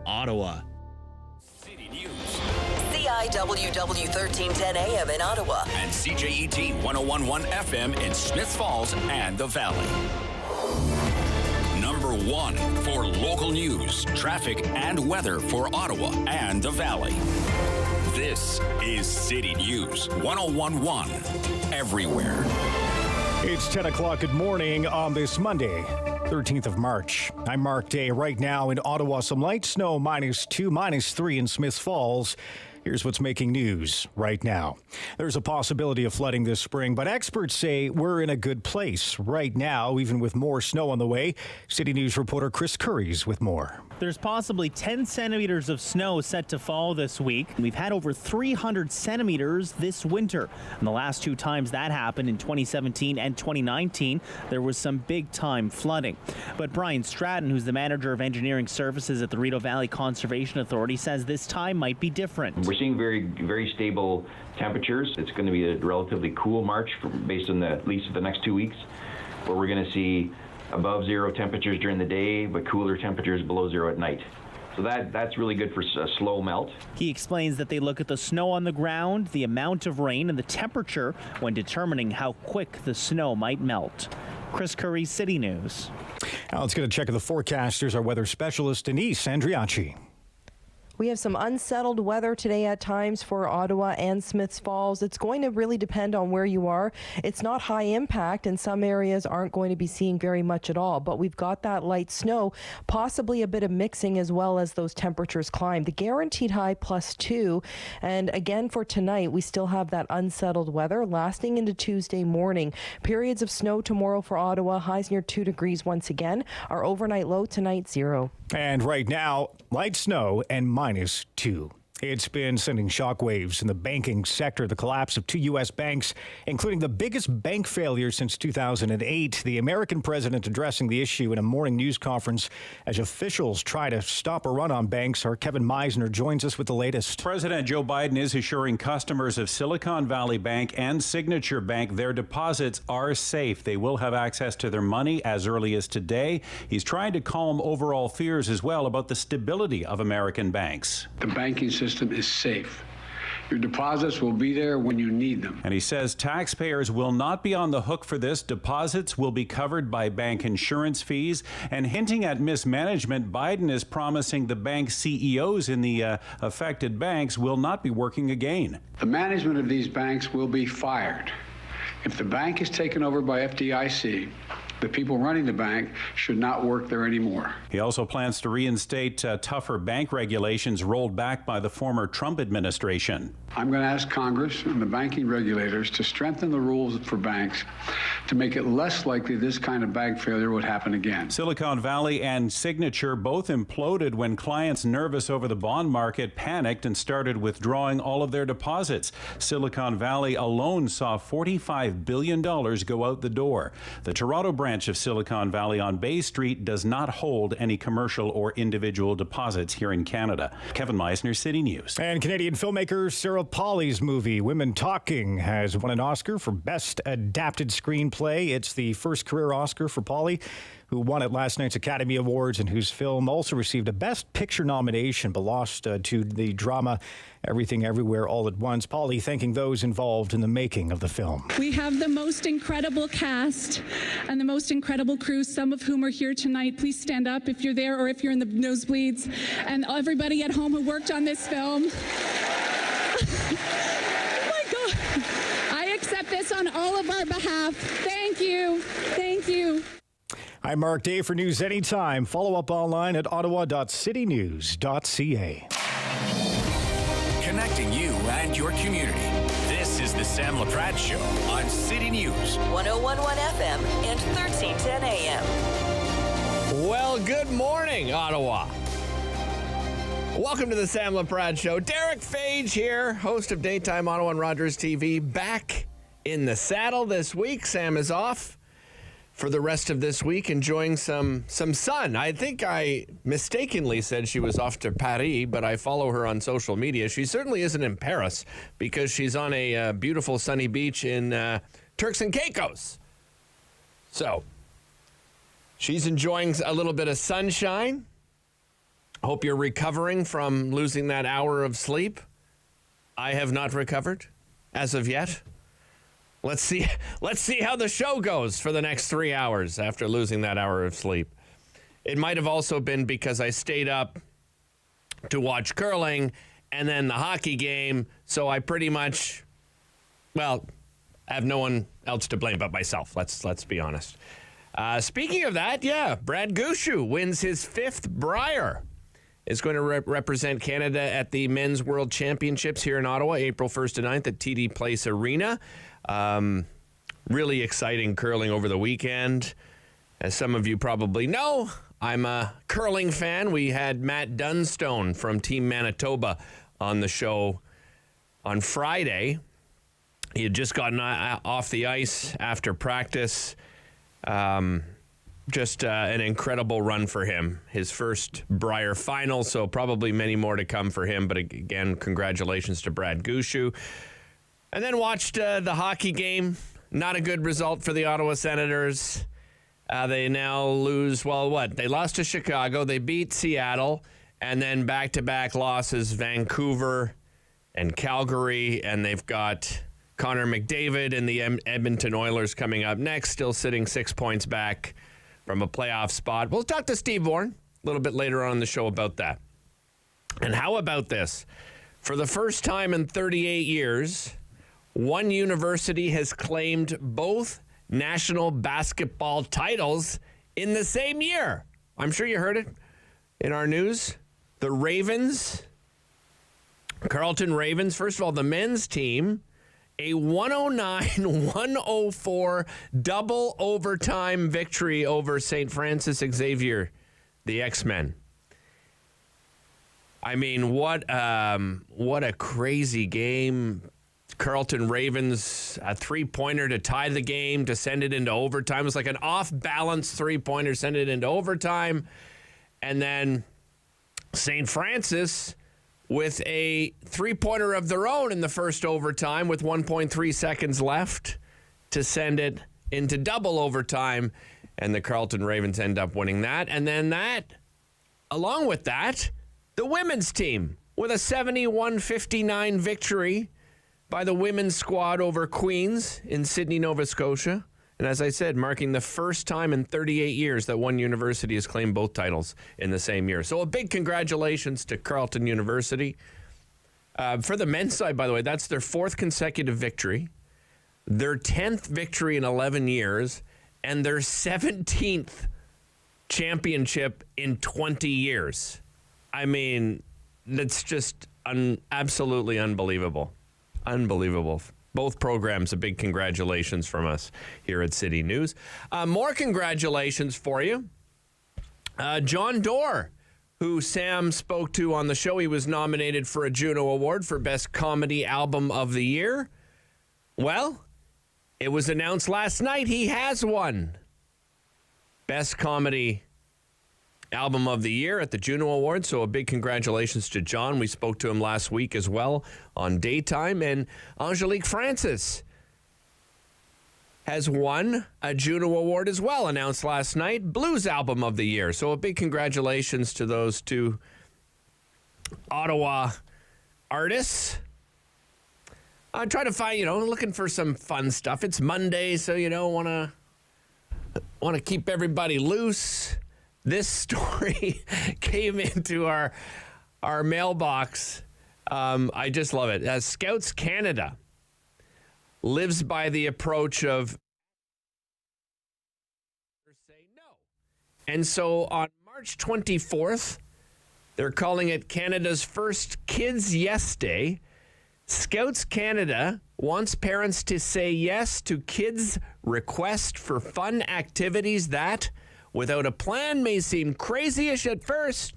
Ottawa. City News. CIWW 1310 AM in Ottawa. And CJET 1011 FM in Smiths Falls and the Valley. Number 1 for local news, traffic, and weather for Ottawa and the Valley. This is City News 1011 everywhere. It's 10 o'clock. Good morning on this Monday, 13th of March. I'm Mark Day. Right now in Ottawa, some light snow, -2, -3 in Smiths Falls. Here's what's making news right now. There's a possibility of flooding this spring, but experts say we're in a good place right now, even with more snow on the way. City News reporter Chris Curry's with more. There's possibly 10 centimeters of snow set to fall this week. We've had over 300 centimeters this winter. And the last two times that happened in 2017 and 2019, there was some big-time flooding. But Brian Stratton, who's the manager of engineering services at the Rideau Valley Conservation Authority, says this time might be different. We're seeing very stable temperatures. It's going to be a relatively cool March based on at least the next 2 weeks, where we're going to see above zero temperatures during the day, but cooler temperatures below zero at night. So that's really good for a slow melt. He explains that they look at the snow on the ground, the amount of rain, and the temperature when determining how quick the snow might melt. Chris Curry, City News. Now let's get a check of the forecasters. Our weather specialist, Denise Andriachi. We have some unsettled weather today at times for Ottawa and Smiths Falls. It's going to really depend on where you are. It's not high impact, and some areas aren't going to be seeing very much at all. But we've got that light snow, possibly a bit of mixing as well as those temperatures climb. The guaranteed high +2. And again, for tonight, we still have that unsettled weather lasting into Tuesday morning. Periods of snow tomorrow for Ottawa, highs near 2 degrees once again. Our overnight low tonight, 0. And right now, light snow and -2. It's been sending shockwaves in the banking sector. The collapse of 2 U.S. banks, including the biggest bank failure since 2008. The American president addressing the issue in a morning news conference as officials try to stop a run on banks. Our Kevin Meisner joins us with the latest. President Joe Biden is assuring customers of Silicon Valley Bank and Signature Bank their deposits are safe. They will have access to their money as early as today. He's trying to calm overall fears as well about the stability of American banks. The banking system is safe. Your deposits will be there when you need them. And he says taxpayers will not be on the hook for this. Deposits will be covered by bank insurance fees. And hinting at mismanagement, Biden is promising the bank CEOs in the affected banks will not be working again. The management of these banks will be fired. If the bank is taken over by FDIC, the people running the bank should not work there anymore. He also plans to reinstate tougher bank regulations rolled back by the former Trump administration. I'm going to ask Congress and the banking regulators to strengthen the rules for banks to make it less likely this kind of bank failure would happen again. Silicon Valley and Signature both imploded when clients nervous over the bond market panicked and started withdrawing all of their deposits. Silicon Valley alone saw $45 billion go out the door. The Toronto branch of Silicon Valley on Bay Street does not hold any commercial or individual deposits here in Canada. Kevin Meisner, City News. And Canadian filmmaker Sarah Polley's movie Women Talking has won an Oscar for Best Adapted Screenplay. It's the first career Oscar for Polley, who won at last night's Academy Awards and whose film also received a Best Picture nomination but lost to the drama Everything Everywhere All at Once. Polley thanking those involved in the making of the film. We have the most incredible cast and the most incredible crew, some of whom are here tonight. Please stand up if you're there or if you're in the nosebleeds. And everybody at home who worked on this film. Oh my God. I accept this on all of our behalf. Thank you. Thank you. I'm Mark Day for News Anytime. Follow up online at ottawa.citynews.ca. Connecting you and your community. This is the Sam Laprade Show on City News 1011 FM and 1310 AM. Well, good morning, Ottawa. Welcome to the Sam Laprade Show. Derek Fage here, host of Daytime Ottawa and Rogers TV, back in the saddle this week. Sam is off for the rest of this week, enjoying some sun. I think I mistakenly said she was off to Paris, but I follow her on social media. She certainly isn't in Paris because she's on a beautiful sunny beach in Turks and Caicos. So she's enjoying a little bit of sunshine. Hope you're recovering from losing that hour of sleep. I have not recovered as of yet. Let's see how the show goes for the next 3 hours after losing that hour of sleep. It might have also been because I stayed up to watch curling and then the hockey game, so I pretty much, well, have no one else to blame but myself. Let's be honest. Speaking of that, yeah, Brad Gushue wins his 5th Brier. Is going to represent Canada at the Men's World Championships here in Ottawa, April 1st to 9th at TD Place Arena. Really exciting curling over the weekend. As some of you probably know, I'm a curling fan. We had Matt Dunstone from Team Manitoba on the show on Friday. He had just gotten off the ice after practice. Just an incredible run for him. His first Brier final, so probably many more to come for him. But again, congratulations to Brad Gushue. And then watched the hockey game. Not a good result for the Ottawa Senators. They now lose, well, what? They lost to Chicago. They beat Seattle. And then back-to-back losses, Vancouver and Calgary. And they've got Connor McDavid and the Edmonton Oilers coming up next, still sitting 6 points back from a playoff spot. We'll talk to Steve Bourne a little bit later on in the show about that. And how about this? For the first time in 38 years, one university has claimed both national basketball titles in the same year. I'm sure you heard it in our news. The Ravens, Carleton Ravens, first of all, the men's team, a 109-104 double overtime victory over St. Francis Xavier, the X-Men. I mean, what a crazy game. Carleton Ravens, a three-pointer to tie the game, to send it into overtime. It was like an off-balance three-pointer, send it into overtime. And then St. Francis with a three-pointer of their own in the first overtime with 1.3 seconds left to send it into double overtime. And the Carleton Ravens end up winning that. And then along with that, the women's team with a 71-59 victory by the women's squad over Queens in Sydney, Nova Scotia. And as I said, marking the first time in 38 years that one university has claimed both titles in the same year. So a big congratulations to Carleton University. For the men's side, by the way, that's their 4th consecutive victory, their 10th victory in 11 years, and their 17th championship in 20 years. I mean, that's just absolutely unbelievable. Unbelievable. Both programs, a big congratulations from us here at City News. More congratulations for you. John Doerr, who Sam spoke to on the show, he was nominated for a Juno Award for Best Comedy Album of the Year. Well, it was announced last night he has won Best Comedy Album of the Year at the Juno Awards. So a big congratulations to John. We spoke to him last week as well on Daytime. And Angelique Francis has won a Juno Award as well, announced last night, Blues Album of the Year. So a big congratulations to those two Ottawa artists. I try to find, looking for some fun stuff. It's Monday, so want to keep everybody loose. This story came into our mailbox. I just love it. Scouts Canada lives by the approach of say no. And so on March 24th, they're calling it Canada's first Kids Yes Day. Scouts Canada wants parents to say yes to kids' request for fun activities that, without a plan, may seem crazy-ish at first,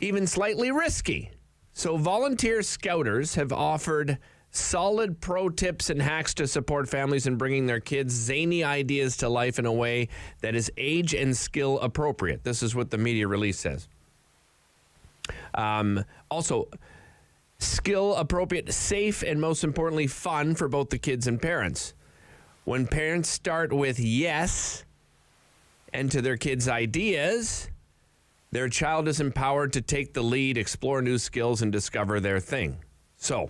even slightly risky. So volunteer scouters have offered solid pro tips and hacks to support families in bringing their kids' zany ideas to life in a way that is age and skill appropriate. This is what the media release says. Also, skill appropriate, safe, and most importantly, fun for both the kids and parents. When parents start with yes and to their kids' ideas, Their child is empowered to take the lead, explore new skills, and discover their thing. So,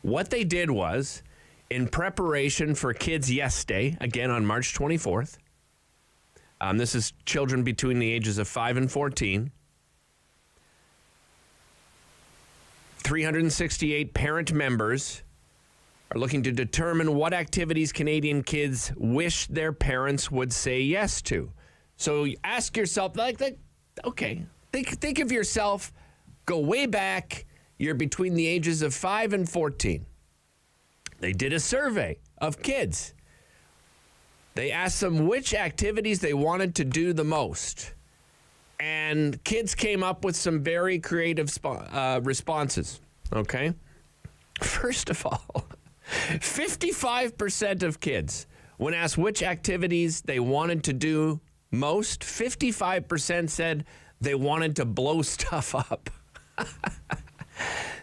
what they did was, in preparation for Kids Yes Day, again on March 24th, this is children between the ages of 5 and 14, 368 parent members are looking to determine what activities Canadian kids wish their parents would say yes to. So ask yourself, okay, think of yourself, go way back, you're between the ages of 5 and 14. They did a survey of kids. They asked them which activities they wanted to do the most. And kids came up with some very creative responses, okay? First of all, 55% of kids, when asked which activities they wanted to do most, 55% said they wanted to blow stuff up.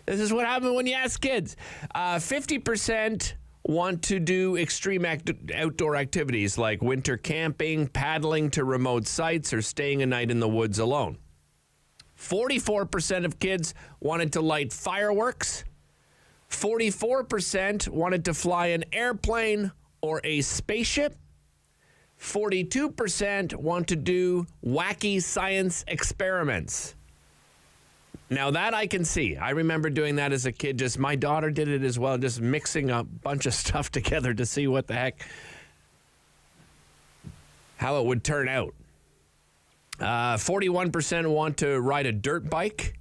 This is what happened when you ask kids. 50% want to do extreme outdoor activities like winter camping, paddling to remote sites, or staying a night in the woods alone. 44% of kids wanted to light fireworks. 44% wanted to fly an airplane or a spaceship. 42% want to do wacky science experiments. Now that I can see. I remember doing that as a kid. My daughter did it as well, just mixing a bunch of stuff together to see what the heck, how it would turn out. 41% want to ride a dirt bike.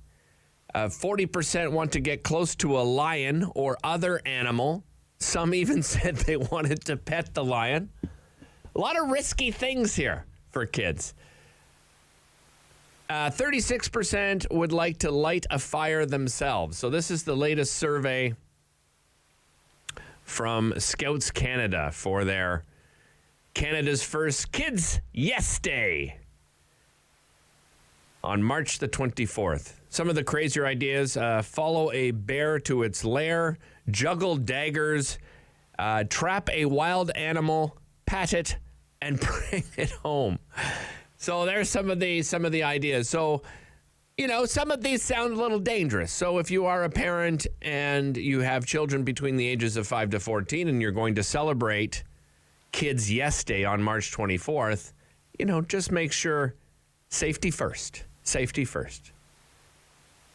40% want to get close to a lion or other animal. Some even said they wanted to pet the lion. A lot of risky things here for kids. 36% would like to light a fire themselves. So this is the latest survey from Scouts Canada for their Canada's first Kids Yes Day on March the 24th. Some of the crazier ideas: follow a bear to its lair, juggle daggers, trap a wild animal, pat it, and bring it home. So there's some of the ideas. So, some of these sound a little dangerous. So if you are a parent and you have children between the ages of 5 to 14 and you're going to celebrate Kids Yes Day on March 24th, just make sure safety first. Safety first,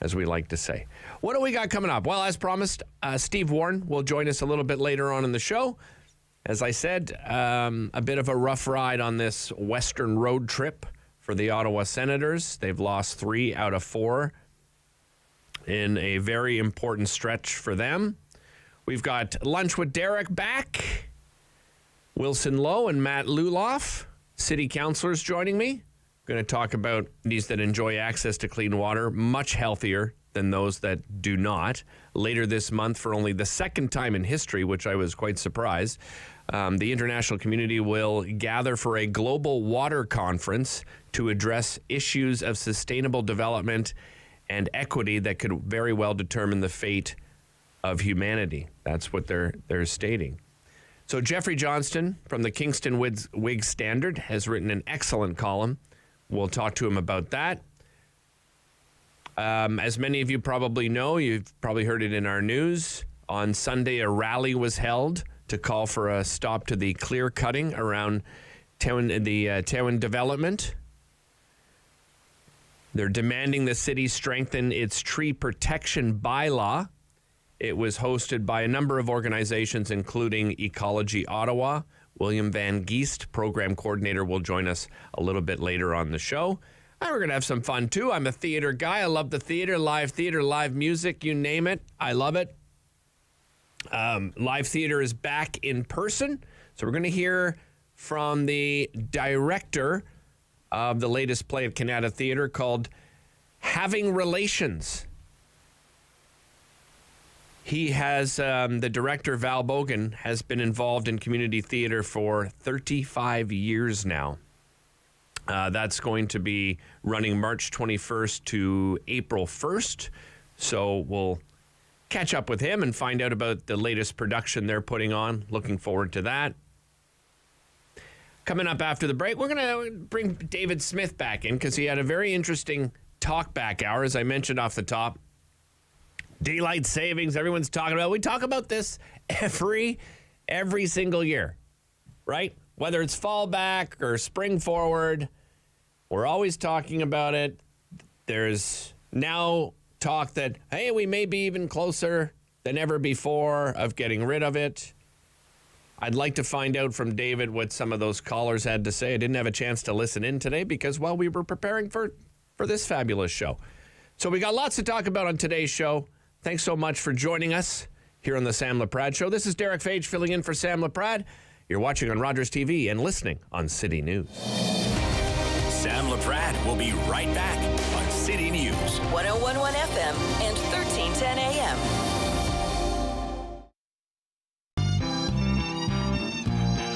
as we like to say. What do we got coming up? Well, as promised, Steve Warren will join us a little bit later on in the show. As I said, a bit of a rough ride on this Western road trip for the Ottawa Senators. They've lost 3 out of 4 in a very important stretch for them. We've got Lunch with Derek back. Wilson Lowe and Matt Luloff, city councilors, joining me. Going to talk about these that enjoy access to clean water, much healthier than those that do not. Later this month, for only the second time in history, which I was quite surprised, the international community will gather for a global water conference to address issues of sustainable development and equity that could very well determine the fate of humanity. That's what they're stating. So Jeffrey Johnston from the Kingston Whig Standard has written an excellent column. We'll talk to him about that. As many of you probably know, you've probably heard it in our news. On Sunday, a rally was held to call for a stop to the clear cutting around the Tewin development. They're demanding the city strengthen its tree protection bylaw. It was hosted by a number of organizations, including Ecology Ottawa. William Van Geest, program coordinator, will join us a little bit later on the show. And we're going to have some fun, too. I'm a theater guy. I love the theater, live music, you name it. I love it. Live theater is back in person. So we're going to hear from the director of the latest play at Canada Theatre called Having Relations. He has, the director, Val Bogan, has been involved in community theater for 35 years now. That's going to be running March 21st to April 1st. So we'll catch up with him and find out about the latest production they're putting on. Looking forward to that. Coming up after the break, we're going to bring David Smith back in because he had a very interesting talk back hour, as I mentioned off the top. Daylight savings, everyone's talking about. We talk about this every single year, right? Whether it's fall back or spring forward, we're always talking about it. There's now talk that, hey, we may be even closer than ever before of getting rid of it. I'd like to find out from David what some of those callers had to say. I didn't have a chance to listen in today because, well, we were preparing for this fabulous show. So we got lots to talk about on today's show. Thanks so much for joining us here on the Sam Laprade Show. This is Derek Fage filling in for Sam Laprade. You're watching on Rogers TV and listening on City News. Sam Laprade will be right back on City News. 101.1 FM and 1310 AM.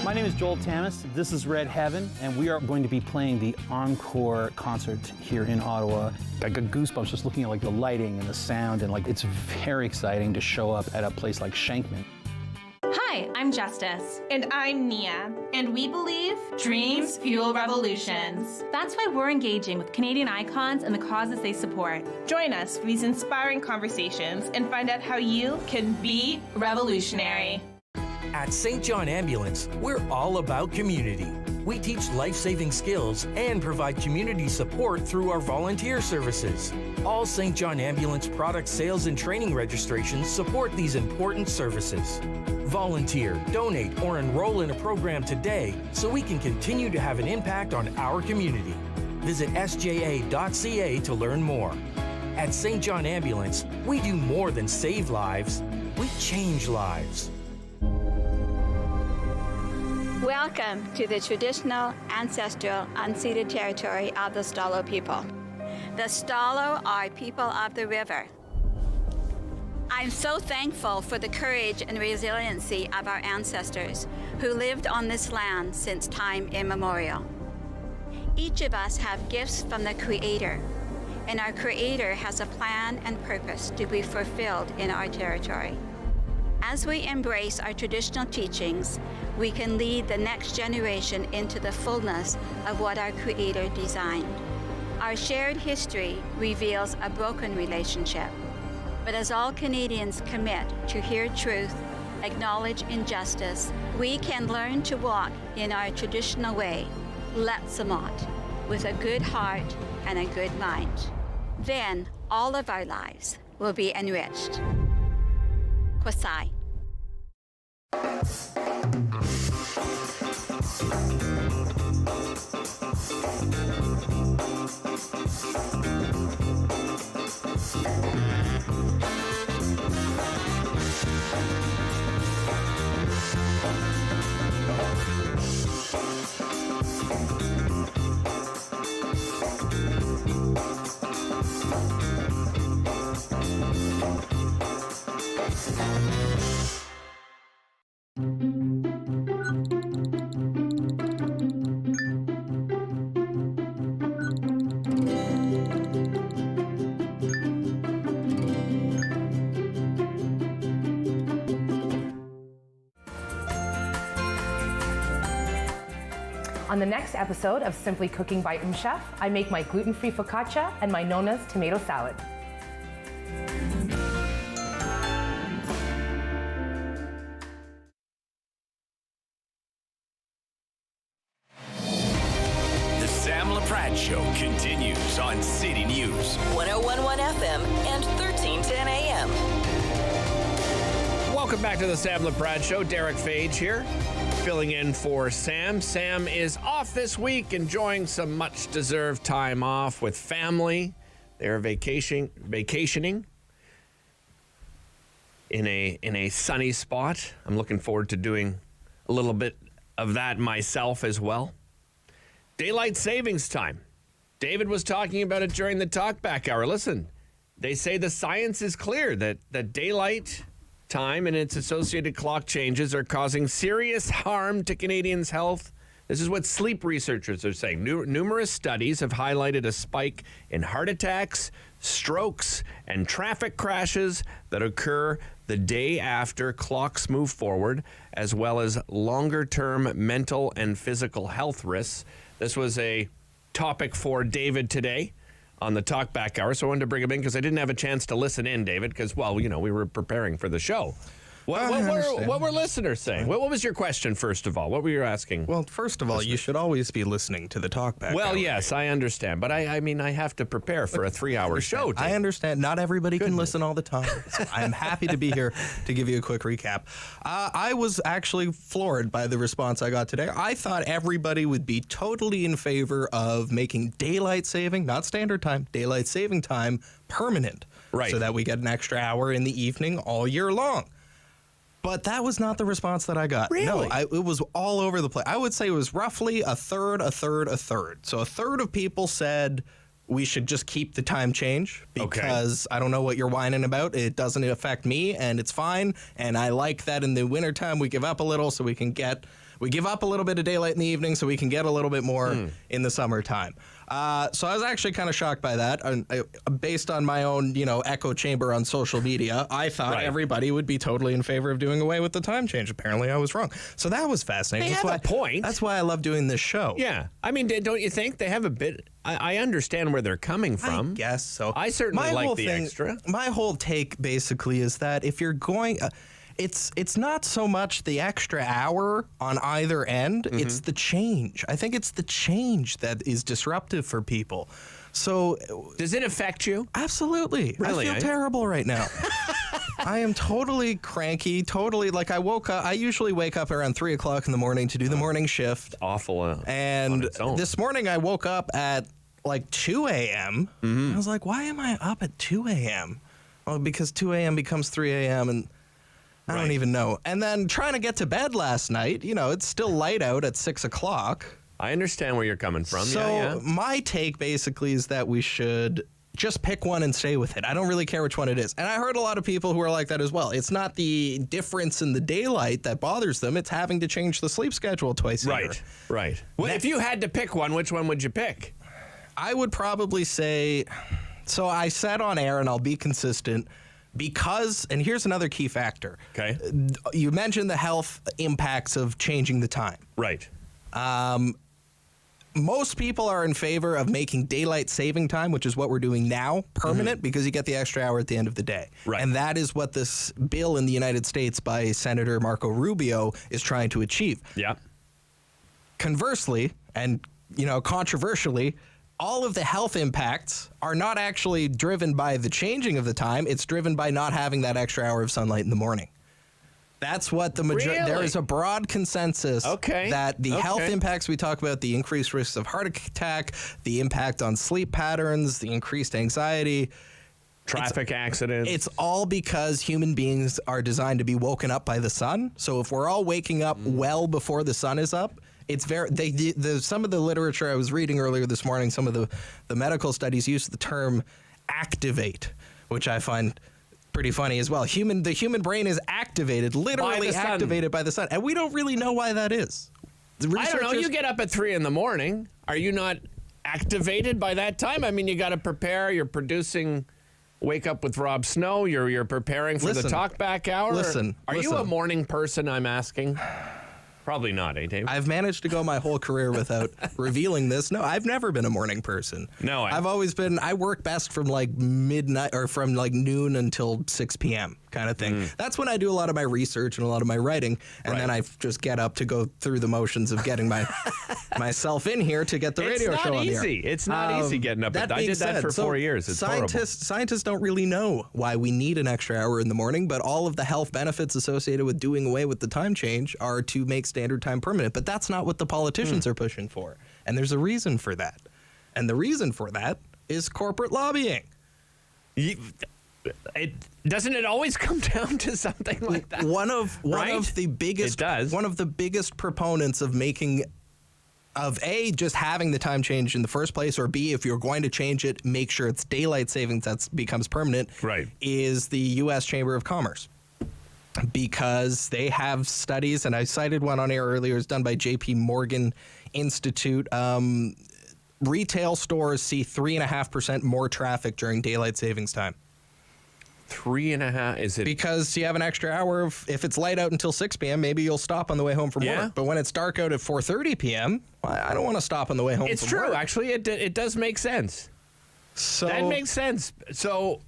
My name is Joel Tamas. This is Red Heaven, and we are going to be playing the Encore concert here in Ottawa. I got goosebumps just looking at the lighting and the sound, and it's very exciting to show up at a place like Shankman. Hi, I'm Justice. And I'm Nia. And we believe dreams fuel revolutions. That's why we're engaging with Canadian icons and the causes they support. Join us for these inspiring conversations and find out how you can be revolutionary. At St. John Ambulance, we're all about community. We teach life-saving skills and provide community support through our volunteer services. All St. John Ambulance product sales and training registrations support these important services. Volunteer, donate, or enroll in a program today so we can continue to have an impact on our community. Visit sja.ca to learn more. At St. John Ambulance, we do more than save lives, we change lives. Welcome to the traditional, ancestral, unceded territory of the Stalo people. The Stalo are people of the river. I'm so thankful for the courage and resiliency of our ancestors who lived on this land since time immemorial. Each of us have gifts from the Creator, and our Creator has a plan and purpose to be fulfilled in our territory. As we embrace our traditional teachings, we can lead the next generation into the fullness of what our Creator designed. Our shared history reveals a broken relationship. But as all Canadians commit to hear truth, acknowledge injustice, we can learn to walk in our traditional way, Letsamot, with a good heart and a good mind. Then all of our lives will be enriched. Kwasai. On the next episode of Simply Cooking by Chef, I make my gluten-free focaccia and my Nona's tomato salad. The Sam Laprade Show continues on City News. 101.1 FM and 1310 AM. Welcome back to the Sam Laprade Show. Derek Fage here, filling in for Sam. Sam is off this week, enjoying some much-deserved time off with family. They're vacationing in a sunny spot. I'm looking forward to doing a little bit of that myself as well. Daylight savings time. David was talking about it during the talkback hour. Listen, they say the science is clear that daylight time and its associated clock changes are causing serious harm to Canadians' health, This is what sleep researchers are saying. Numerous studies have highlighted a spike in heart attacks, strokes, and traffic crashes that occur the day after clocks move forward, as well as longer-term mental and physical health risks. This was a topic for David today on the Talkback Hour, so I wanted to bring him in because I didn't have a chance to listen in, David, because, well, we were preparing for the show. What were listeners saying? What was your question, first of all? What were you asking? Well, first of all, you should always be listening to the Talkback Well, Hour. yes, I understand. But I mean, I have to prepare for a 3-hour show. I understand. Not everybody can listen all the time. So I'm happy to be here to give you a quick recap. I was actually floored by the response I got today. I thought everybody would be totally in favor of making daylight saving, not standard time, daylight saving time permanent. Right. So that we get an extra hour in the evening all year long. But that was not the response that I got. Really? No, it was all over the place. I would say it was roughly a third. So a third of people said we should just keep the time change because I don't know what you're whining about. It doesn't affect me, and it's fine. And I like that in the wintertime we give up a little so we give up a little bit of daylight in the evening so we can get a little bit more in the summertime. So I was actually kind of shocked by that. Based on my own, echo chamber on social media, I thought everybody would be totally in favor of doing away with the time change. Apparently, I was wrong. So that was fascinating. They have a point. That's why I love doing this show. Yeah. I mean, don't you think they have a bit? I understand where they're coming from. I guess so. I certainly like the extra. My whole take basically is that if you're going... It's not so much the extra hour on either end, it's the change. I think it's the change that is disruptive for people. So does it affect you? Absolutely. Really? I feel terrible right now. I am totally cranky, totally like I woke up. I usually wake up around 3 o'clock in the morning to do the morning shift. It's awful. And this morning I woke up at like 2 a.m. I was like, why am I up at 2 a.m.? Well, because 2 a.m. becomes 3 a.m. and I don't even know. And then trying to get to bed last night, it's still light out at 6 o'clock. I understand where you're coming from. So my take basically is that we should just pick one and stay with it. I don't really care which one it is. And I heard a lot of people who are like that as well. It's not the difference in the daylight that bothers them. It's having to change the sleep schedule twice a year. Right. Well, if you had to pick one, which one would you pick? I would probably say, so I said on air, and I'll be consistent, because, and here's another key factor. Okay. You mentioned the health impacts of changing the time. Right. Most people are in favor of making daylight saving time, which is what we're doing now, permanent, because you get the extra hour at the end of the day. Right. And that is what this bill in the United States by Senator Marco Rubio is trying to achieve. Yeah. Conversely, and, controversially, all of the health impacts are not actually driven by the changing of the time. It's driven by not having that extra hour of sunlight in the morning. That's what the majority... Really? There is a broad consensus that the health impacts we talk about, the increased risks of heart attack, the impact on sleep patterns, the increased anxiety... Traffic accidents. It's all because human beings are designed to be woken up by the sun. So if we're all waking up well before the sun is up... It's some of the literature I was reading earlier this morning, some of the medical studies use the term activate, which I find pretty funny as well. The human brain is activated, literally activated by the sun, and we don't really know why that is. I don't know. You get up at 3 in the morning. Are you not activated by that time? I mean, you got to prepare. You're producing Wake Up with Rob Snow. You're preparing for the Talkback Hour. Are you a morning person, I'm asking? Probably not, Dave? I've managed to go my whole career without revealing this. No, I've never been a morning person. No, I've always been, I work best from like midnight or from like noon until 6 p.m. kind of thing. That's when I do a lot of my research and a lot of my writing. And then I just get up to go through the motions of getting myself in here to get the radio show on the air. It's not easy getting up. I did that for 4 years. It's scientists don't really know why we need an extra hour in the morning, but all of the health benefits associated with doing away with the time change are to make standard time permanent. But that's not what the politicians are pushing for. And there's a reason for that. And the reason for that is corporate lobbying. Doesn't it always come down to something like that? One of the biggest proponents of making just having the time change in the first place, or B, if you're going to change it, make sure it's daylight savings that becomes permanent, is the U.S. Chamber of Commerce. Because they have studies, and I cited one on air earlier, it's done by J.P. Morgan Institute, retail stores see 3.5% more traffic during daylight savings time. 3.5? Is it because you have an extra hour of, if it's light out until 6 p.m., maybe you'll stop on the way home from work. But when it's dark out at 4:30 p.m., I don't want to stop on the way home. It's from true. work. Actually, it does make sense. So that makes sense. So,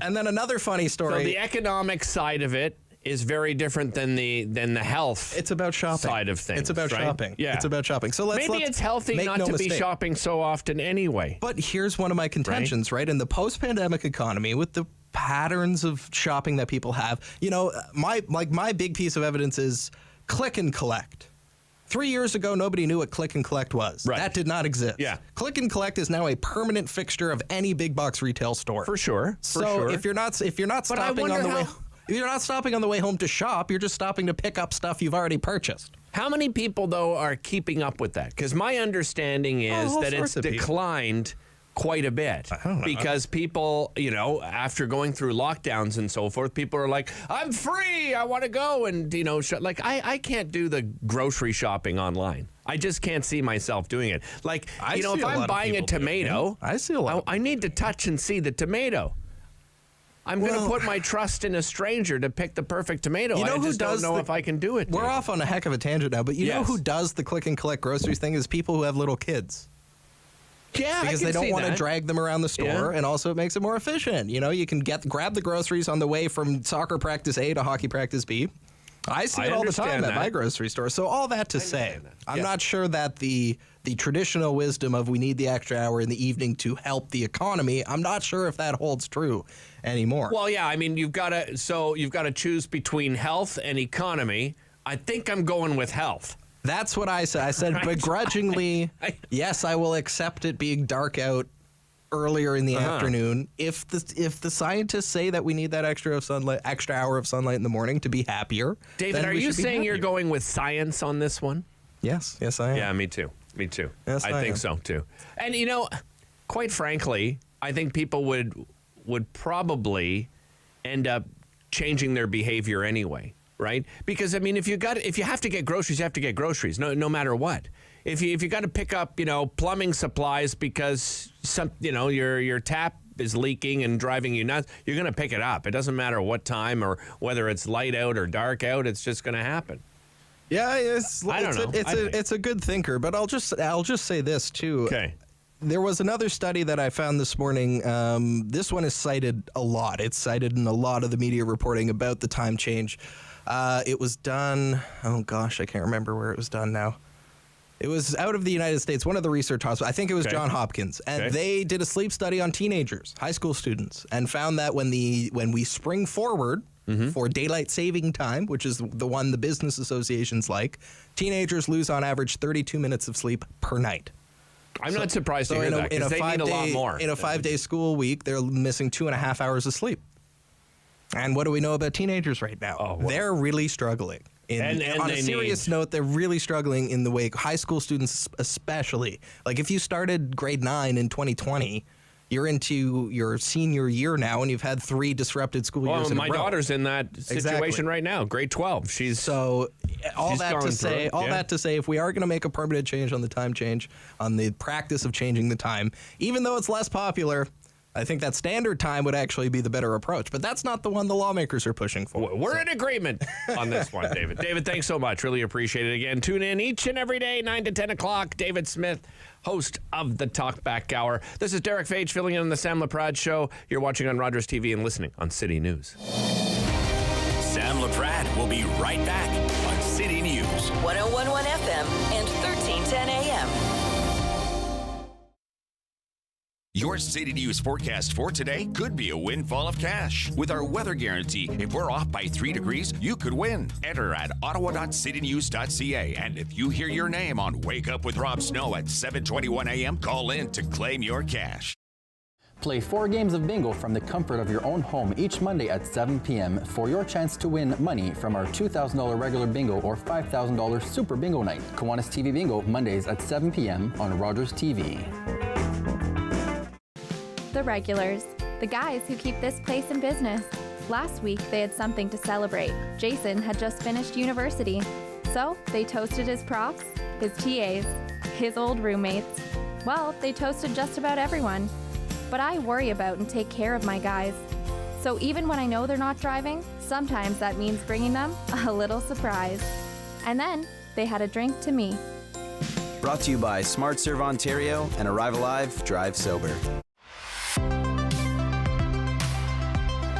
and then another funny story. So the economic side of it is very different than the health. It's about shopping side of things. It's about right? shopping. Yeah, it's about shopping. So let's it's healthy make not no to mistake. be shopping so often anyway. But here's one of my contentions, right? In the post-pandemic economy, with the patterns of shopping that people have, my big piece of evidence is click and collect. 3 years ago, nobody knew what click and collect was. Right. That did not exist. Yeah. Click and collect is now a permanent fixture of any big box retail store. For sure. So if you're not stopping on the way, if you're not stopping on the way home to shop, you're just stopping to pick up stuff you've already purchased. How many people though are keeping up with that? Because my understanding is that it's declined quite a bit because people, after going through lockdowns and so forth, people are like, I'm free, I want to go and, I can't do the grocery shopping online. I just can't see myself doing it. Like, if I'm buying a tomato, I see a lot. I need to touch and see the tomato. I'm going to put my trust in a stranger to pick the perfect tomato. I just don't know if I can do it. We're off on a heck of a tangent now, but you know who does the click and collect groceries thing is people who have little kids. Yeah, because they don't want to drag them around the store, and also it makes it more efficient. You can grab the groceries on the way from soccer practice A to hockey practice B. I see it all the time at my grocery store. So all that to say, I'm not sure that the traditional wisdom of we need the extra hour in the evening to help the economy, I'm not sure if that holds true anymore. Well, yeah, I mean, you've got to choose between health and economy. I think I'm going with health. That's what I said. I said begrudgingly, yes, I will accept it being dark out earlier in the afternoon if the scientists say that we need that extra hour of sunlight in the morning to be happier. David, are you saying you're going with science on this one? Yes, I am. Yeah, me too. Yes, I think so too. And quite frankly, I think people would probably end up changing their behavior anyway. Right? Because, I mean, if you have to get groceries, you have to get groceries, no matter what. If you got to pick up, plumbing supplies because your tap is leaking and driving you nuts, you're going to pick it up. It doesn't matter what time or whether it's light out or dark out, it's just going to happen. Yeah, It's a good thinker, but I'll just say this too. Okay. There was another study that I found this morning. This one is cited a lot. It's cited in a lot of the media reporting about the time change. It was done, I can't remember where it was done now. It was out of the United States, one of the research hospitals. I think it was Johns Hopkins. And they did a sleep study on teenagers, high school students, and found that when we spring forward for daylight saving time, which is the one the business associations like, teenagers lose on average 32 minutes of sleep per night. I'm not surprised to hear that because they need a lot more. In a 5-day school week, they're missing 2.5 hours of sleep. And what do we know about teenagers right now? Oh, well. They're really struggling. On a serious note, they're really struggling in the way high school students especially. Like if you started grade 9 in 2020, you're into your senior year now and you've had 3 disrupted school years in a row. My daughter's in that situation right now, grade 12. All that to say, if we are going to make a permanent change on the time change, on the practice of changing the time, even though it's less popular, I think that standard time would actually be the better approach, but that's not the one the lawmakers are pushing for. We're in agreement on this one, David. David, thanks so much. Really appreciate it. Again, tune in each and every day, 9 to 10 o'clock. David Smith, host of the Talkback Hour. This is Derek Fage filling in on the Sam Laprade Show. You're watching on Rogers TV and listening on City News. Sam Laprade will be right back on City News. 101.1 FM and 1310 AM. Your City News forecast for today could be a windfall of cash. With our weather guarantee, if we're off by 3 degrees, you could win. Enter at ottawa.citynews.ca. And if you hear your name on Wake Up with Rob Snow at 7:21 a.m., call in to claim your cash. Play 4 games of bingo from the comfort of your own home each Monday at 7 p.m. for your chance to win money from our $2,000 regular bingo or $5,000 super bingo night. Kiwanis TV Bingo, Mondays at 7 p.m. on Rogers TV. The regulars, the guys who keep this place in business. Last week, they had something to celebrate. Jason had just finished university, so they toasted his profs, his TAs, His old roommates, well, they toasted just about everyone. But I worry about and take care of my guys. So even when I know they're not driving, sometimes that means bringing them a little surprise. And then they had a drink to me. Brought to you by Smart Serve Ontario and Arrive Alive, Drive Sober.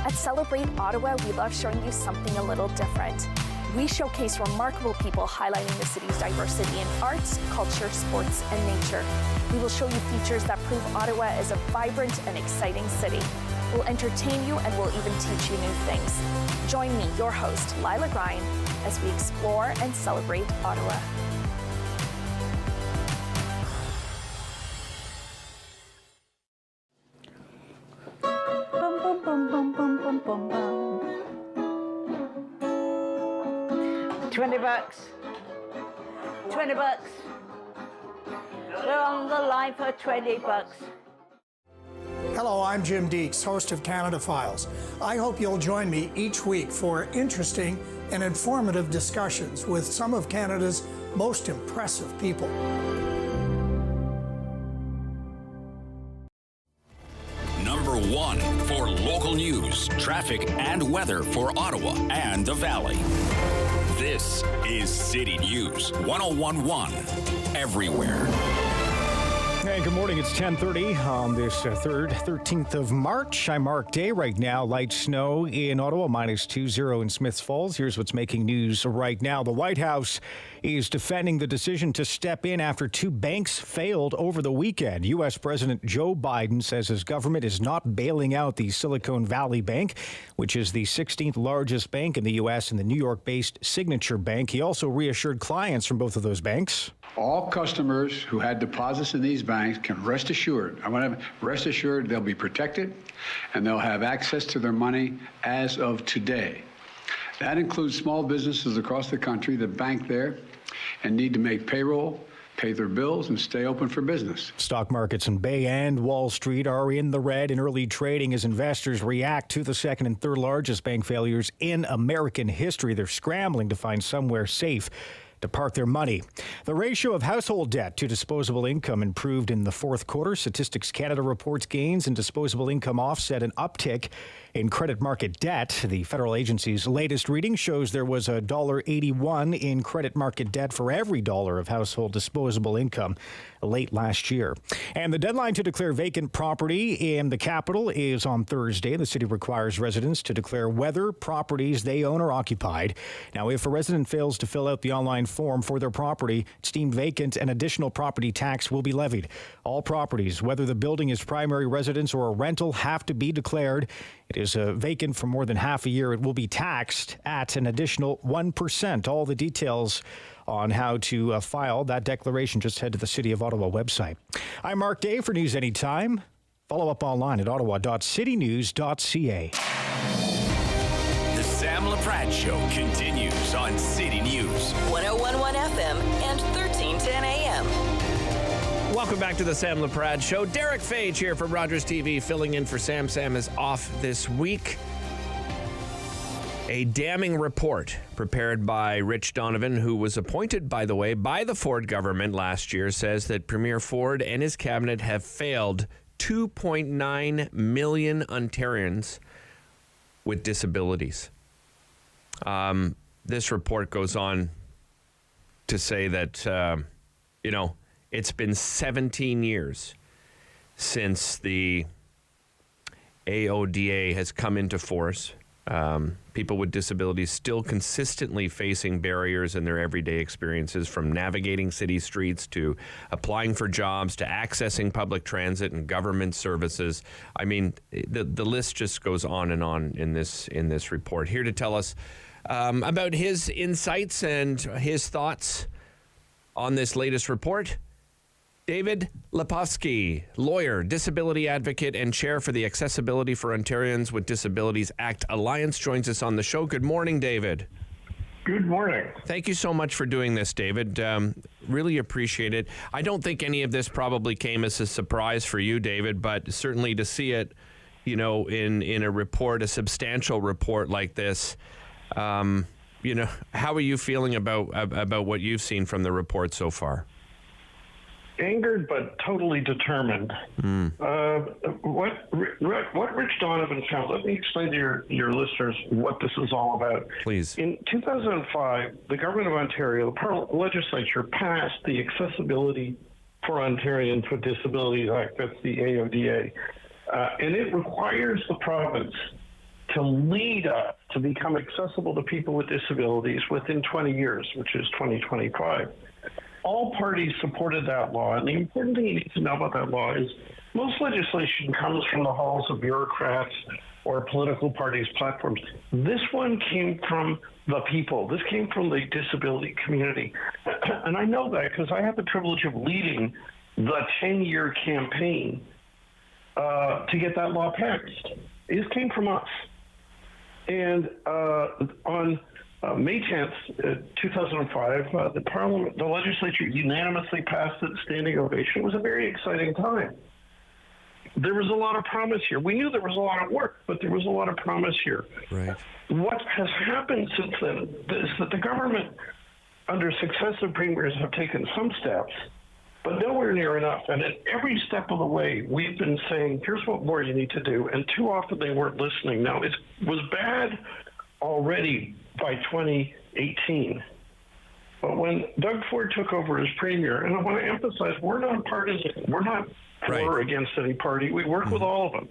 At Celebrate Ottawa, we love showing you something a little different. We showcase remarkable people highlighting the city's diversity in arts, culture, sports, and nature. We will show you features that prove Ottawa is a vibrant and exciting city. We'll entertain you and we'll even teach you new things. Join me, your host, Lila Ryan, as we explore and celebrate Ottawa. Bum, bum, bum, bum, bum, bum, bum. 20 bucks. 20 bucks. We're on the line for 20 bucks. Hello, I'm Jim Deeks, host of Canada Files. I hope you'll join me each week for interesting and informative discussions with some of Canada's most impressive people. Number 1 for local news, traffic, and weather for Ottawa and the Valley. This is City News 101.1 everywhere. Hey, good morning. It's 10:30 on this 13th of March. I'm Mark Day. Right now, light snow in Ottawa, -20 in Smiths Falls. Here's what's making news right now. The White House is defending the decision to step in after 2 banks failed over the weekend. U.S. President Joe Biden says his government is not bailing out the Silicon Valley Bank, which is the 16th largest bank in the U.S. and the New York-based Signature Bank. He also reassured clients from both of those banks. All customers who had deposits in these banks can rest assured, rest assured they'll be protected and they'll have access to their money as of today. That includes small businesses across the country that bank there and need to make payroll, pay their bills, and stay open for business. Stock markets in Bay and Wall Street are in the red in early trading as investors react to the second and third largest bank failures in American history. They're scrambling to find somewhere safe to park their money. The ratio of household debt to disposable income improved in the fourth quarter. Statistics Canada reports gains in disposable income offset an uptick in credit market debt. The federal agency's latest reading shows there was $1.81 in credit market debt for every dollar of household disposable income late last year. And the deadline to declare vacant property in the capital is on Thursday. The city requires residents to declare whether properties they own are occupied. Now, if a resident fails to fill out the online form for their property, it's deemed vacant, and additional property tax will be levied. All properties, whether the building is primary residence or a rental, have to be declared. It is vacant for more than half a year. It will be taxed at an additional 1%. All the details on how to file that declaration, just head to the City of Ottawa website. I'm Mark Day for News Anytime. Follow up online at ottawa.citynews.ca. The Sam Laprade Show continues on City News 101.1 FM and 1310 AM. Welcome back to the Sam Laprade Show. Derek Fage here from Rogers TV, filling in for Sam. Sam is off this week. A damning report prepared by Rich Donovan, who was appointed, by the way, by the Ford government last year, says that Premier Ford and his cabinet have failed 2.9 million Ontarians with disabilities. This report goes on to say that, it's been 17 years since the AODA has come into force. People with disabilities still consistently facing barriers in their everyday experiences, from navigating city streets to applying for jobs to accessing public transit and government services. I mean, the list just goes on and on in this report. Here to tell us about his insights and his thoughts on this latest report, David Lepofsky, lawyer, disability advocate, and chair for the Accessibility for Ontarians with Disabilities Act Alliance, joins us on the show. Good morning, David. Good morning. Thank you so much for doing this, David. Really appreciate it. I don't think any of this probably came as a surprise for you, David, but certainly to see it, in a report, a substantial report like this, how are you feeling about what you've seen from the report so far? angered but totally determined. What Rich Donovan found, let me explain to your listeners what this is all about. Please. In 2005, the government of Ontario, the legislature, passed the Accessibility for Ontarians with Disabilities Act, that's the AODA, and it requires the province to lead us to become accessible to people with disabilities within 20 years, which is 2025. All parties supported that law, and the important thing you need to know about that law is most legislation comes from the halls of bureaucrats or political parties' platforms. This one came from the people. This came from the disability community. And I know that because I had the privilege of leading the 10-year campaign to get that law passed. This came from us. And on May 10th, 2005, the legislature unanimously passed it, standing ovation. It was a very exciting time. There was a lot of promise here. We knew there was a lot of work, but there was a lot of promise here. Right. What has happened since then is that the government, under successive premiers, have taken some steps, but nowhere near enough. And at every step of the way, we've been saying, here's what more you need to do. And too often they weren't listening. Now, it was bad already by 2018. But when Doug Ford took over as premier, and I want to emphasize, we're not partisan. We're not for or against any party. We work with all of them.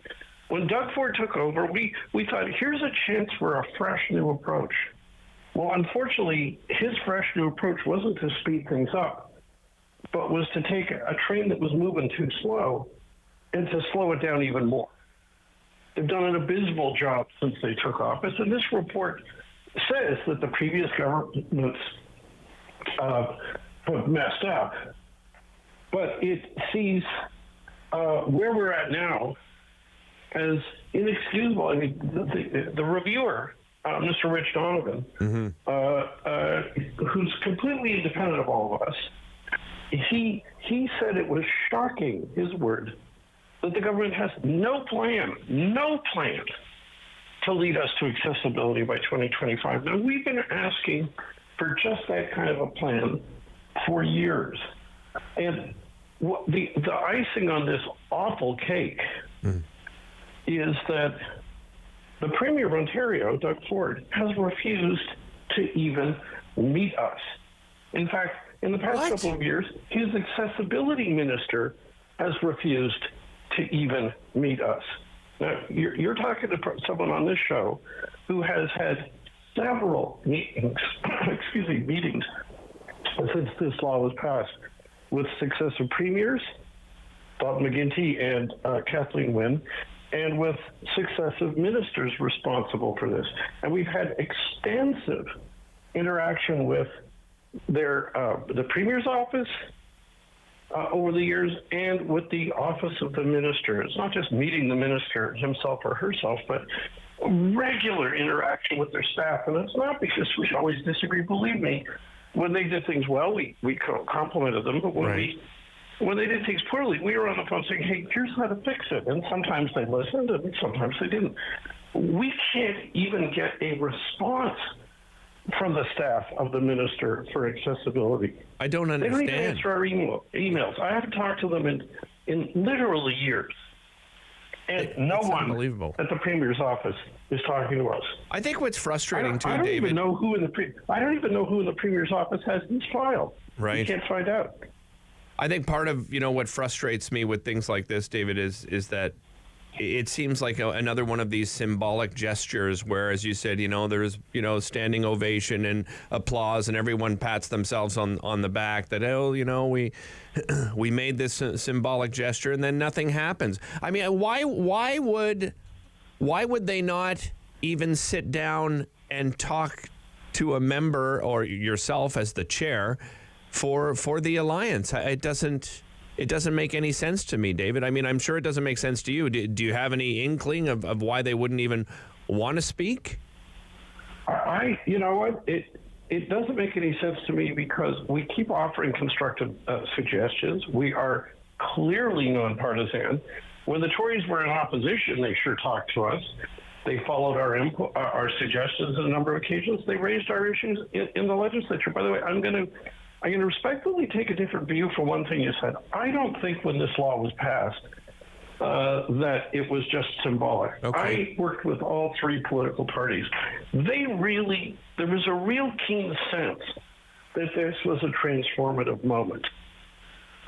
When Doug Ford took over, we thought, here's a chance for a fresh new approach. Well, unfortunately, his fresh new approach wasn't to speed things up, but was to take a train that was moving too slow and to slow it down even more. They've done an abysmal job since they took office, and this report says that the previous governments have messed up, but it sees where we're at now as inexcusable. I mean, the reviewer, Mr. Rich Donovan, who's completely independent of all of us, he said it was shocking, his word, that the government has no plan to lead us to accessibility by 2025. Now, we've been asking for just that kind of a plan for years. And the icing on this awful cake is that the Premier of Ontario, Doug Ford, has refused to even meet us. In fact, in the past couple of years, his accessibility minister has refused to even meet us. Now, you're talking to someone on this show who has had several meetings, meetings since this law was passed with successive premiers, Bob McGuinty and Kathleen Wynne, and with successive ministers responsible for this. And we've had extensive interaction with the Premier's office over the years and with the Office of the Minister. It's not just meeting the minister himself or herself, but regular interaction with their staff. And it's not because we always disagree. Believe me, when they did things well, we complimented them. But when they did things poorly, we were on the phone saying, hey, here's how to fix it. And sometimes they listened and sometimes they didn't. We can't even get a response from the staff of the Minister for Accessibility. I don't understand. They don't even answer our emails. I haven't talked to them in literally years. And no one at the Premier's office is talking to us. I think what's frustrating too, David. I don't even know who in the Premier's office has this file. Right. You can't find out. I think part of what frustrates me with things like this, David, is that it seems like another one of these symbolic gestures where, as you said, there's standing ovation and applause and everyone pats themselves on the back that, we made this symbolic gesture, and then nothing happens. I mean, why would they not even sit down and talk to a member or yourself as the chair for the alliance? It doesn't make any sense to me, David. I mean, I'm sure it doesn't make sense to you. Do you have any inkling of why they wouldn't even want to speak? You know what? It doesn't make any sense to me because we keep offering constructive suggestions. We are clearly nonpartisan. When the Tories were in opposition, they sure talked to us. They followed our suggestions on a number of occasions. They raised our issues in the legislature. By the way, I'm going to I can respectfully take a different view for one thing you said. I don't think when this law was passed that it was just symbolic. I worked with all three political parties. There was a real keen sense that this was a transformative moment.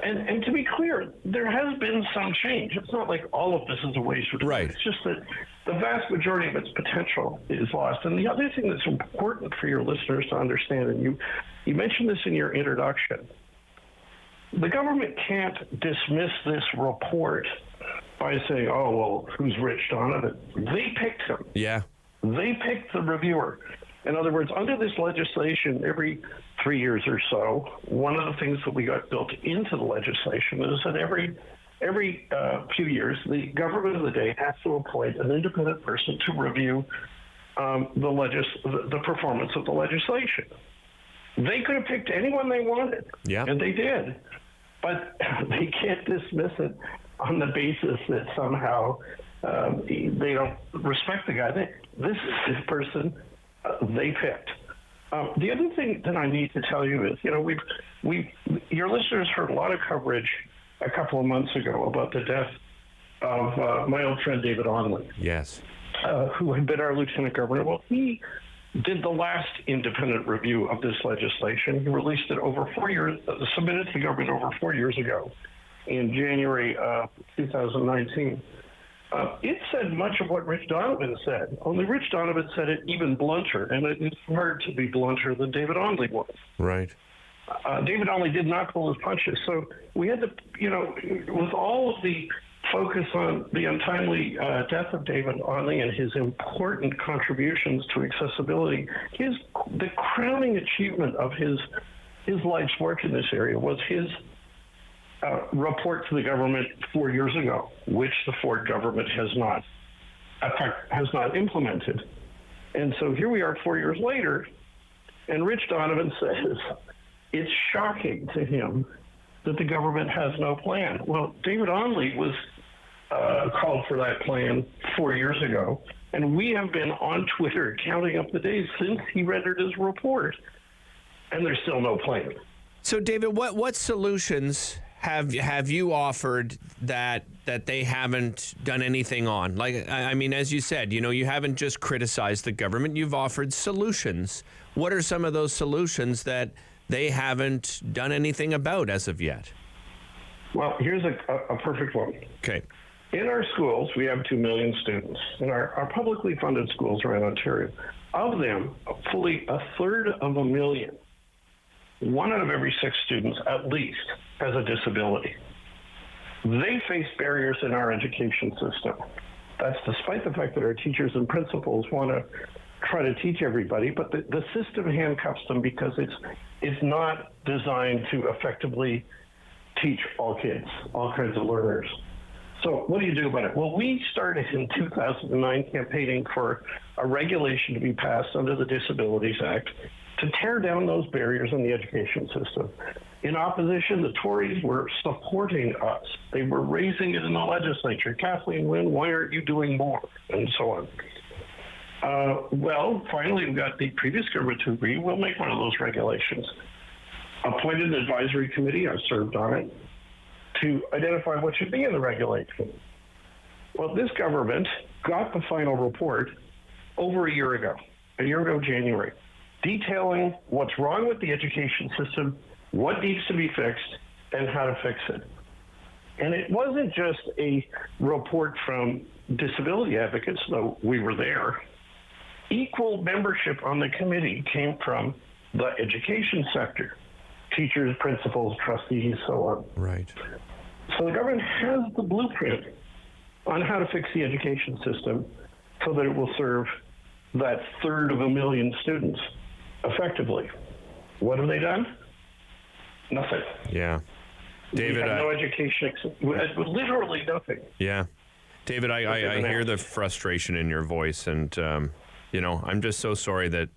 And to be clear, there has been some change. It's not like all of this is a waste of time. Right. It's just that the vast majority of its potential is lost. And the other thing that's important for your listeners to understand, and you mentioned this in your introduction, the government can't dismiss this report by saying, oh, well, who's Rich Donovan? They picked him. Yeah. They picked the reviewer. In other words, under this legislation, every 3 years or so, one of the things that we got built into the legislation is that every few years, the government of the day has to appoint an independent person to review the performance of the legislation. They could have picked anyone they wanted, and they did, but they can't dismiss it on the basis that somehow they don't respect the guy. This is the person they picked. The other thing that I need to tell you is, your listeners heard a lot of coverage a couple of months ago about the death of my old friend David Onley. Yes. Who had been our lieutenant governor. Well, he did the last independent review of this legislation. He released it over 4 years, submitted to the government over 4 years ago in January 2019. It said much of what Rich Donovan said, only Rich Donovan said it even blunter, and it's hard to be blunter than David Onley was. Right. David Onley did not pull his punches, so we had to, with all of the focus on the untimely death of David Onley and his important contributions to accessibility, the crowning achievement of his life's work in this area was his report to the government 4 years ago, which the Ford government has not implemented. And so here we are 4 years later, and Rich Donovan says it's shocking to him that the government has no plan. Well, David Onley was called for that plan 4 years ago, and we have been on Twitter counting up the days since he rendered his report, and there's still no plan. So, David, what solutions have you offered that they haven't done anything on? Like, I mean, as you said, you haven't just criticized the government, you've offered solutions. What are some of those solutions that they haven't done anything about as of yet? Well, here's a perfect one. Okay. In our schools, we have 2 million students. In our publicly funded schools around Ontario, of them, fully 1/3 of a million, 1 out of every 6 students at least, has a disability. They face barriers in our education system. That's despite the fact that our teachers and principals want to try to teach everybody, but the system handcuffs them because it's not designed to effectively teach all kids, all kinds of learners. So what do you do about it? Well, we started in 2009 campaigning for a regulation to be passed under the Disabilities Act to tear down those barriers in the education system. In opposition, the Tories were supporting us. They were raising it in the legislature. Kathleen Wynne, why aren't you doing more? And so on. Well, finally, we got the previous government to agree. We'll make one of those regulations. Appointed an advisory committee. I served on it to identify what should be in the regulation. Well, this government got the final report over a year ago January, detailing what's wrong with the education system, what needs to be fixed, and how to fix it. And it wasn't just a report from disability advocates, though we were there. Equal membership on the committee came from the education sector, teachers, principals, trustees, so on. Right. So the government has the blueprint on how to fix the education system so that it will serve that 1/3 of a million students effectively. What have they done? Nothing. Yeah. David, we had no education, literally nothing. Yeah. David, I hear the frustration in your voice, and, I'm just so sorry that,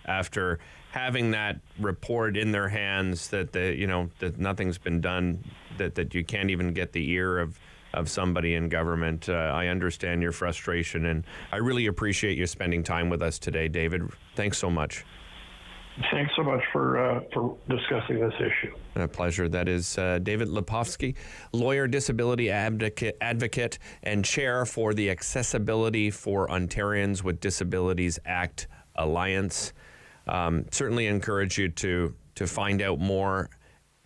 after having that report in their hands that that nothing's been done, that you can't even get the ear of somebody in government. I understand your frustration, and I really appreciate you spending time with us today, David. Thanks so much. Thanks so much for discussing this issue. A pleasure. That is David Lepofsky, lawyer, disability advocate, and chair for the Accessibility for Ontarians with Disabilities Act Alliance. Certainly encourage you to find out more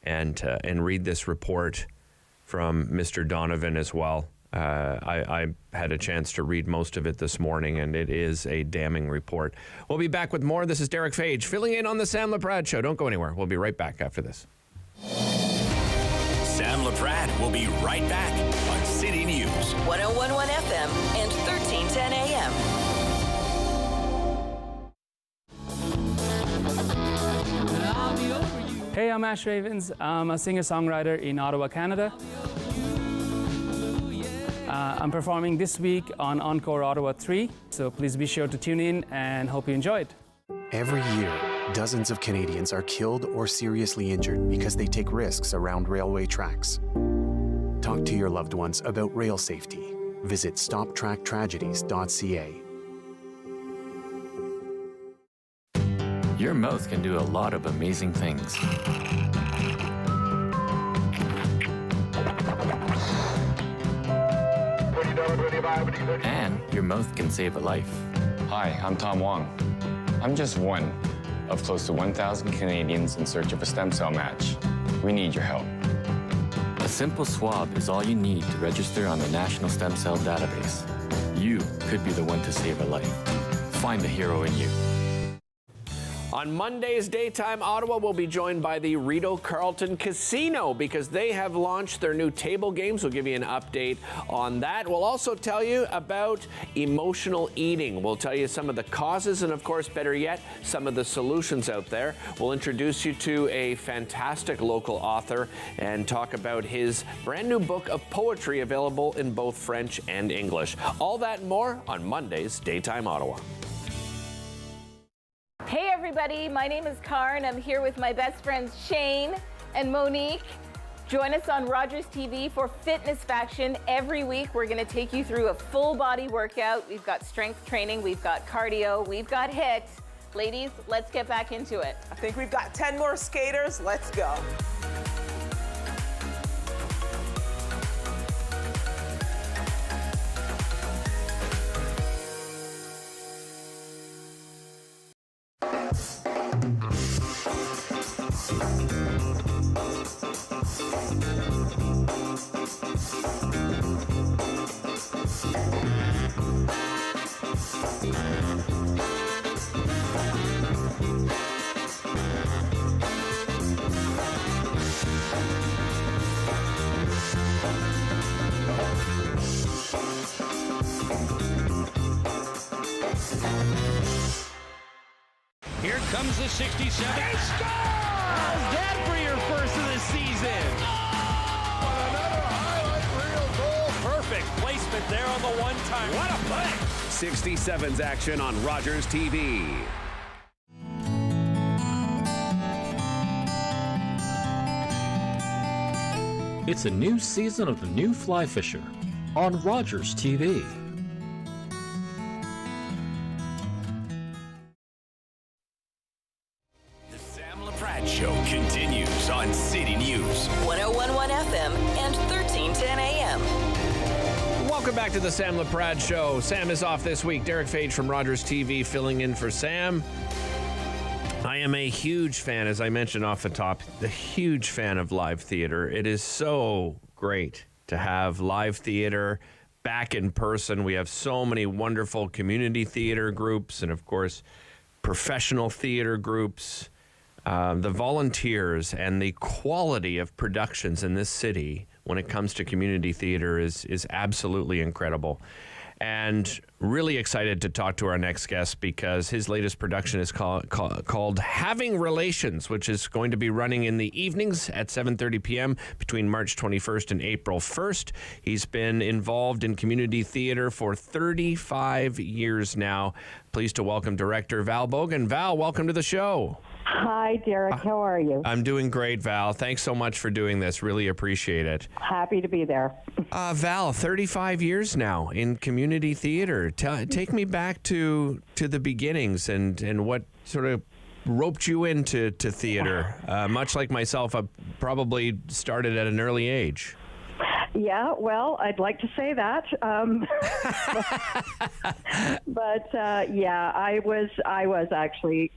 and read this report from Mr. Donovan as well. I had a chance to read most of it this morning, and it is a damning report. We'll be back with more. This is Derek Fage, filling in on the Sam Laprade Show. Don't go anywhere. We'll be right back after this. Sam Laprade will be right back on City News. 101.1 FM and 1310 AM. Hey, I'm Ash Ravens. I'm a singer-songwriter in Ottawa, Canada. I'm performing this week on Encore Ottawa 3, so please be sure to tune in and hope you enjoy it. Every year, dozens of Canadians are killed or seriously injured because they take risks around railway tracks. Talk to your loved ones about rail safety. Visit stoptracktragedies.ca. Your mouth can do a lot of amazing things. And your mouth can save a life. Hi, I'm Tom Wong. I'm just one of close to 1,000 Canadians in search of a stem cell match. We need your help. A simple swab is all you need to register on the National Stem Cell Database. You could be the one to save a life. Find the hero in you. On Monday's Daytime Ottawa, we'll be joined by the Rideau Carlton Casino because they have launched their new table games. We'll give you an update on that. We'll also tell you about emotional eating. We'll tell you some of the causes and, of course, better yet, some of the solutions out there. We'll introduce you to a fantastic local author and talk about his brand new book of poetry available in both French and English. All that and more on Monday's Daytime Ottawa. Hey everybody, my name is Karen. I'm here with my best friends Shane and Monique. Join us on Rogers TV for Fitness Faction. Every week we're going to take you through a full body workout. We've got strength training, we've got cardio, we've got HIIT. Ladies, let's get back into it. I think we've got 10 more skaters. Let's go. Here comes the 67. He scores! How's that for your first of the season? Oh! Another highlight reel goal. Perfect placement there on the one-time. What a play! 67's action on Rogers TV. It's a new season of The New Fly Fisher on Rogers TV. Show continues on City News. 101.1 FM and 1310 AM. Welcome back to the Sam Laprade Show. Sam is off this week. Derek Fage from Rogers TV filling in for Sam. I am a huge fan, as I mentioned off the top, a huge fan of live theater. It is so great to have live theater back in person. We have so many wonderful community theater groups and, of course, professional theater groups. The volunteers and the quality of productions in this city when it comes to community theater is absolutely incredible. And really excited to talk to our next guest because his latest production is called Having Relations, which is going to be running in the evenings at 7:30 p.m. between March 21st and April 1st. He's been involved in community theater for 35 years now. Pleased to welcome director Val Bogan. Val, welcome to the show. Hi, Derek. How are you? I'm doing great, Val. Thanks so much for doing this. Really appreciate it. Happy to be there. Val, 35 years now in community theater. Take me back to the beginnings and what sort of roped you into theater? Much like myself, I probably started at an early age. Yeah, well, I'd like to say that, but yeah, I was actually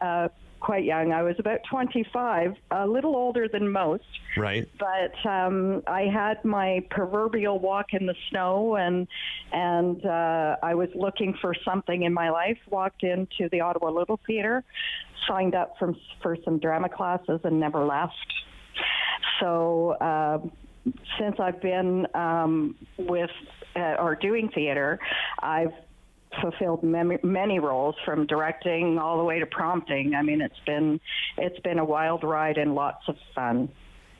quite young. I was about 25, a little older than most. Right. But I had my proverbial walk in the snow, and I was looking for something in my life. Walked into the Ottawa Little Theatre, signed up for some drama classes, and never left. So. Since I've been with or doing theater, I've fulfilled many roles, from directing all the way to prompting. I mean, it's been a wild ride and lots of fun.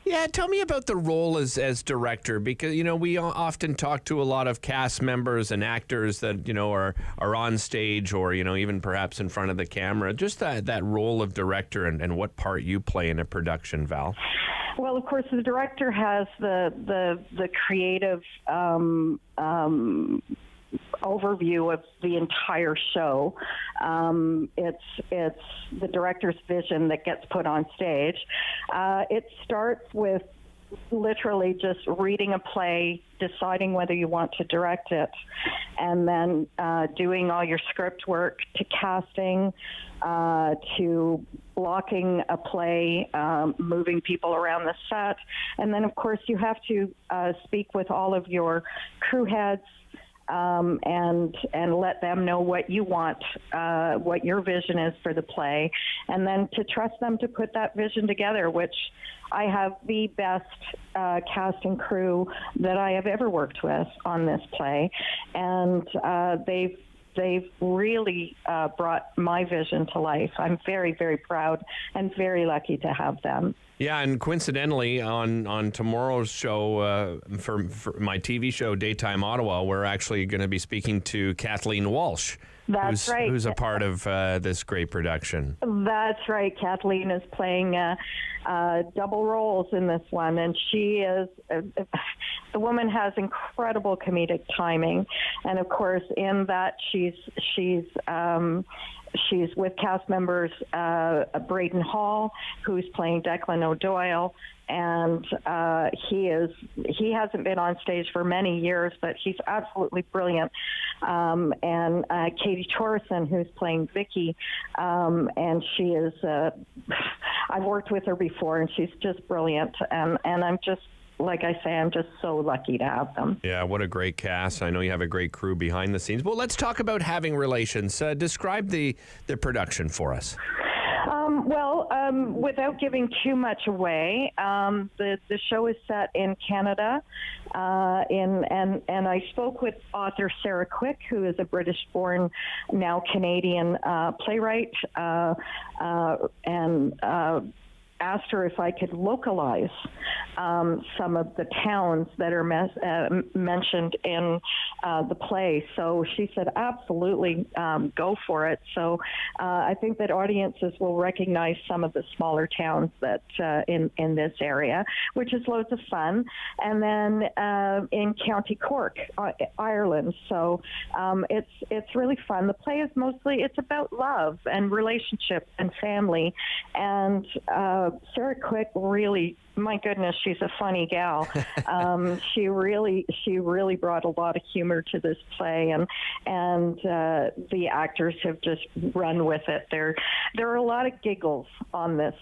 Yeah, tell me about the role as director, because, you know, we often talk to a lot of cast members and actors that, you know, are on stage or, you know, even perhaps in front of the camera. Just that role of director and what part you play in a production, Val. Well, of course, the director has the creative overview of the entire show. It's the director's vision that gets put on stage. It starts with literally just reading a play, deciding whether you want to direct it, and then doing all your script work, to casting, to blocking a play, moving people around the set. And then, of course, you have to speak with all of your crew heads, and let them know what you want, what your vision is for the play, and then to trust them to put that vision together, which I have the best cast and crew that I have ever worked with on this play, and they've really brought my vision to life. I'm very, very proud and very lucky to have them. Yeah, and coincidentally, on tomorrow's show, for my TV show, Daytime Ottawa, we're actually going to be speaking to Kathleen Walsh. That's right. Who's a part of this great production. That's right. Kathleen is playing double roles in this one, and she is the woman has incredible comedic timing, and of course, in that she's with cast members Braden Hall, who's playing Declan O'Doyle, and he hasn't been on stage for many years, but he's absolutely brilliant. And Katie Torreson, who's playing Vicky, and she is I've worked with her before, and she's just brilliant, and I'm just, like I say, I'm just so lucky to have them. Yeah, what a great cast. I know you have a great crew behind the scenes. Well, let's talk about having relations. Describe the production for us. Without giving too much away, the show is set in Canada, and I spoke with author Sarah Quick, who is a British-born, now Canadian playwright, and asked her if I could localize some of the towns that are mentioned in the play. So she said, absolutely, go for it. So I think that audiences will recognize some of the smaller towns that in this area, which is loads of fun. And then in County Cork, Ireland. So it's really fun. The play is it's about love and relationship and family. And Sarah Quick really, my goodness, she's a funny gal. She really brought a lot of humor to this play, and the actors have just run with it. There are a lot of giggles on this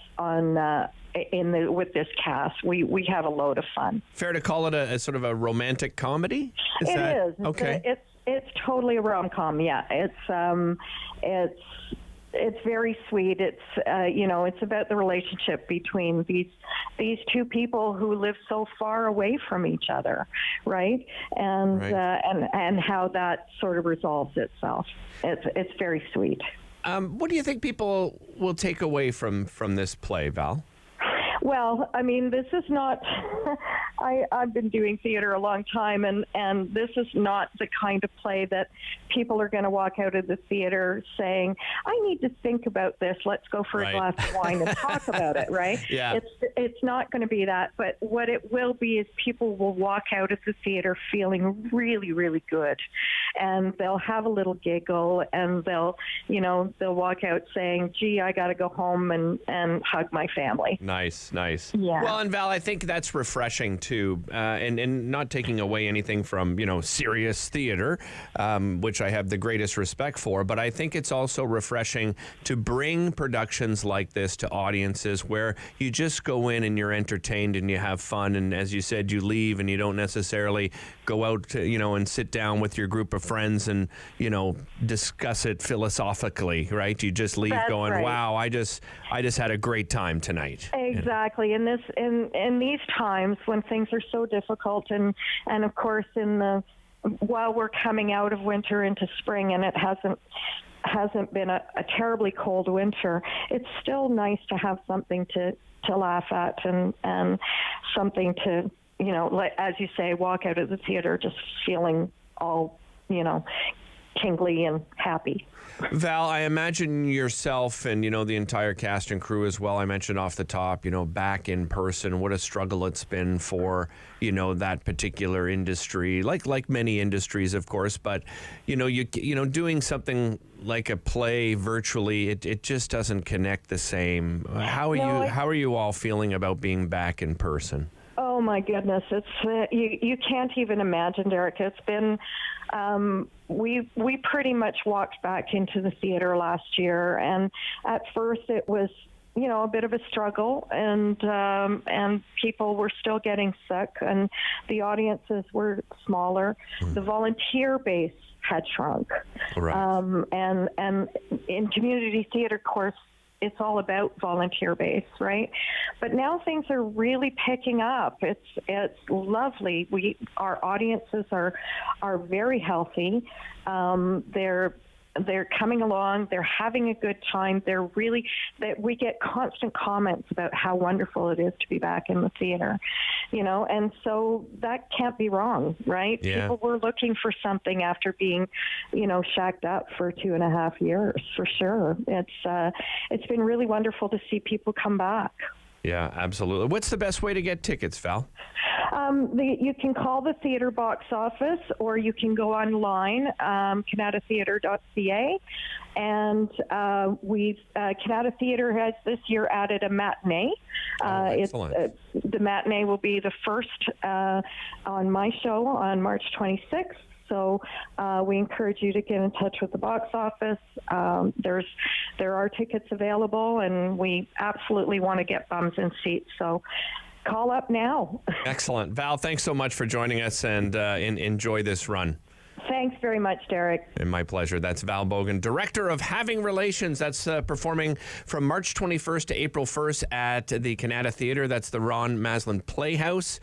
with this cast. We have a load of fun. Fair to call it a sort of a romantic comedy? It is. Okay. It's totally a rom-com. Yeah. It's very sweet. It's it's about the relationship between these two people who live so far away from each other, right? And and how that sort of resolves itself. It's very sweet. What do you think people will take away from this play, Val? Well, I mean, this is not I've been doing theater a long time, and this is not the kind of play that people are going to walk out of the theater saying, I need to think about this. Let's go for a glass of wine and talk about it, right? Yeah. It's not going to be that. But what it will be is people will walk out of the theater feeling really, really good. And they'll have a little giggle, and they'll walk out saying, gee, I got to go home and hug my family. Nice. Yeah. Well, and Val, I think that's refreshing too, and not taking away anything from, serious theater, which I have the greatest respect for, but I think it's also refreshing to bring productions like this to audiences where you just go in and you're entertained and you have fun, and as you said, you leave and you don't necessarily go out to, and sit down with your group of friends and, discuss it philosophically, right? You just leave going, right. Wow, I just had a great time tonight. Exactly. In these times when things are so difficult, and of course while we're coming out of winter into spring, and it hasn't been a terribly cold winter, it's still nice to have something to laugh at and something to, like, as you say, walk out of the theater just feeling all, tingly and happy. Val, I imagine yourself and, the entire cast and crew as well. I mentioned off the top, back in person, what a struggle it's been for, that particular industry, like many industries, of course. But, doing something like a play virtually, it just doesn't connect the same. How are you all feeling about being back in person? Oh my goodness, it's you can't even imagine, Derek. It's been we pretty much walked back into the theater last year, and at first it was a bit of a struggle, and people were still getting sick, and the audiences were smaller. The volunteer base had shrunk, right. And in community theater, of course, it's all about volunteer base, right? But now things are really picking up. It's lovely. Our audiences are very healthy. They're coming along. They're having a good time. We get constant comments about how wonderful it is to be back in the theater, and so that can't be wrong, right? Yeah. People were looking for something after being, shacked up for 2.5 years, for sure. It's been really wonderful to see people come back. Yeah, absolutely. What's the best way to get tickets, Val? You can call the theater box office, or you can go online, canadatheatre.ca. And Canada Theatre has this year added a matinee. Excellent. The matinee will be the first on my show on March 26th. So we encourage you to get in touch with the box office. There are tickets available, and we absolutely want to get bums in seats. So call up now. Excellent. Val, thanks so much for joining us, and enjoy this run. Thanks very much, Derek. And my pleasure. That's Val Bogan, Director of Having Relations. That's performing from March 21st to April 1st at the Canada Theatre. That's the Ron Maslin Playhouse.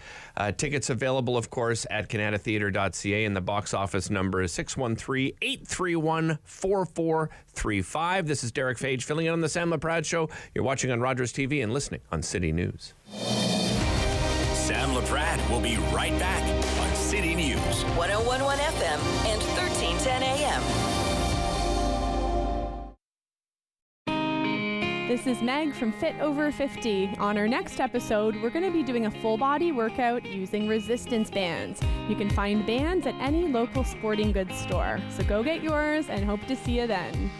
Tickets available, of course, at canadatheatre.ca, and the box office number is 613-831-4435. This is Derek Fage filling in on the Sam Laprade Show. You're watching on Rogers TV and listening on City News. Sam Laprade will be right back on City News. 101.1 FM and 1310 AM. This is Meg from Fit Over 50. On our next episode, we're going to be doing a full body workout using resistance bands. You can find bands at any local sporting goods store. So go get yours and hope to see you then.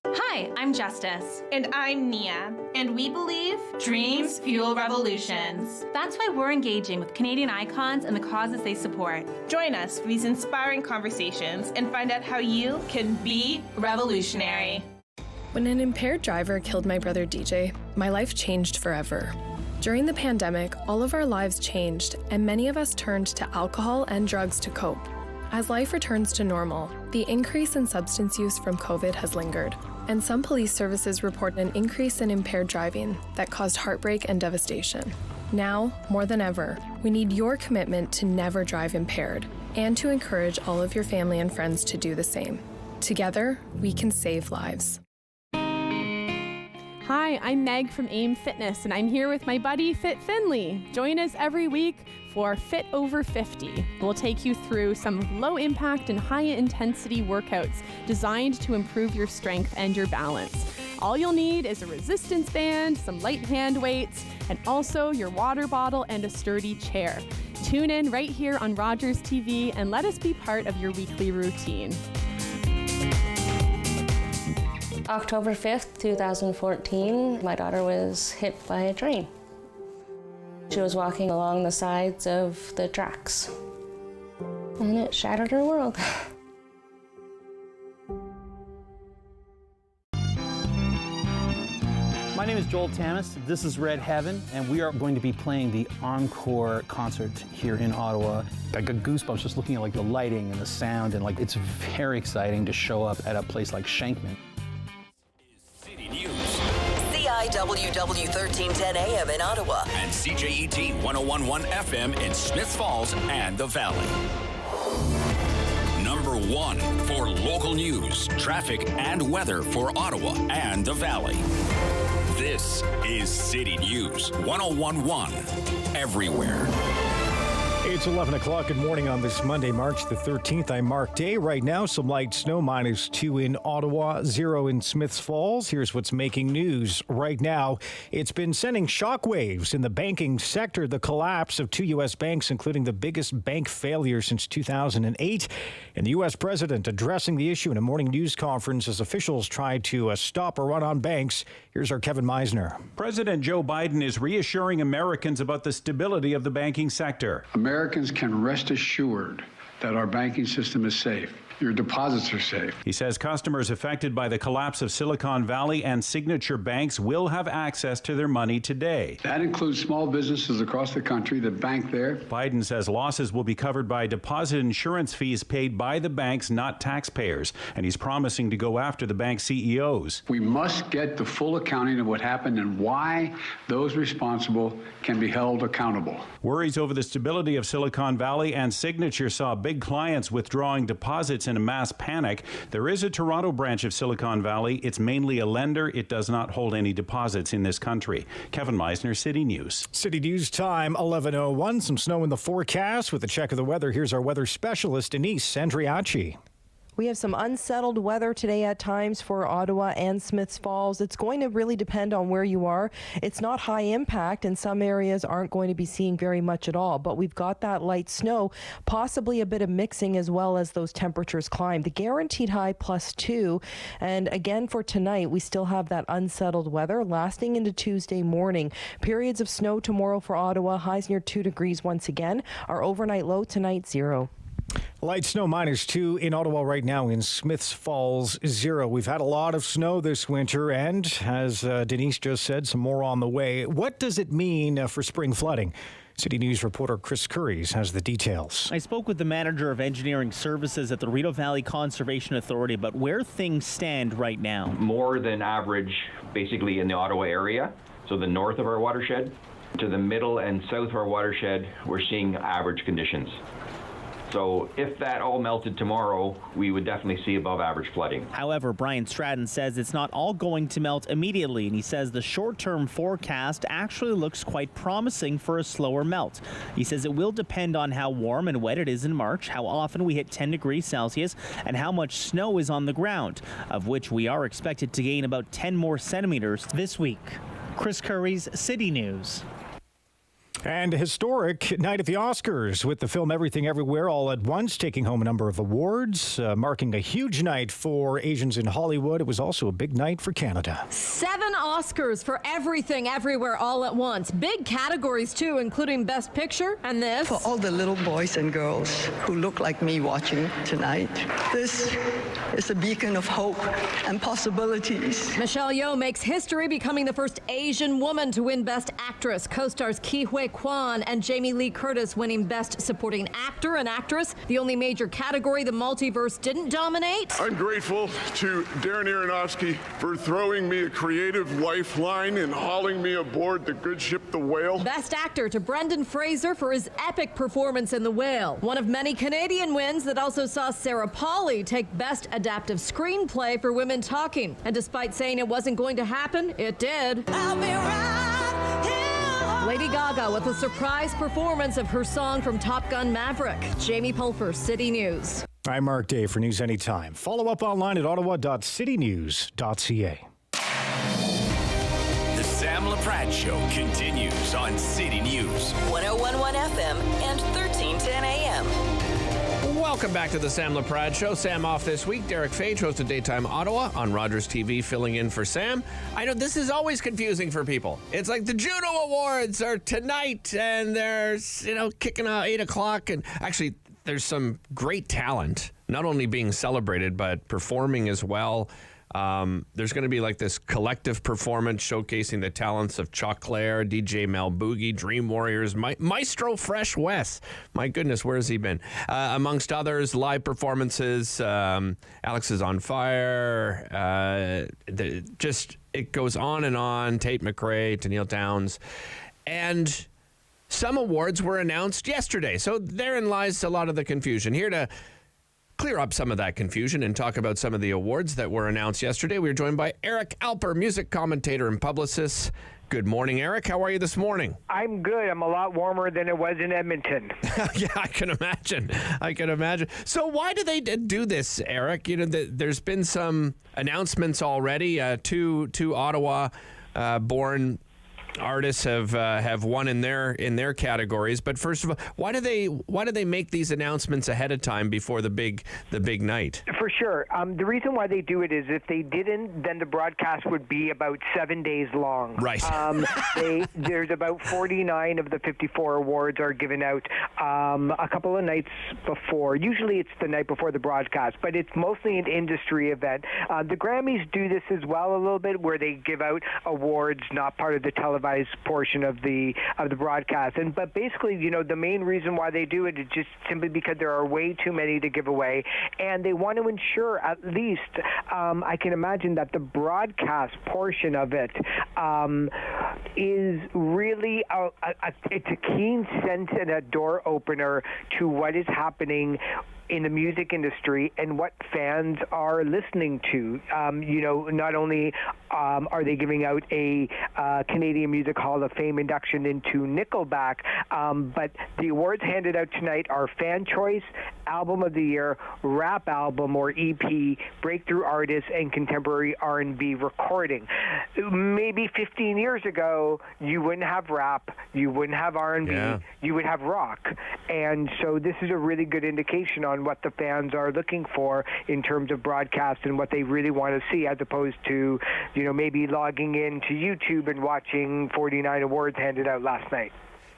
Hi, I'm Justice. And I'm Nia. And we believe dreams fuel revolutions. That's why we're engaging with Canadian icons and the causes they support. Join us for these inspiring conversations and find out how you can be revolutionary. When an impaired driver killed my brother DJ, my life changed forever. During the pandemic, all of our lives changed, and many of us turned to alcohol and drugs to cope. As life returns to normal, the increase in substance use from COVID has lingered, and some police services report an increase in impaired driving that caused heartbreak and devastation. Now, more than ever, we need your commitment to never drive impaired, and to encourage all of your family and friends to do the same. Together, we can save lives. Hi, I'm Meg from AIM Fitness, and I'm here with my buddy Fit Finley. Join us every week for Fit Over 50. We'll take you through some low-impact and high-intensity workouts designed to improve your strength and your balance. All you'll need is a resistance band, some light hand weights, and also your water bottle and a sturdy chair. Tune in right here on Rogers TV and let us be part of your weekly routine. October 5th, 2014, my daughter was hit by a train. She was walking along the sides of the tracks, and it shattered her world. My name is Joel Tamas, this is Red Heaven, and we are going to be playing the Encore concert here in Ottawa. I got goosebumps just looking at the lighting and the sound, and it's very exciting to show up at a place like Shankman. CIWW 1310 AM in Ottawa. And CJET 1011 FM in Smiths Falls and the Valley. Number 1 for local news, traffic, and weather for Ottawa and the Valley. This is City News 1011 everywhere. It's 11 o'clock. Good morning on this Monday, March the 13th. I'm Mark Day. Right now, some light snow, -2 in Ottawa, 0 in Smiths Falls. Here's what's making news right now. It's been sending shockwaves in the banking sector. The collapse of 2 U.S. banks, including the biggest bank failure since 2008. And the U.S. president addressing the issue in a morning news conference as officials try to stop a run on banks. Here's our Kevin Meisner. President Joe Biden is reassuring Americans about the stability of the banking sector. Americans can rest assured that our banking system is safe. Your deposits are safe. He says customers affected by the collapse of Silicon Valley and Signature banks will have access to their money today. That includes small businesses across the country that bank there. Biden says losses will be covered by deposit insurance fees paid by the banks, not taxpayers. And he's promising to go after the bank CEOs. We must get the full accounting of what happened and why those responsible can be held accountable. Worries over the stability of Silicon Valley and Signature saw big clients withdrawing deposits in a mass panic. There is a Toronto branch of Silicon Valley. It's mainly a lender. It does not hold any deposits in this country. Kevin Meisner, City News. City News time, 11:01. Some snow in the forecast. With a check of the weather, here's our weather specialist, Denise Andriachi. We have some unsettled weather today at times for Ottawa and Smiths Falls. It's going to really depend on where you are. It's not high impact, and some areas aren't going to be seeing very much at all. But we've got that light snow, possibly a bit of mixing as well as those temperatures climb. The guaranteed high +2. And again, for tonight, we still have that unsettled weather lasting into Tuesday morning. Periods of snow tomorrow for Ottawa, highs near 2 degrees once again. Our overnight low tonight, 0. Light snow -2 in Ottawa right now, in Smiths Falls 0. We've had a lot of snow this winter, and as Denise just said, some more on the way. What does it mean for spring flooding? City News reporter Chris Curries has the details. I spoke with the manager of engineering services at the Rideau Valley Conservation Authority about where things stand right now. More than average, basically, in the Ottawa area, so the north of our watershed to the middle and south of our watershed, we're seeing average conditions. So if that all melted tomorrow, we would definitely see above average flooding. However, Brian Stratton says it's not all going to melt immediately, and he says the short-term forecast actually looks quite promising for a slower melt. He says it will depend on how warm and wet it is in March, how often we hit 10 degrees Celsius, and how much snow is on the ground, of which we are expected to gain about 10 more centimeters this week. Chris Curries, City News. And a historic night at the Oscars, with the film Everything Everywhere All at Once taking home a number of awards, marking a huge night for Asians in Hollywood. It was also a big night for Canada. 7 Oscars for Everything Everywhere All at Once. Big categories, too, including Best Picture and this. For all the little boys and girls who look like me watching tonight, this is a beacon of hope and possibilities. Michelle Yeoh makes history, becoming the first Asian woman to win Best Actress. Co-stars Ki Huy Kwan and Jamie Lee Curtis winning Best Supporting Actor and Actress, the only major category the multiverse didn't dominate. I'm grateful to Darren Aronofsky for throwing me a creative lifeline and hauling me aboard the good ship The Whale. Best Actor to Brendan Fraser for his epic performance in The Whale. One of many Canadian wins that also saw Sarah Polley take Best Adaptive Screenplay for Women Talking. And despite saying it wasn't going to happen, it did. Lady Gaga with a surprise performance of her song from Top Gun Maverick. Jamie Pulfer, City News. I'm Mark Day for News Anytime. Follow up online at ottawa.citynews.ca. The Sam Laprade Show continues on City News. 1011 FM and 1310 AM. Welcome back to the Sam Laprade Show. Sam off this week. Derek Fage, host of Daytime Ottawa on Rogers TV, filling in for Sam. I know this is always confusing for people. It's like the Juno Awards are tonight, and there's, kicking out 8 o'clock. And actually, there's some great talent, not only being celebrated, but performing as well. There's going to be like this collective performance showcasing the talents of Chuck Clare, DJ Mel Boogie, Dream Warriors, Maestro Fresh Wes. My goodness, where has he been? Amongst others, live performances. Alex is on fire. It goes on and on. Tate McRae, Tennille Towns. And some awards were announced yesterday. So therein lies a lot of the confusion. Here to clear up some of that confusion and talk about some of the awards that were announced yesterday, we are joined by Eric Alper, music commentator and publicist. Good morning, Eric. How are you this morning? I'm good. I'm a lot warmer than it was in Edmonton. Yeah, I can imagine. So why do they do this, Eric? There's been some announcements already. Two Ottawa-born artists have won in their categories, but first of all, why do they make these announcements ahead of time before the big night? For sure. The reason why they do it is if they didn't, then the broadcast would be about 7 days long. Right. There's about 49 of the 54 awards are given out a couple of nights before. Usually it's the night before the broadcast, but it's mostly an industry event. The Grammys do this as well a little bit, where they give out awards not part of the televised portion of the broadcast. But basically, the main reason why they do it is just simply because there are way too many to give away, and they want to ensure at least, I can imagine that the broadcast portion of it is really it's a keen sense and a door opener to what is happening in the music industry and what fans are listening to. Not only are they giving out a Canadian Music Hall of Fame induction into Nickelback, but the awards handed out tonight are Fan Choice, Album of the Year, Rap Album or EP, Breakthrough Artist, and Contemporary R&B Recording. Maybe 15 years ago, you wouldn't have rap, you wouldn't have R&B, you would have rock. And so this is a really good indication on what the fans are looking for in terms of broadcast and what they really want to see, as opposed to, maybe logging into YouTube and watching 49 awards handed out last night.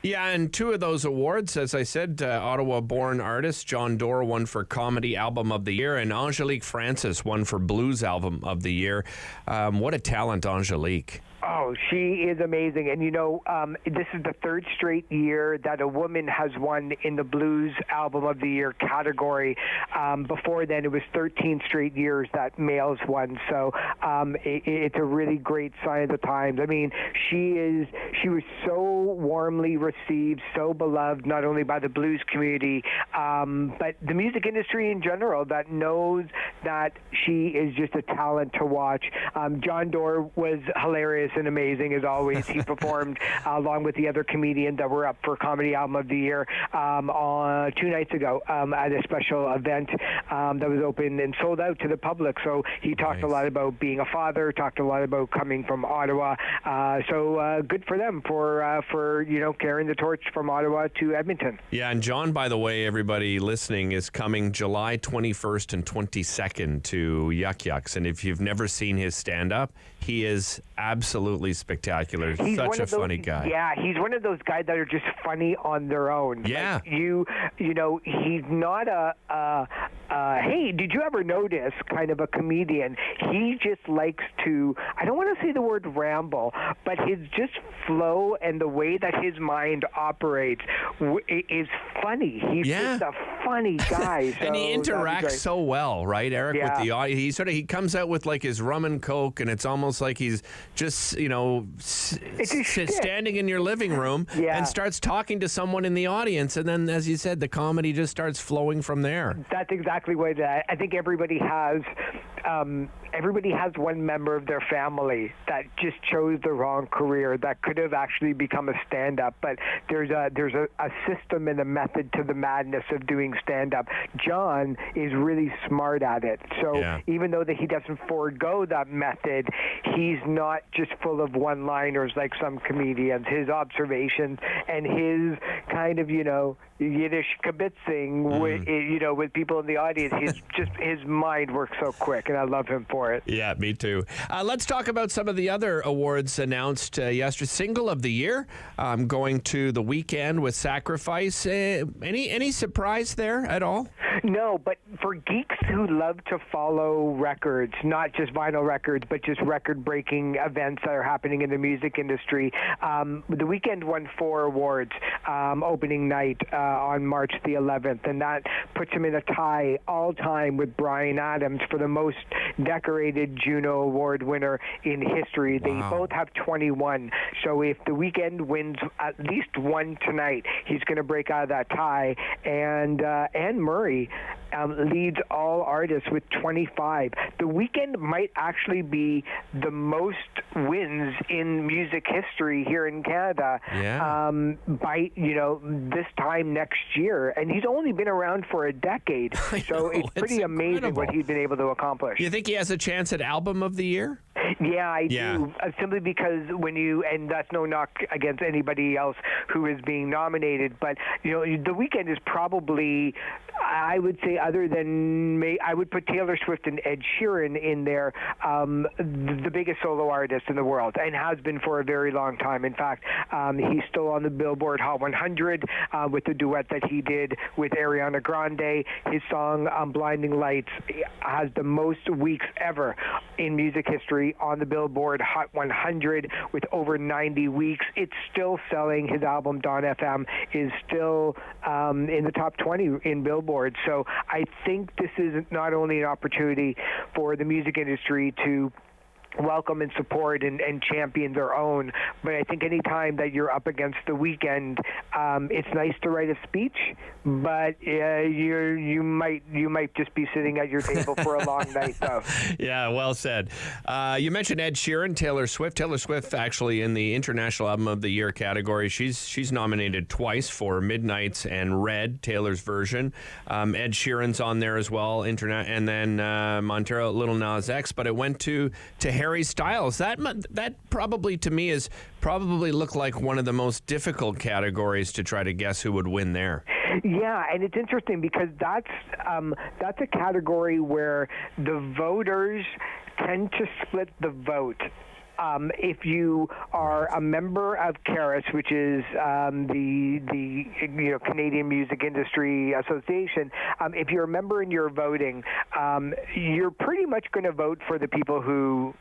Yeah, and two of those awards, as I said, Ottawa-born artist John Doerr won for Comedy Album of the Year, and Angelique Francis won for Blues Album of the Year. What a talent, Angelique. Oh, she is amazing. And, this is the third straight year that a woman has won in the Blues Album of the Year category. Before then, it was 13 straight years that males won. So it's a really great sign of the times. I mean, she was so warmly received, so beloved, not only by the blues community, but the music industry in general, that knows that she is just a talent to watch. John Doerr was hilarious and amazing as always. He performed along with the other comedians that were up for Comedy Album of the Year on 2 nights ago at a special event that was open and sold out to the public. So he talked a lot about being a father, talked a lot about coming from Ottawa. So good for them for carrying the torch from Ottawa to Edmonton. Yeah, and John, by the way, everybody listening, is coming July 21st and 22nd to Yuck Yucks. And if you've never seen his stand-up, he is absolutely spectacular. He's such a funny guy. Yeah, he's one of those guys that are just funny on their own. Yeah. Like he's not Hey, did you ever notice kind of a comedian? He just likes to, I don't want to say the word ramble, but his just flow and the way that his mind operates is funny. He's just a funny guy. So and he interacts so well, right, Eric, with the audience. He comes out with like his rum and coke, and it's almost like he's just, standing in your living room and starts talking to someone in the audience. And then, as you said, the comedy just starts flowing from there. That's exactly what I think everybody has. Everybody has one member of their family that just chose the wrong career that could have actually become a stand-up, but there's a system and a method to the madness of doing stand-up. John is really smart at it, so even though that he doesn't forego that method, he's not just full of one-liners like some comedians. His observations and his kind of Yiddish kibitzing with people in the audience, his mind works so quick, and I love him for it. Yeah, me too. Let's talk about some of the other awards announced yesterday. Single of the Year, going to The Weeknd with Sacrifice. Any surprise there at all? No, but for geeks who love to follow records, not just vinyl records, but just record-breaking events that are happening in the music industry, The Weeknd won 4 awards opening night on March the 11th, and that puts him in a tie all-time with Bryan Adams for the most decorated Juno Award winner in history. They both have 21, so if The Weeknd wins at least one tonight, he's going to break out of that tie, and Anne Murray leads all artists with 25. The Weeknd might actually be the most wins in music history here in Canada by this time next year, and he's only been around for a decade, so it's pretty amazing what he's been able to accomplish. You think he has a chance at Album of the Year? Yeah, I do. Simply because and that's no knock against anybody else who is being nominated, but The Weeknd is probably, I would say, other than I would put Taylor Swift and Ed Sheeran in there, the biggest solo artist in the world, and has been for a very long time. In fact, he's still on the Billboard Hot 100 with the duet that he did with Ariana Grande. His song Blinding Lights has the most weeks ever in music history on the Billboard Hot 100 with over 90 weeks. It's still selling. His album Dawn FM is still in the top 20 in Billboard. So I think this is not only an opportunity for the music industry to welcome and support and champion their own, but I think any time that you're up against The Weeknd, it's nice to write a speech, but you might just be sitting at your table for a long night, though. Yeah, well said. You mentioned Ed Sheeran, Taylor Swift. Taylor Swift actually in the International Album of the Year category. She's nominated twice for Midnights and Red, Taylor's version. Ed Sheeran's on there as well, and then Montero, Little Nas X, but it went to Harry Styles. That probably to me is probably look like one of the most difficult categories to try to guess who would win there. Yeah, and it's interesting because that's a category where the voters tend to split the vote. If you are a member of CARIS, which is the Canadian Music Industry Association, if you're a member and you're voting, you're pretty much going to vote for the people who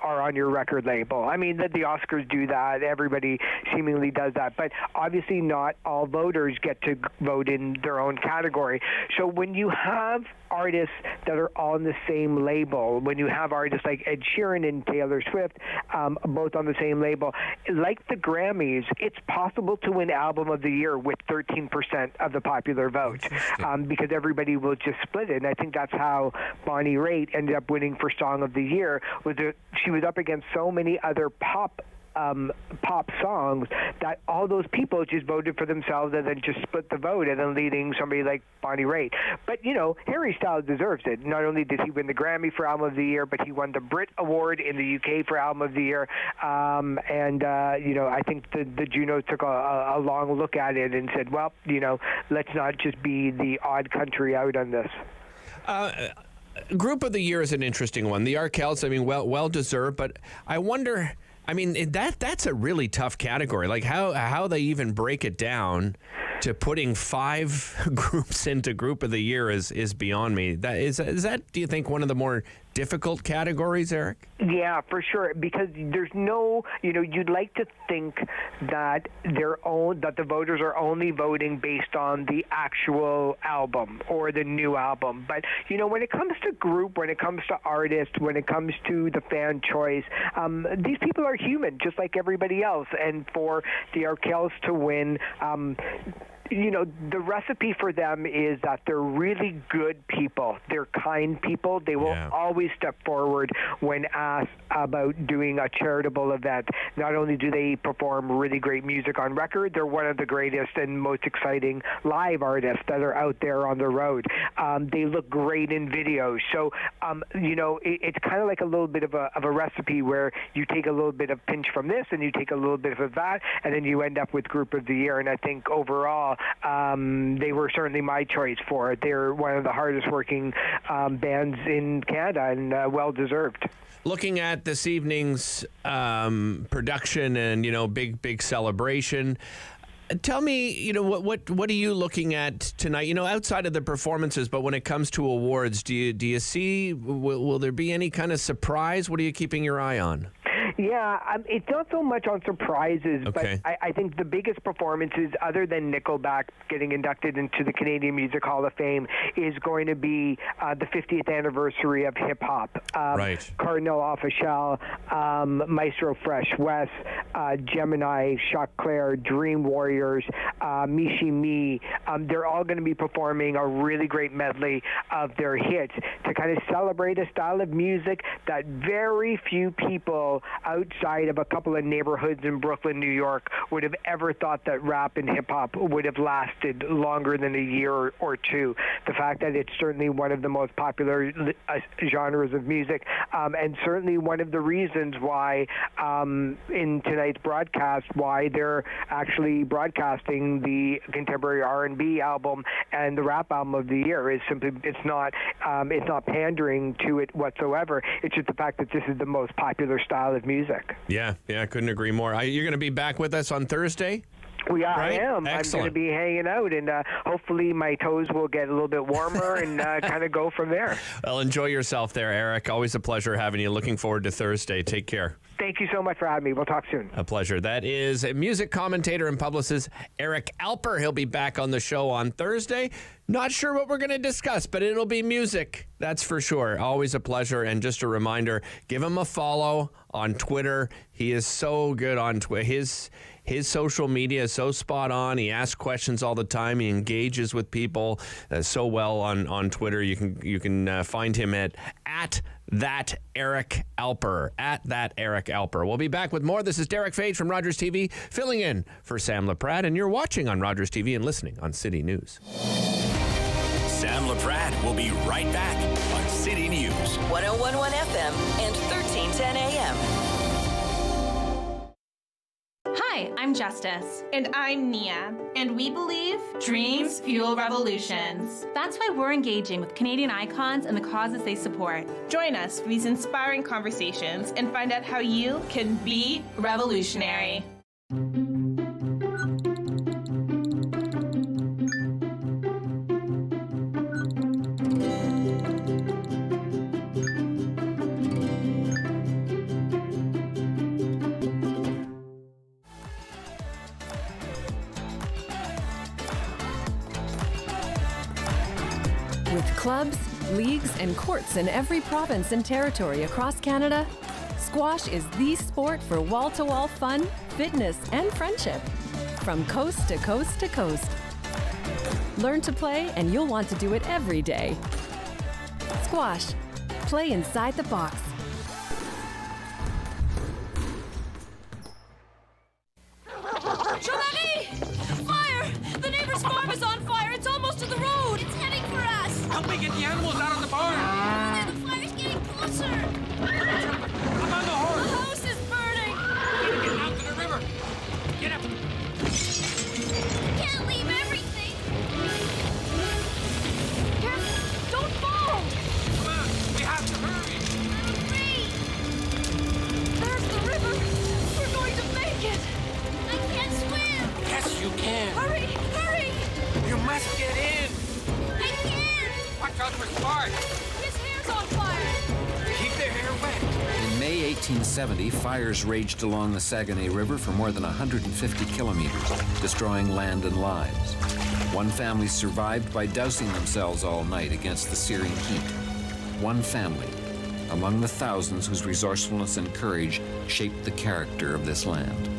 are on your record label. I mean, the Oscars do that. Everybody seemingly does that, but obviously not all voters get to vote in their own category. So when you have artists that are on the same label, when you have artists like Ed Sheeran and Taylor Swift, both on the same label, like the Grammys, it's possible to win Album of the Year with 13% of the popular vote, because everybody will just split it. And I think that's how Bonnie Raitt ended up winning for Song of the Year. She was up against so many other pop songs that all those people just voted for themselves and then just split the vote, and then leading somebody like Bonnie Raitt. But Harry Styles deserves it. Not only did he win the Grammy for Album of the Year, but he won the Brit Award in the UK for Album of the Year. I think the Juno took a long look at it and said, well, let's not just be the odd country out on this. Group of the Year is an interesting one. The Arkells, well deserved, but I wonder. That's a really tough category. Like how they even break it down to putting 5 groups into Group of the Year is beyond me. Is that, do you think, one of the more difficult categories, Eric? Yeah, for sure, because there's no, you'd like to think that that the voters are only voting based on the actual album or the new album. But, when it comes to group, when it comes to artist, when it comes to the fan choice, these people are human, just like everybody else. And for the Arkells to win, the recipe for them is that they're really good people. They're kind people. They will always step forward when asked about doing a charitable event. Not only do they perform really great music on record, they're one of the greatest and most exciting live artists that are out there on the road. They look great in videos. So, it's kind of like a little bit of a recipe where you take a little bit of pinch from this and you take a little bit of that, and then you end up with Group of the Year. And I think overall, they were certainly my choice for it. They're one of the hardest working bands in Canada, and well-deserved. Looking at this evening's production and, big celebration, tell me, what are you looking at tonight? Outside of the performances, but when it comes to awards, do you see, will there be any kind of surprise? What are you keeping your eye on? Yeah, it's not so much on surprises, okay. But I think the biggest performances, other than Nickelback getting inducted into the Canadian Music Hall of Fame, is going to be the 50th anniversary of hip-hop. Right. Cardinal Offishall, Maestro Fresh West, Gemini, Shock Claire, Dream Warriors, Mishi Me. They're all going to be performing a really great medley of their hits to kind of celebrate a style of music that very few people outside of a couple of neighborhoods in Brooklyn, New York, would have ever thought that rap and hip-hop would have lasted longer than a year or two. The fact that it's certainly one of the most popular genres of music, and certainly one of the reasons why in tonight's broadcast, why they're actually broadcasting the contemporary R&B album and the rap album of the year is simply, it's not pandering to it whatsoever. It's just the fact that this is the most popular style of music. Yeah, couldn't agree more. You're going to be back with us on Thursday? Yeah, right? I am. Excellent. I'm going to be hanging out, and hopefully my toes will get a little bit warmer and kind of go from there. Well, enjoy yourself there, Eric. Always a pleasure having you. Looking forward to Thursday. Take care. Thank you so much for having me. We'll talk soon. A pleasure. That is music commentator and publicist Eric Alper. He'll be back on the show on Thursday. Not sure what we're going to discuss, but it'll be music. That's for sure. Always a pleasure. And just a reminder, give him a follow on Twitter. He is so good on Twitter. His social media is so spot on. He asks questions all the time. He engages with people so well on Twitter. You can find him at that Eric Alper. At that Eric Alper. We'll be back with more. This is Derek Fage from Rogers TV, filling in for Sam Laprade, and you're watching on Rogers TV and listening on City News. Sam Laprade will be right back on City News. 101.1 FM and 1310 AM. Hi, I'm Justice. And I'm Nia. And we believe dreams fuel revolutions. That's why we're engaging with Canadian icons and the causes they support. Join us for these inspiring conversations and find out how you can be revolutionary. With clubs, leagues, and courts in every province and territory across Canada, squash is the sport for wall-to-wall fun, fitness, and friendship. From coast to coast to coast. Learn to play, and you'll want to do it every day. Squash. Play inside the box. Jean-Marie! Fire! The neighbor's farm is on fire! It's almost to the road! It's heading for us! Help me get the animals out of the barn! The fire's getting closer! I'm on the horse! The house is burning! Get out to the river! Get up! We can't leave everything! Careful! Don't fall! Come on! We have to hurry! It's on fire! Keep their hair wet. In May 1870, fires raged along the Saguenay River for more than 150 kilometers, destroying land and lives. One family survived by dousing themselves all night against the searing heat. One family, among the thousands whose resourcefulness and courage shaped the character of this land.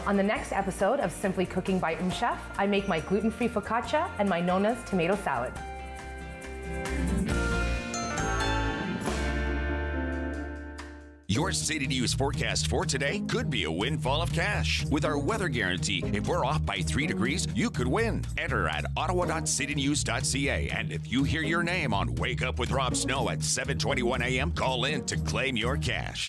On the next episode of Simply Cooking by Chef, I make my gluten-free focaccia and my Nona's tomato salad. Your City News forecast for today could be a windfall of cash. With our weather guarantee, if we're off by 3 degrees, you could win. Enter at ottawa.citynews.ca. And if you hear your name on Wake Up with Rob Snow at 7:21 a.m., call in to claim your cash.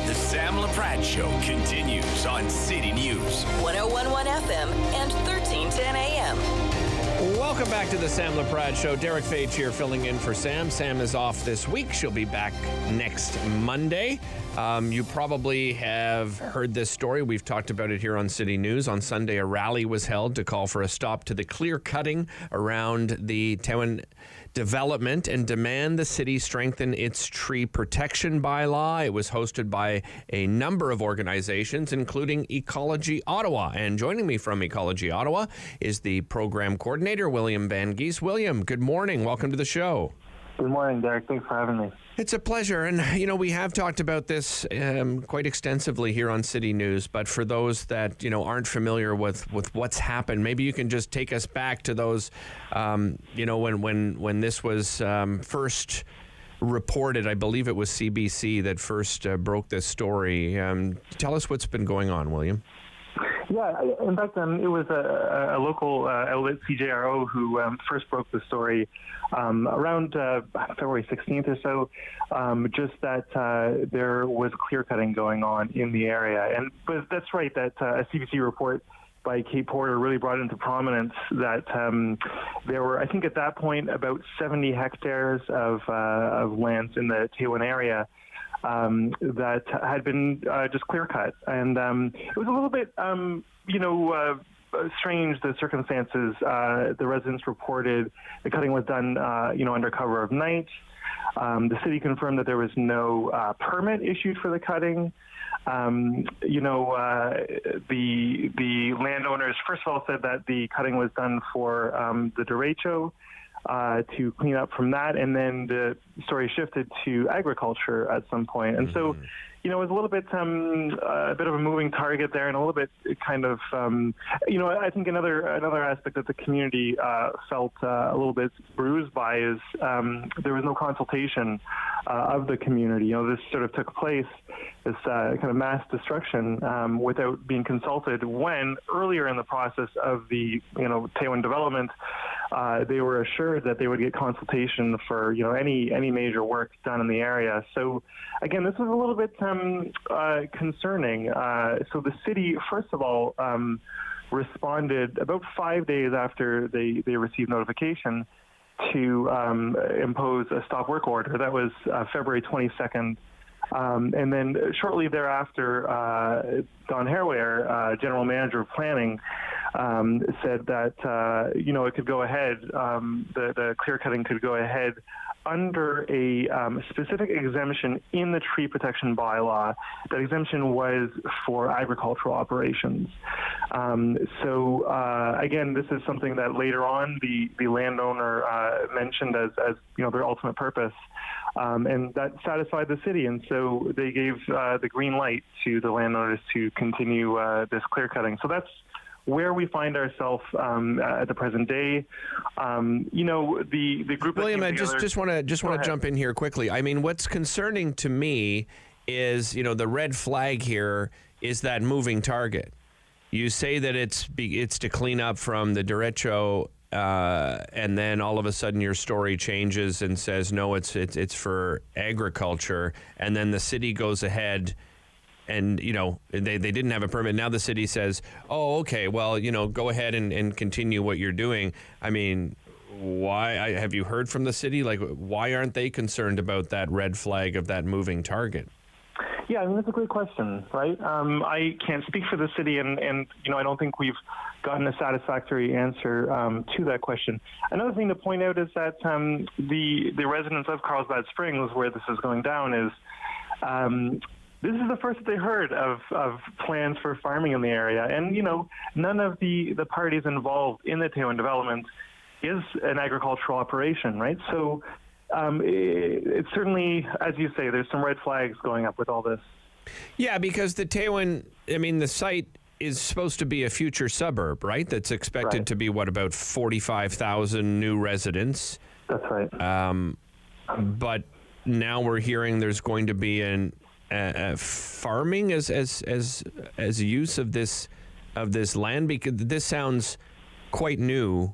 The Sam Laprade Show continues on City News. 101.1 FM and 1310 AM. Welcome back to the Sam Laprade Show. Derek Fage here filling in for Sam. Sam is off this week. She'll be back next Monday. You probably have heard this story. We've talked about it here on City News. On Sunday, a rally was held to call for a stop to the clear cutting around the Tewan development and demand the city strengthen its tree protection bylaw. It was hosted by a number of organizations, including Ecology Ottawa. And joining me from Ecology Ottawa is the program coordinator, William Van Gies. William, good morning. Welcome to the show. Good morning, Derek. Thanks for having me. It's a pleasure. And, you know, we have talked about this quite extensively here on City News. But for those that, you know, aren't familiar with what's happened, maybe you can just take us back to those, you know, when this was first reported. I believe it was CBC that first broke this story. Tell us what's been going on, William. Yeah, in fact, it was a local outlet, CJRO, who first broke the story around February 16th or so, just that there was clear cutting going on in the area. But that's right, that a CBC report by Kate Porter really brought into prominence that there were, I think at that point, about 70 hectares of lands in the Tewan area that had been just clear cut. And it was a little bit, strange, the circumstances. The residents reported the cutting was done, under cover of night. The city confirmed that there was no permit issued for the cutting. The landowners, first of all, said that the cutting was done for the derecho, to clean up from that, and then the story shifted to agriculture at some point. And so, it was a little bit a bit of a moving target there, and a little bit kind of, I think another aspect that the community felt a little bit bruised by is there was no consultation of the community. This sort of took place, this kind of mass destruction without being consulted, when earlier in the process of the Tewan development, they were assured that they would get consultation for any major work done in the area. So again, this was a little bit concerning. So the city, first of all, responded about 5 days after they received notification to impose a stop work order. That was February 22nd. And then shortly thereafter, Don Harewear, general manager of planning, said that, it could go ahead, the clear cutting could go ahead under a specific exemption in the tree protection bylaw. That exemption was for agricultural operations. Again, this is something that later on the landowner mentioned as their ultimate purpose. And that satisfied the city, and so they gave the green light to the landowners to continue this clear cutting. So that's where we find ourselves at the present day. The group. William, I just want to jump in here quickly. I mean, what's concerning to me is the red flag here is that moving target. You say that it's to clean up from the derecho and then all of a sudden your story changes and says, no, it's for agriculture. And then the city goes ahead and, they didn't have a permit. Now the city says, oh, okay, well, go ahead and continue what you're doing. I mean, why? Have you heard from the city? Like, why aren't they concerned about that red flag of that moving target? Yeah, I mean, that's a great question, right? I can't speak for the city, and I don't think we've gotten a satisfactory answer to that question. Another thing to point out is that the residents of Carlsbad Springs, where this is going down, is this is the first that they heard of plans for farming in the area. And, none of the parties involved in the Tewan development is an agricultural operation, right? So it's certainly, as you say, there's some red flags going up with all this. Yeah, because the Tewan, the site is supposed to be a future suburb, right? That's expected to be, about 45,000 new residents. That's right. But now we're hearing there's going to be farming as use of this land, because this sounds quite new.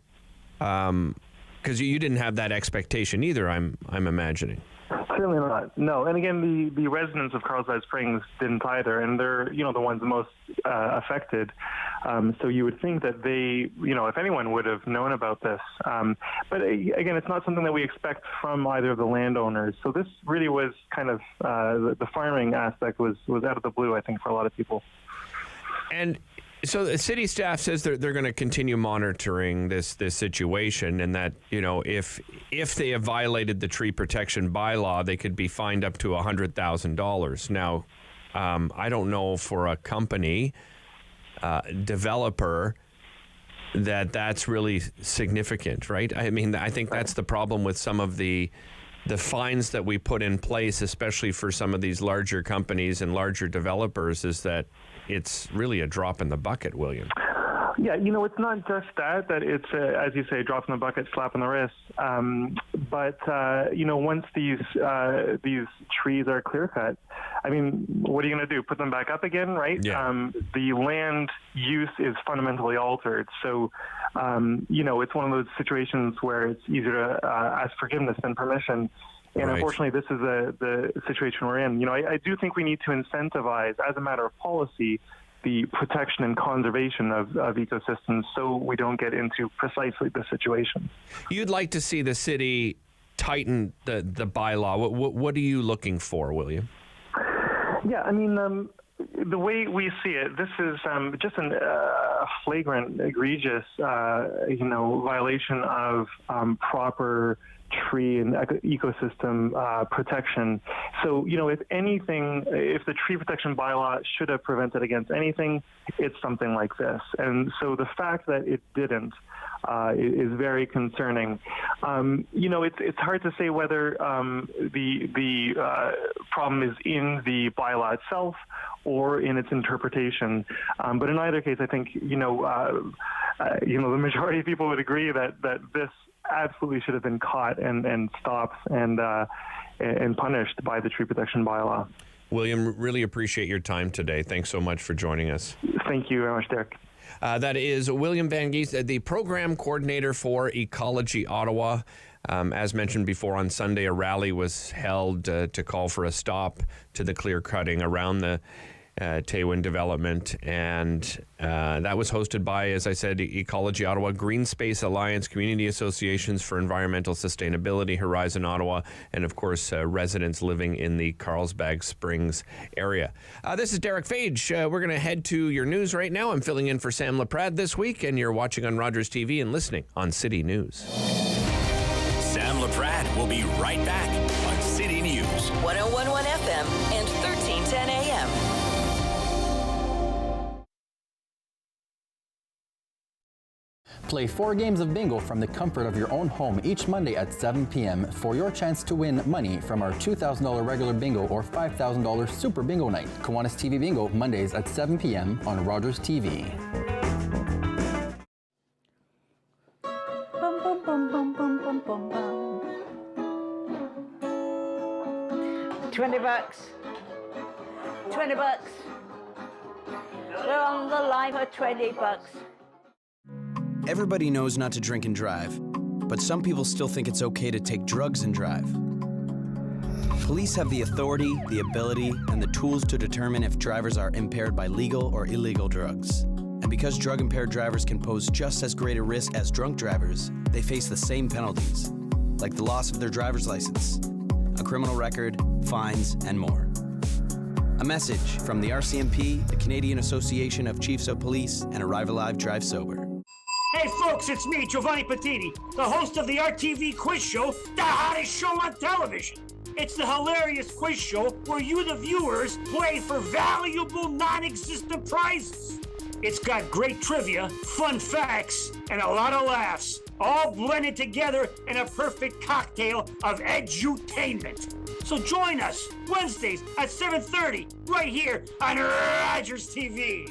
Because you didn't have that expectation either, I'm imagining. Certainly not. No. And again, the residents of Carlsbad Springs didn't either, and they're the ones most affected. So you would think that they, if anyone would have known about this. But again, it's not something that we expect from either of the landowners. So this really was kind of the farming aspect was out of the blue, I think, for a lot of people. And so the city staff says they're going to continue monitoring this situation, and that if they have violated the tree protection bylaw, they could be fined up to $100,000. Now, I don't know for a company developer that's really significant, right? I mean, I think that's the problem with some of the fines that we put in place, especially for some of these larger companies and larger developers, is that it's really a drop in the bucket, William. Yeah, it's not just that it's, as you say, a drop in the bucket, slap on the wrist. But once these trees are clear cut, I mean, what are you going to do? Put them back up again, right? Yeah. The land use is fundamentally altered. So, it's one of those situations where it's easier to ask forgiveness than permission. And unfortunately, this is the situation we're in. I do think we need to incentivize, as a matter of policy, the protection and conservation of ecosystems so we don't get into precisely this situation. You'd like to see the city tighten the bylaw. What are you looking for, William? Yeah, I mean, the way we see it, this is just a flagrant, egregious, violation of proper tree and ecosystem protection. So, if anything, if the tree protection bylaw should have prevented against anything, it's something like this. And so the fact that it didn't is very concerning. It's hard to say whether the problem is in the bylaw itself or in its interpretation. But in either case, I think, the majority of people would agree that this absolutely should have been caught and stopped and punished by the tree protection bylaw. William, really appreciate your time today. Thanks so much for joining us. Thank you very much, Derek. That is William Van Geest, the program coordinator for Ecology Ottawa. As mentioned before, on Sunday, a rally was held to call for a stop to the clear cutting around the Tewan development, and that was hosted by, as I said, Ecology Ottawa, Green Space Alliance, Community Associations for Environmental Sustainability, Horizon Ottawa, and of course residents living in the Carlsbad Springs area. This is Derek Fage. We're going to head to your news right now. I'm filling in for Sam Laprade this week, and you're watching on Rogers TV and listening on City News. Sam Laprade will be right back on City News. 101.1 FM and 1310 AM. Play 4 games of bingo from the comfort of your own home each Monday at 7 p.m. for your chance to win money from our $2,000 regular bingo or $5,000 super bingo night. Kiwanis TV Bingo, Mondays at 7 p.m. on Rogers TV. Bum, bum, bum, bum, bum, bum, bum, bum. $20. $20. We're on the line for $20. Everybody knows not to drink and drive, but some people still think it's okay to take drugs and drive. Police have the authority, the ability, and the tools to determine if drivers are impaired by legal or illegal drugs. And because drug-impaired drivers can pose just as great a risk as drunk drivers, they face the same penalties, like the loss of their driver's license, a criminal record, fines, and more. A message from the RCMP, the Canadian Association of Chiefs of Police, and Arrive Alive, Drive Sober. Hey folks, it's me, Giovanni Patini, the host of the RTV quiz show, the hottest show on television. It's the hilarious quiz show where you, the viewers, play for valuable, non-existent prizes. It's got great trivia, fun facts, and a lot of laughs, all blended together in a perfect cocktail of edutainment. So join us Wednesdays at 7:30 right here on Rogers TV.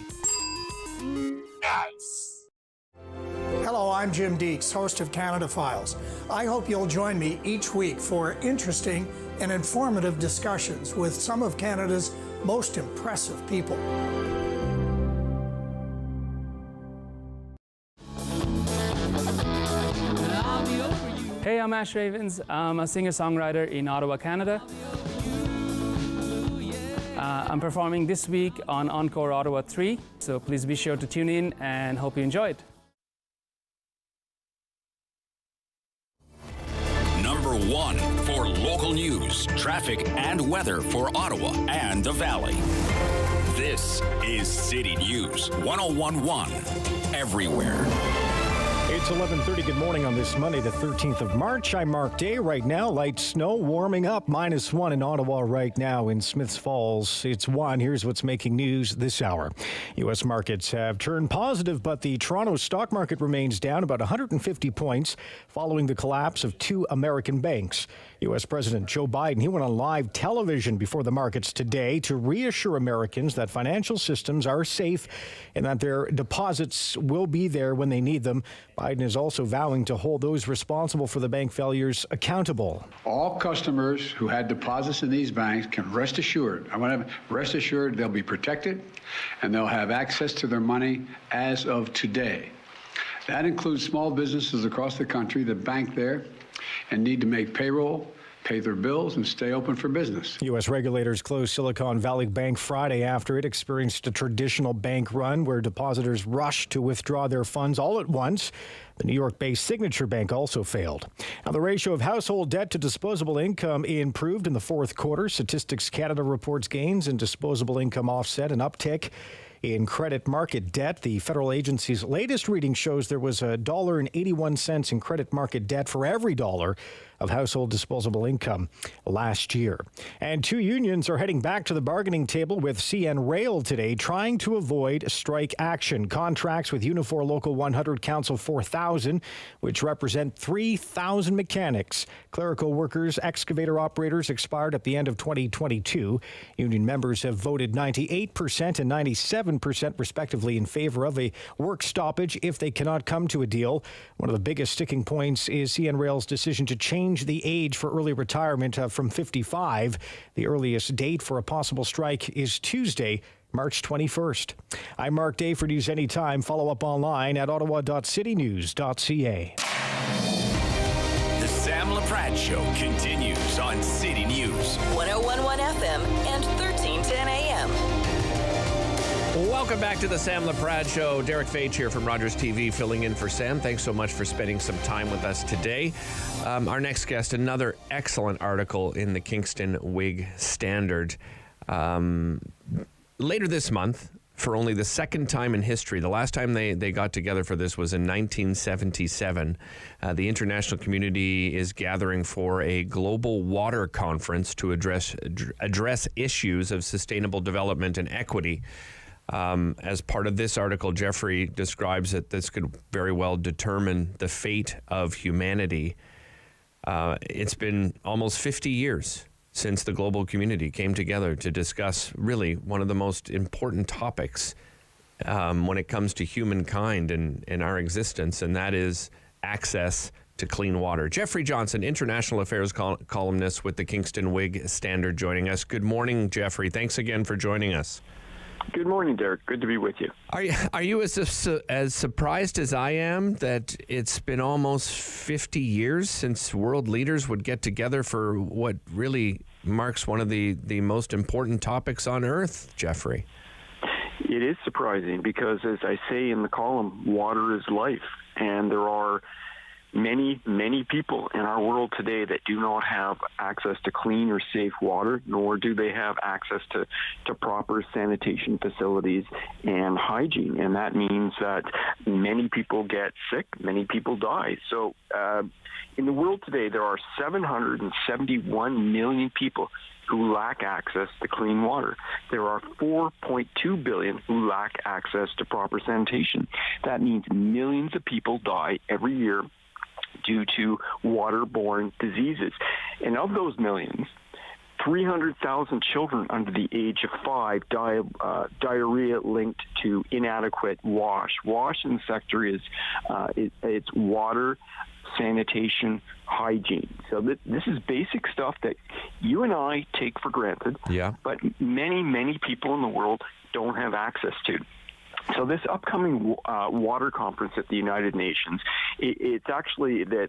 Nice. Hello, I'm Jim Deeks, host of Canada Files. I hope you'll join me each week for interesting and informative discussions with some of Canada's most impressive people. Hey, I'm Ash Ravens. I'm a singer-songwriter in Ottawa, Canada. I'm performing this week on Encore Ottawa 3, so please be sure to tune in and hope you enjoy it. Number 1 for local news, traffic, and weather for Ottawa and the Valley. This is City News 101.1 everywhere. It's 11:30. Good morning on this Monday, the 13th of March. I'm Mark Day. Right now, light snow warming up, -1 in Ottawa right now. In Smiths Falls, it's 1. Here's what's making news this hour. U.S. markets have turned positive, but the Toronto stock market remains down about 150 points following the collapse of 2 American banks. U.S. President Joe Biden, he went on live television before the markets today to reassure Americans that financial systems are safe and that their deposits will be there when they need them. Biden is also vowing to hold those responsible for the bank failures accountable. All customers who had deposits in these banks can rest assured. I want to rest assured they'll be protected and they'll have access to their money as of today. That includes small businesses across the country that bank there and need to make payroll, pay their bills, and stay open for business. U.S. regulators closed Silicon Valley Bank Friday after it experienced a traditional bank run where depositors rushed to withdraw their funds all at once. The New York-based Signature Bank also failed. Now, the ratio of household debt to disposable income improved in the fourth quarter. Statistics Canada reports gains in disposable income offset an uptick in credit market debt. The federal agency's latest reading shows there was $1.81 in credit market debt for every dollar of household disposable income last year. And 2 unions are heading back to the bargaining table with CN Rail today, trying to avoid strike action. Contracts with Unifor Local 100 Council 4000, which represent 3,000 mechanics, clerical workers, excavator operators, expired at the end of 2022. Union members have voted 98% and 97% respectively in favor of a work stoppage if they cannot come to a deal. One of the biggest sticking points is CN Rail's decision to change the age for early retirement from 55. The earliest date for a possible strike is Tuesday, March 21st. I'm Mark Day. For News Anytime. Follow up online at ottawa.citynews.ca. The Sam Laprade Show continues on City News 101.1 FM and 1310 AM. Welcome back to the Sam Laprade Show. Derek Fage here from Rogers TV, filling in for Sam. Thanks so much for spending some time with us today. Our next guest, another excellent article in the Kingston Whig Standard. Later this month, for only the second time in history, the last time they got together for this was in 1977. The international community is gathering for a global water conference to address issues of sustainable development and equity. As part of this article, Jeffrey describes that this could very well determine the fate of humanity. It's been almost 50 years since the global community came together to discuss really one of the most important topics when it comes to humankind and our existence, and that is access to clean water. Jeffrey Johnson, international affairs columnist with the Kingston Whig Standard, joining us. Good morning, Jeffrey. Thanks again for joining us. Good morning, Derek. Good to be with you. Are you as surprised as I am that it's been almost 50 years since world leaders would get together for what really marks one of the most important topics on Earth, Jeffrey? It is surprising because, as I say in the column, water is life, and there are many, many people in our world today that do not have access to clean or safe water, nor do they have access to proper sanitation facilities and hygiene. And that means that many people get sick, many people die. So in the world today, there are 771 million people who lack access to clean water. There are 4.2 billion who lack access to proper sanitation. That means millions of people die every year due to waterborne diseases. And of those millions, 300,000 children under the age of 5 die of diarrhea linked to inadequate wash. Wash in the sector is it's water, sanitation, hygiene. So this is basic stuff that you and I take for granted, but many, many people in the world don't have access to. So this upcoming water conference at the United Nations, it's actually, the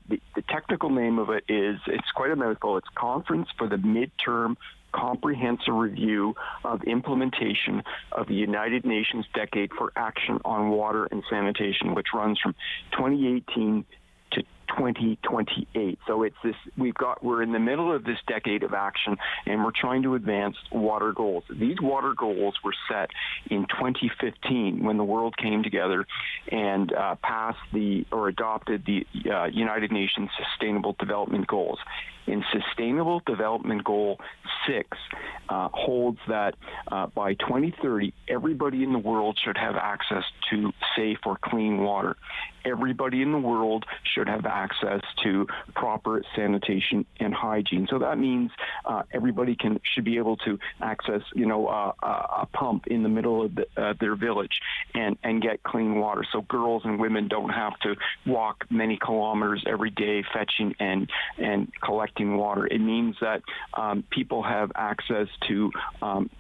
technical name of it's quite a mouthful. It's Conference for the Midterm Comprehensive Review of Implementation of the United Nations Decade for Action on Water and Sanitation, which runs from 2018 to 2028. So it's this, we're in the middle of this decade of action, and we're trying to advance water goals. These water goals were set in 2015 when the world came together and adopted the United Nations Sustainable Development Goals. And Sustainable Development Goal 6 holds that by 2030, everybody in the world should have access to safe or clean water. Everybody in the world should have access to proper sanitation and hygiene. So that means everybody should be able to access, a pump in the middle of their village and get clean water. So girls and women don't have to walk many kilometers every day fetching and collecting water. It means that people have access to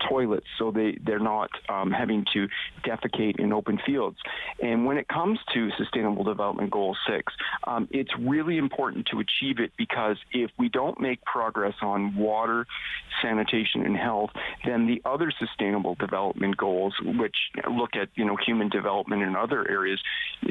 toilets, so they're not having to defecate in open fields. And when it comes to Sustainable Development Goal 6, it's really important to achieve it, because if we don't make progress on water, sanitation, and health, then the other Sustainable Development Goals, which look at human development in other areas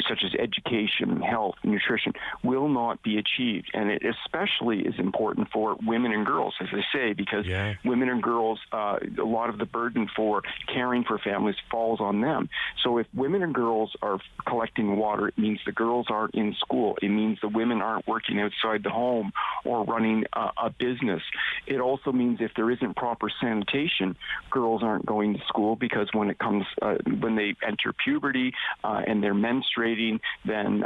such as education, health, nutrition, will not be achieved. And it especially is important for women and girls, as I say, because women and girls, a lot of the burden for caring for families falls on them. So if women and girls are collecting water, it means the girls aren't in school. It means the women aren't working outside the home or running a business. It also means if there isn't proper sanitation, girls aren't going to school, because when they enter puberty and they're menstruating, then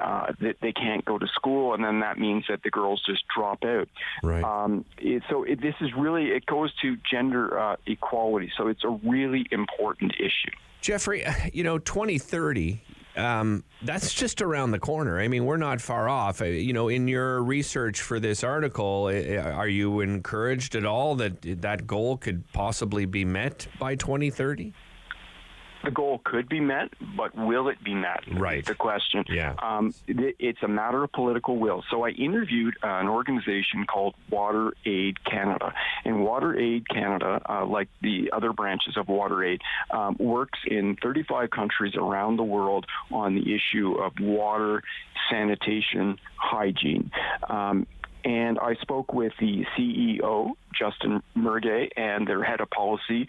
they can't go to school, and then that means that the girls just drop out. Right. This is really, it goes to gender equality. So it's a really important issue. Jeffrey, 2030, that's just around the corner. I mean, we're not far off. In your research for this article, are you encouraged at all that goal could possibly be met by 2030? The goal could be met, but will it be met? Right. The question. Yeah. It's a matter of political will. So I interviewed an organization called Water Aid Canada. And Water Aid Canada, like the other branches of Water Aid, works in 35 countries around the world on the issue of water, sanitation, hygiene. And I spoke with the CEO, Justin Mergay, and their head of policy,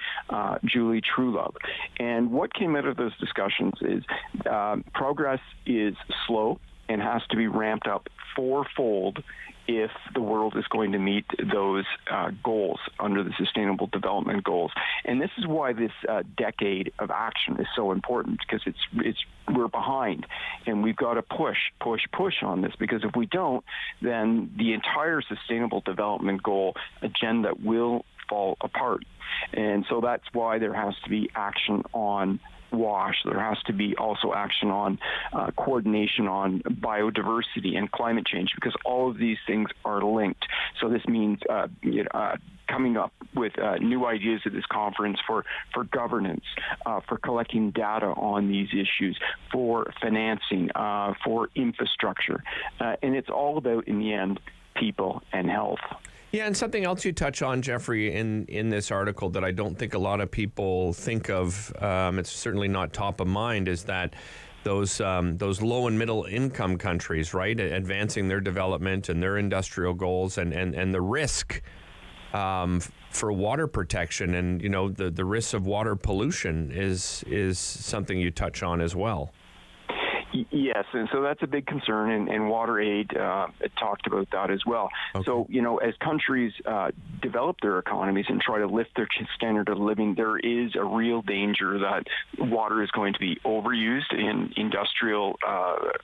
Julie Truelove. And what came out of those discussions is progress is slow and has to be ramped up fourfold if the world is going to meet those goals under the Sustainable Development Goals. And this is why this decade of action is so important, because we're behind, and we've got to push on this, because if we don't, then the entire Sustainable Development Goal agenda will fall apart. And so that's why there has to be action on wash. There has to be also action on coordination on biodiversity and climate change, because all of these things are linked. So this means coming up with new ideas at this conference for governance, for collecting data on these issues, for financing, for infrastructure. And it's all about, in the end, people and health. Yeah, and something else you touch on, Jeffrey, in this article that I don't think a lot of people think of, it's certainly not top of mind, is that those low and middle income countries, right, advancing their development and their industrial goals, and the risk for water protection, and the risks of water pollution is something you touch on as well. Yes, and so that's a big concern, and WaterAid talked about that as well. Okay. So, as countries develop their economies and try to lift their standard of living, there is a real danger that water is going to be overused in industrial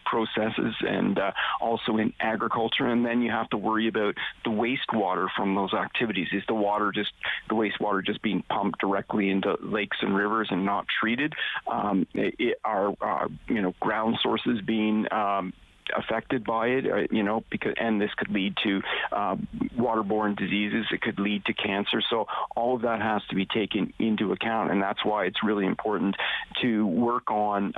processes and also in agriculture, and then you have to worry about the wastewater from those activities. Is the wastewater just being pumped directly into lakes and rivers and not treated? Are ground sources being affected by it, and this could lead to waterborne diseases. It could lead to cancer. So all of that has to be taken into account, and that's why it's really important to work on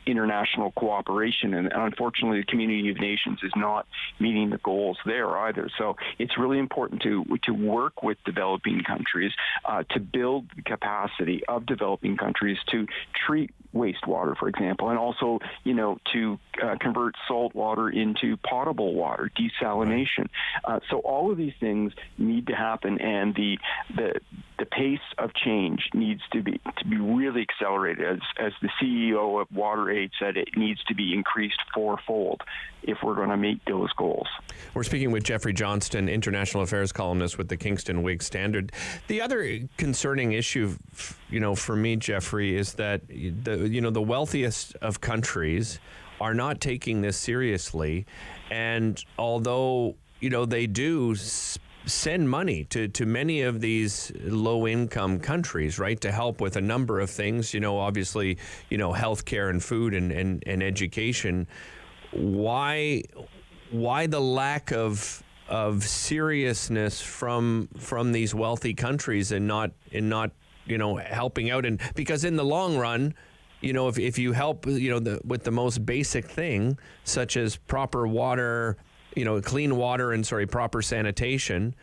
international cooperation. And unfortunately, the Community of Nations is not meeting the goals there either. So it's really important to work with developing countries to build the capacity of developing countries to treat wastewater, for example, and also, to convert salt water into potable water, desalination. So all of these things need to happen, and the pace of change needs to be really accelerated. As the CEO of WaterAid said, it needs to be increased fourfold if we're going to meet those goals. We're speaking with Jeffrey Johnston, international affairs columnist with the Kingston Whig Standard. The other concerning issue, for me, Jeffrey, is that the wealthiest of countries are not taking this seriously, and although they do send money to many of these low-income countries, right, to help with a number of things, obviously, healthcare and food and education. Why the lack of seriousness from these wealthy countries and not helping out? And because in the long run, if you help with the most basic thing, such as proper water, clean water and proper sanitation,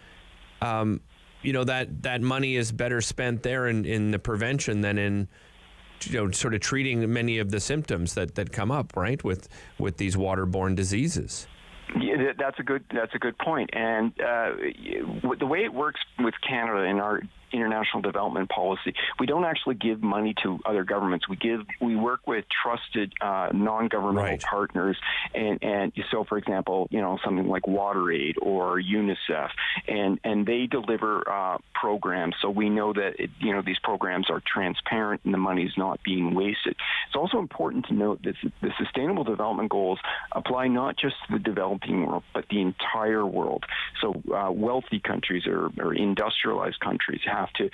that money is better spent there in the prevention than in sort of treating many of the symptoms that come up, right, with these waterborne diseases. Yeah, that's a good point. And the way it works with Canada in our international development policy, we don't actually give money to other governments. We work with trusted non-governmental partners, and so, for example, something like WaterAid or UNICEF, and they deliver programs. So we know that these programs are transparent and the money is not being wasted. It's also important to note that the Sustainable Development Goals apply not just to the developing world, but the entire world. So wealthy countries or industrialized countries have to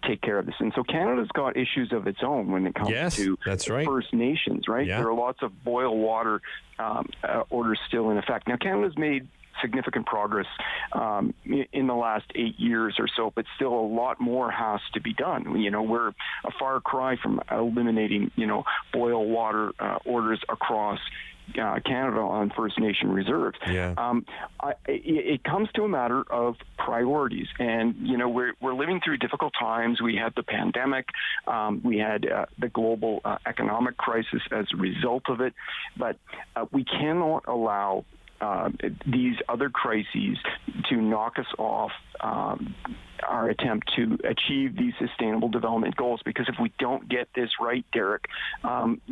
take care of this. And so Canada's got issues of its own when it comes to First Nations, right? Yeah. There are lots of boil water orders still in effect. Now, Canada's made significant progress in the last 8 years or so, but still a lot more has to be done. We're a far cry from eliminating, boil water orders across Canada on First Nation reserves. Yeah. It comes to a matter of priorities, and we're living through difficult times. We had the pandemic, we had the global economic crisis as a result of it, but we cannot allow these other crises to knock us off our attempt to achieve these Sustainable Development Goals, because if we don't get this right, Derek,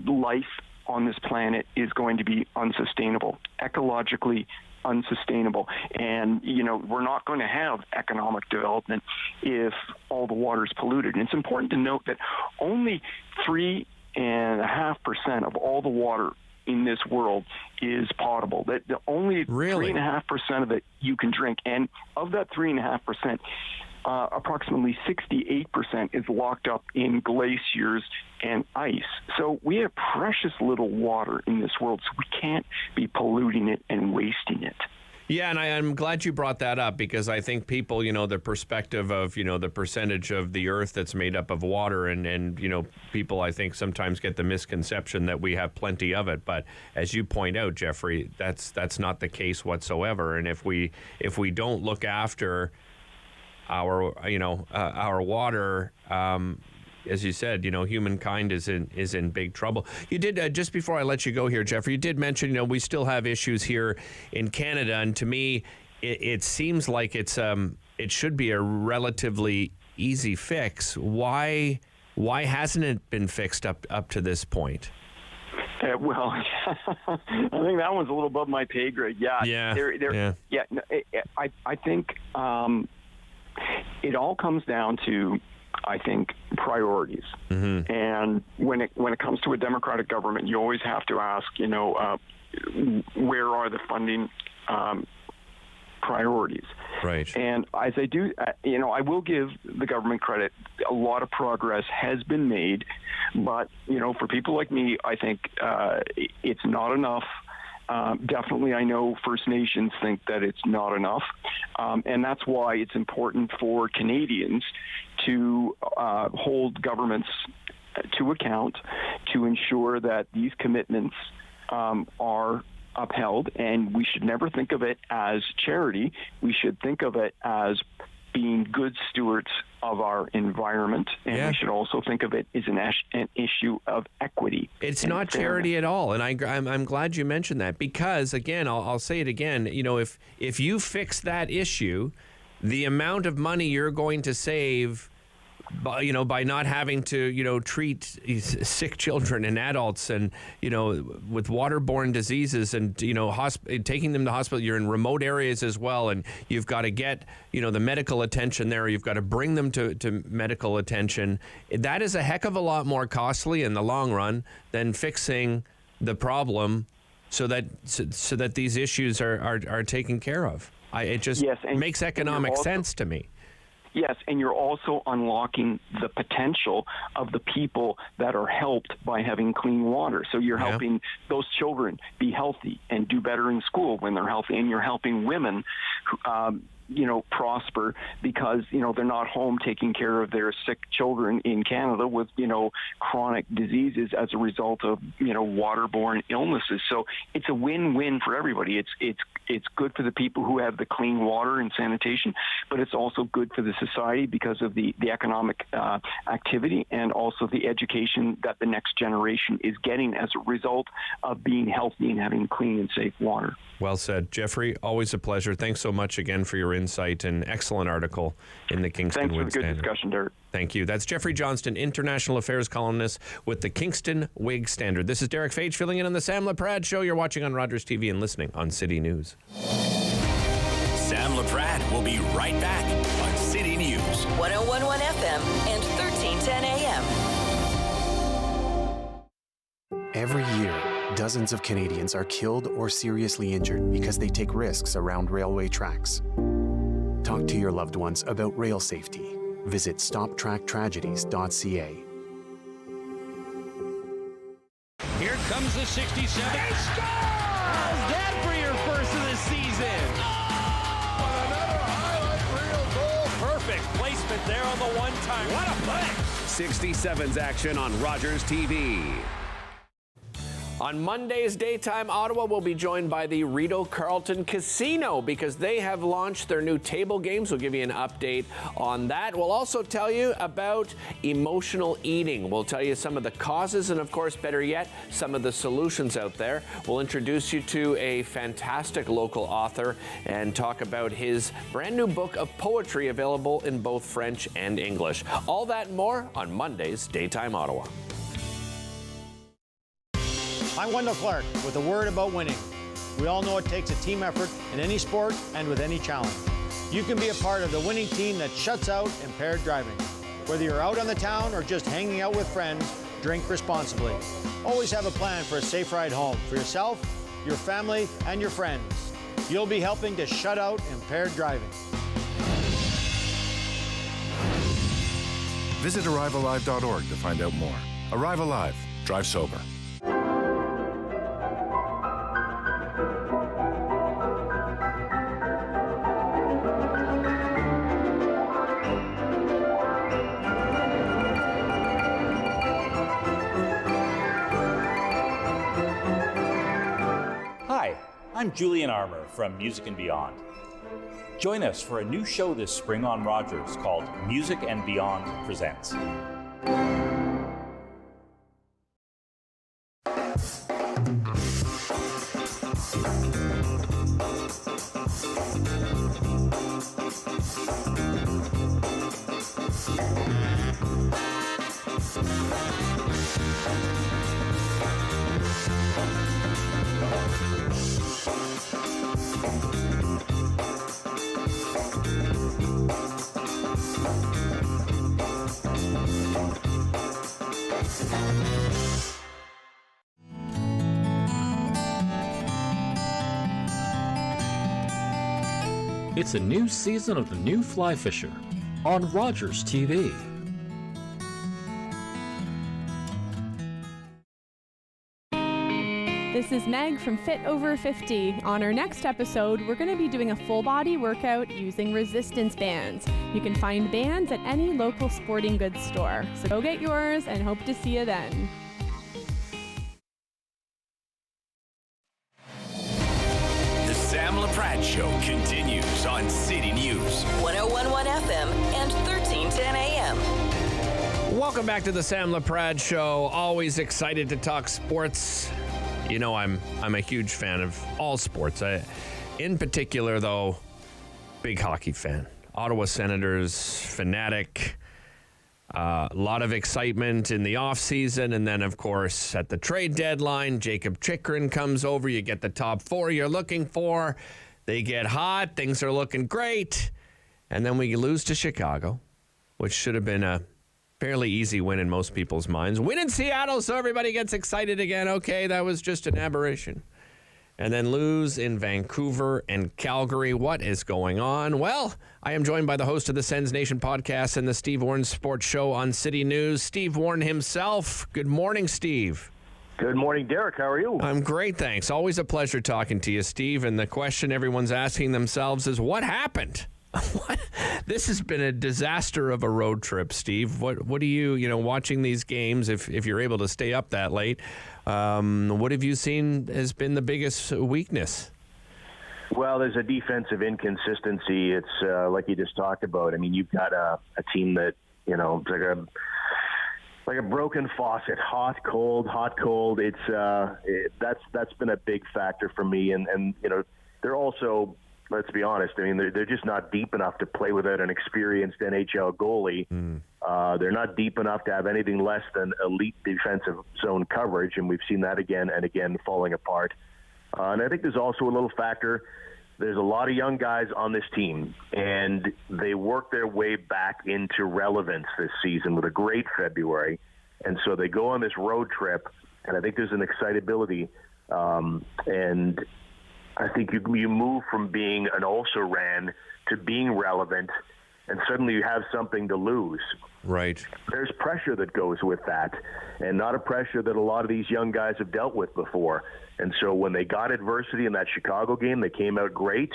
life on this planet is going to be unsustainable, ecologically unsustainable. And, we're not going to have economic development if all the water is polluted. And it's important to note that only 3.5% of all the water in this world is potable. That only 3.5% of it you can drink. And of that 3.5%, approximately 68% is locked up in glaciers and ice. So we have precious little water in this world, so we can't be polluting it and wasting it. Yeah, and I'm glad you brought that up, because I think people, the perspective of, the percentage of the earth that's made up of water, and people, I think, sometimes get the misconception that we have plenty of it. But as you point out, Jeffrey, that's not the case whatsoever. And if we don't look after our water, as you said, humankind is in big trouble. You did, just before I let you go here, Jeffrey, you did mention, we still have issues here in Canada, and to me, it seems like it should be a relatively easy fix. Why hasn't it been fixed up to this point? Well, I think that one's a little above my pay grade. Yeah. I think it all comes down to, I think, priorities. Mm-hmm. And when it comes to a democratic government, you always have to ask, where are the funding priorities? Right. And as I do, I will give the government credit. A lot of progress has been made, but for people like me, I think it's not enough. Definitely, I know First Nations think that it's not enough, and that's why it's important for Canadians to hold governments to account to ensure that these commitments are upheld. And we should never think of it as charity. We should think of it as being good stewards of our environment, and we should also think of it as an issue of equity. It's not charity at all, and I'm glad you mentioned that, because again, I'll say it again. If you fix that issue, the amount of money you're going to save, by not having to treat sick children and adults, and with waterborne diseases, and taking them to hospital. You're in remote areas as well, and you've got to get the medical attention there. You've got to bring them to medical attention. That is a heck of a lot more costly in the long run than fixing the problem, so that these issues are taken care of. It just makes economic sense to me. Yes, and you're also unlocking the potential of the people that are helped by having clean water. So you're helping those children be healthy and do better in school when they're healthy, and you're helping women prosper, because they're not home taking care of their sick children in Canada with chronic diseases as a result of waterborne illnesses. So it's a win-win for everybody. It's good for the people who have the clean water and sanitation, but it's also good for the society because of the economic activity, and also the education that the next generation is getting as a result of being healthy and having clean and safe water. Well said, Jeffrey. Always a pleasure. Thanks so much again for your insight, and excellent article in the Kingston Whig Standard. Thanks for the good discussion, Derek. Thank you. That's Jeffrey Johnston, international affairs columnist with the Kingston Whig Standard. This is Derek Fage filling in on the Sam Laprade Show. You're watching on Rogers TV and listening on City News. Sam Laprade will be right back on City News. 101.1 FM and 1310 AM. Every year, dozens of Canadians are killed or seriously injured because they take risks around railway tracks. Talk to your loved ones about rail safety. Visit stoptracktragedies.ca. Here comes the 67. He scores! How's that for your first of the season? Another highlight reel goal. Perfect placement there on the one-time. What a play! 67's action on Rogers TV. On Monday's Daytime Ottawa, we'll be joined by the Rideau Carleton Casino, because they have launched their new table games. We'll give you an update on that. We'll also tell you about emotional eating. We'll tell you some of the causes and, of course, better yet, some of the solutions out there. We'll introduce you to a fantastic local author and talk about his brand new book of poetry, available in both French and English. All that and more on Monday's Daytime Ottawa. I'm Wendell Clark with a word about winning. We all know it takes a team effort in any sport and with any challenge. You can be a part of the winning team that shuts out impaired driving. Whether you're out on the town or just hanging out with friends, drink responsibly. Always have a plan for a safe ride home for yourself, your family, and your friends. You'll be helping to shut out impaired driving. Visit ArriveAlive.org to find out more. Arrive Alive. Drive sober. Hi, I'm Julian Armour from Music and Beyond. Join us for a new show this spring on Rogers called Music and Beyond Presents. It's a new season of The New Fly Fisher on Rogers TV. This is Meg from Fit Over 50. On our next episode, we're going to be doing a full body workout using resistance bands. You can find bands at any local sporting goods store. So go get yours and hope to see you then. The Sam Laprade Show continues on City News. 1011 FM and 1310 AM. Welcome back to the Sam Laprade Show. Always excited to talk sports. You know, I'm a huge fan of all sports. In particular, though, big hockey fan. Ottawa Senators fanatic. A lot of excitement in the offseason. And then, of course, at the trade deadline, Jacob Chychrun comes over. You get the top four you're looking for. They get hot. Things are looking great. And then we lose to Chicago, which should have been a fairly easy win in most people's minds. Win in Seattle, so everybody gets excited again. Okay, that was just an aberration. And then lose in Vancouver and Calgary. What is going on? Well, I am joined by the host of the Sens Nation podcast and the Steve Warren Sports Show on City News, Steve Warren himself. Good morning, Steve. Good morning, Derek. How are you? I'm great, thanks. Always a pleasure talking to you, Steve. And the question everyone's asking themselves is, what happened? This has been a disaster of a road trip, Steve. What do you watching these games, if you're able to stay up that late, what have you seen has been the biggest weakness? Well, there's a defensive inconsistency. It's like you just talked about. I mean, you've got a team that, it's like a broken faucet, hot, cold. It's that's been a big factor for me. And they're also, let's be honest, I mean, they're just not deep enough to play without an experienced NHL goalie. They're not deep enough to have anything less than elite defensive zone coverage, and we've seen that again and again falling apart. And I think there's also a little factor. There's a lot of young guys on this team, and they work their way back into relevance this season with a great February. And so they go on this road trip, and I think there's an excitability. And I think you move from being an also-ran to being relevant, and suddenly you have something to lose. Right. There's pressure that goes with that, and not a pressure that a lot of these young guys have dealt with before. And so when they got adversity in that Chicago game, they came out great,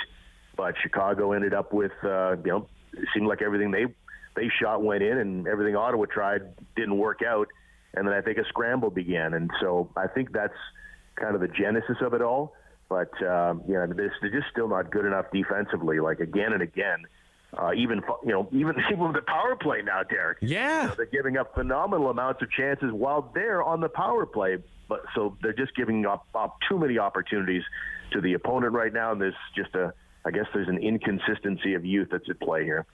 but Chicago ended up with, it seemed like everything they shot went in, and everything Ottawa tried didn't work out. And then I think a scramble began. And so I think that's kind of the genesis of it all. But, they're just still not good enough defensively, like again and again. Even with the power play now, Derek. Yeah. They're giving up phenomenal amounts of chances while they're on the power play. But so they're just giving up too many opportunities to the opponent right now. And there's just there's an inconsistency of youth that's at play here.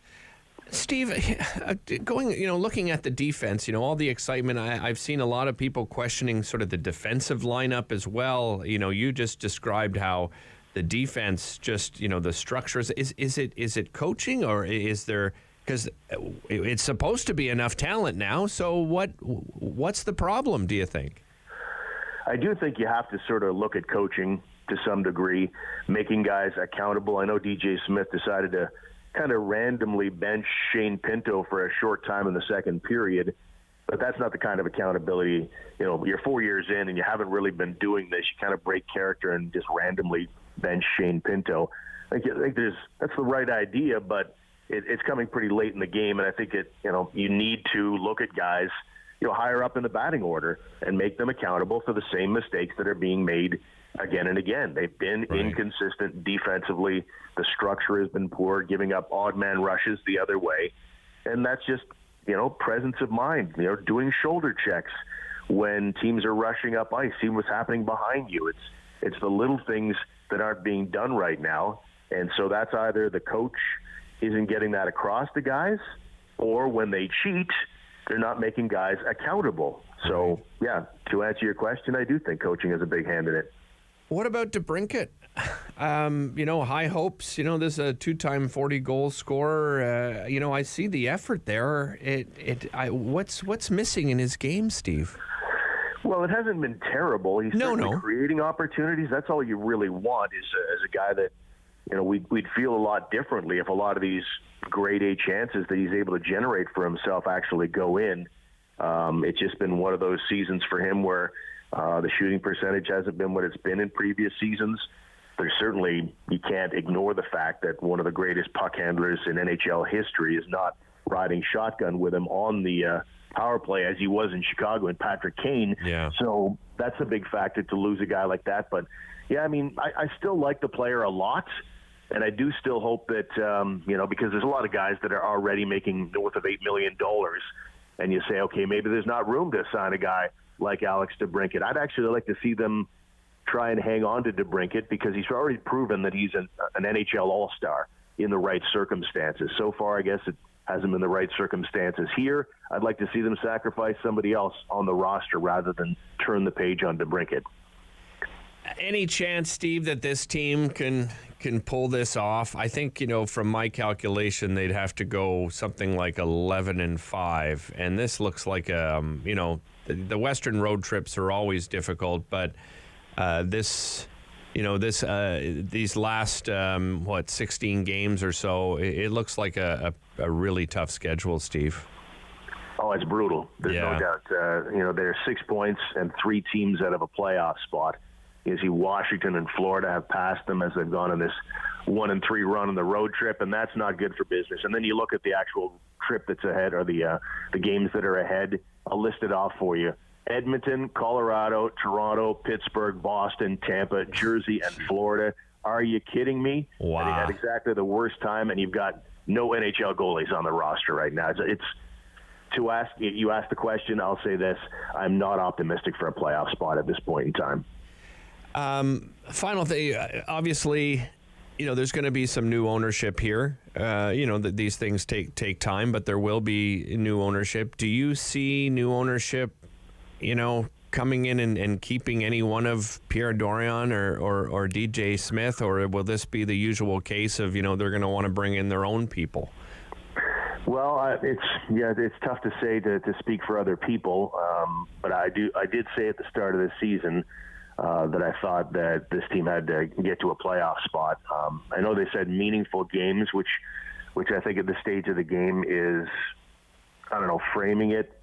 Steve, looking at the defense, all the excitement, I've seen a lot of people questioning sort of the defensive lineup as well. You just described how the defense, just, the structures, is it coaching, or is there, because it's supposed to be enough talent now. So what's the problem, do you think? I do think you have to sort of look at coaching to some degree, making guys accountable. I know DJ Smith decided to kind of randomly bench Shane Pinto for a short time in the second period. But that's not the kind of accountability, you're 4 years in and you haven't really been doing this. You kind of break character and just randomly bench Shane Pinto. I think that's the right idea, but it's coming pretty late in the game. And I think you need to look at guys, higher up in the batting order and make them accountable for the same mistakes that are being made again and again. They've been inconsistent defensively. The structure has been poor, giving up odd man rushes the other way. And that's just, presence of mind, doing shoulder checks when teams are rushing up ice, seeing what's happening behind you. It's the little things that aren't being done right now. And so that's either the coach isn't getting that across to guys, or when they cheat, they're not making guys accountable. So, yeah, to answer your question, I do think coaching has a big hand in it. What about DeBrincat? High hopes. This is a 2-time 40-goal scorer. I see the effort there. What's missing in his game, Steve? Well, it hasn't been terrible. He's certainly creating opportunities. That's all you really want is a guy that, we'd feel a lot differently if a lot of these grade A chances that he's able to generate for himself actually go in. It's just been one of those seasons for him where the shooting percentage hasn't been what it's been in previous seasons. There's certainly, you can't ignore the fact that one of the greatest puck handlers in NHL history is not riding shotgun with him on the power play as he was in Chicago and Patrick Kane. Yeah. So that's a big factor to lose a guy like that. But, yeah, I still like the player a lot. And I do still hope that, because there's a lot of guys that are already making north of $8 million. And you say, okay, maybe there's not room to sign a guy like Alex DeBrincat. I'd actually like to see them try and hang on to DeBrincat because he's already proven that he's an NHL All-Star in the right circumstances. So far, I guess it hasn't been the right circumstances here. I'd like to see them sacrifice somebody else on the roster rather than turn the page on DeBrincat. Any chance, Steve, that this team can pull this off? I think, from my calculation, they'd have to go something like 11-5. And this looks like, the Western road trips are always difficult, but these last 16 games or so, it looks like a really tough schedule, Steve. Oh, it's brutal. There's no doubt. There are 6 points and 3 teams out of a playoff spot. You see Washington and Florida have passed them as they've gone on this 1-3 run on the road trip, and that's not good for business. And then you look at the actual trip that's ahead, or the games that are ahead. I'll list it off for you. Edmonton, Colorado, Toronto, Pittsburgh, Boston, Tampa, Jersey, and Florida. Are you kidding me? Wow. And at exactly the worst time, and you've got no NHL goalies on the roster right now. You ask the question, I'll say this. I'm not optimistic for a playoff spot at this point in time. Final thing, obviously, there's going to be some new ownership here. These things take time, but there will be new ownership. Do you see new ownership, coming in and keeping any one of Pierre Dorion or DJ Smith, or will this be the usual case of, they're going to want to bring in their own people? Well, it's tough to say to speak for other people, but I did say at the start of the season that I thought that this team had to get to a playoff spot. I know they said meaningful games, which I think at this stage of the game is, framing it.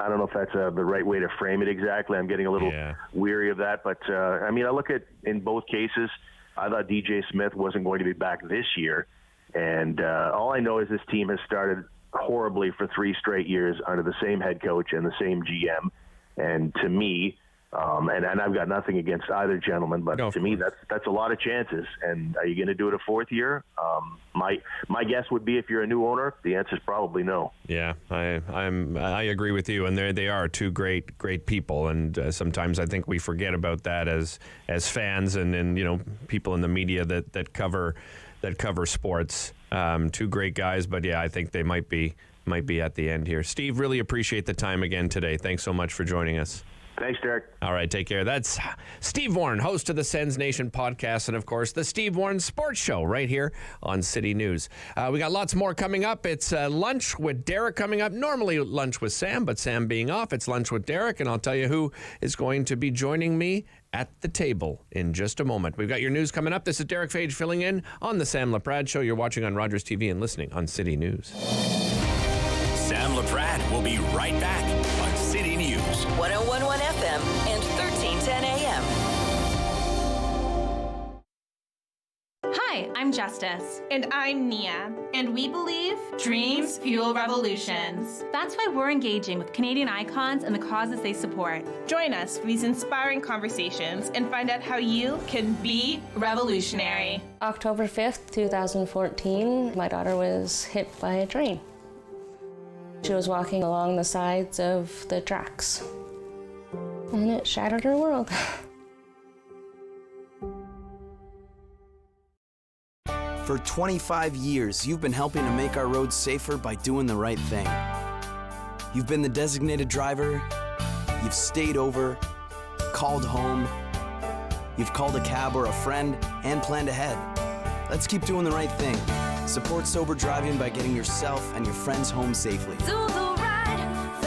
I don't know if that's the right way to frame it exactly. I'm getting a little weary of that. But, I look at, in both cases, I thought DJ Smith wasn't going to be back this year. And all I know is this team has started horribly for 3 straight years under the same head coach and the same GM. And to me, and I've got nothing against either gentleman, but to me, that's a lot of chances. And are you going to do it a 4th year? My guess would be if you're a new owner, the answer is probably no. Yeah, I agree with you. And they are 2 great people. And sometimes I think we forget about that as fans and people in the media that cover sports. 2 great guys, but I think they might be at the end here. Steve, really appreciate the time again today. Thanks so much for joining us. Thanks, Derek. All right, take care. That's Steve Warren, host of the Sens Nation podcast, and, of course, the Steve Warren Sports Show right here on City News. We got lots more coming up. It's Lunch with Derek coming up. Normally Lunch with Sam, but Sam being off, it's Lunch with Derek, and I'll tell you who is going to be joining me at the table in just a moment. We've got your news coming up. This is Derek Fage filling in on the Sam Laprade Show. You're watching on Rogers TV and listening on City News. Sam Laprade will be right back on City News. 101.1 FM and 1310 AM. Hi, I'm Justice. And I'm Nia. And we believe dreams fuel revolutions. That's why we're engaging with Canadian icons and the causes they support. Join us for these inspiring conversations and find out how you can be revolutionary. October 5th, 2014, my daughter was hit by a train. She was walking along the sides of the tracks, and it shattered her world. For 25 years, you've been helping to make our roads safer by doing the right thing. You've been the designated driver, you've stayed over, called home, you've called a cab or a friend, and planned ahead. Let's keep doing the right thing. Support sober driving by getting yourself and your friends home safely. Do the right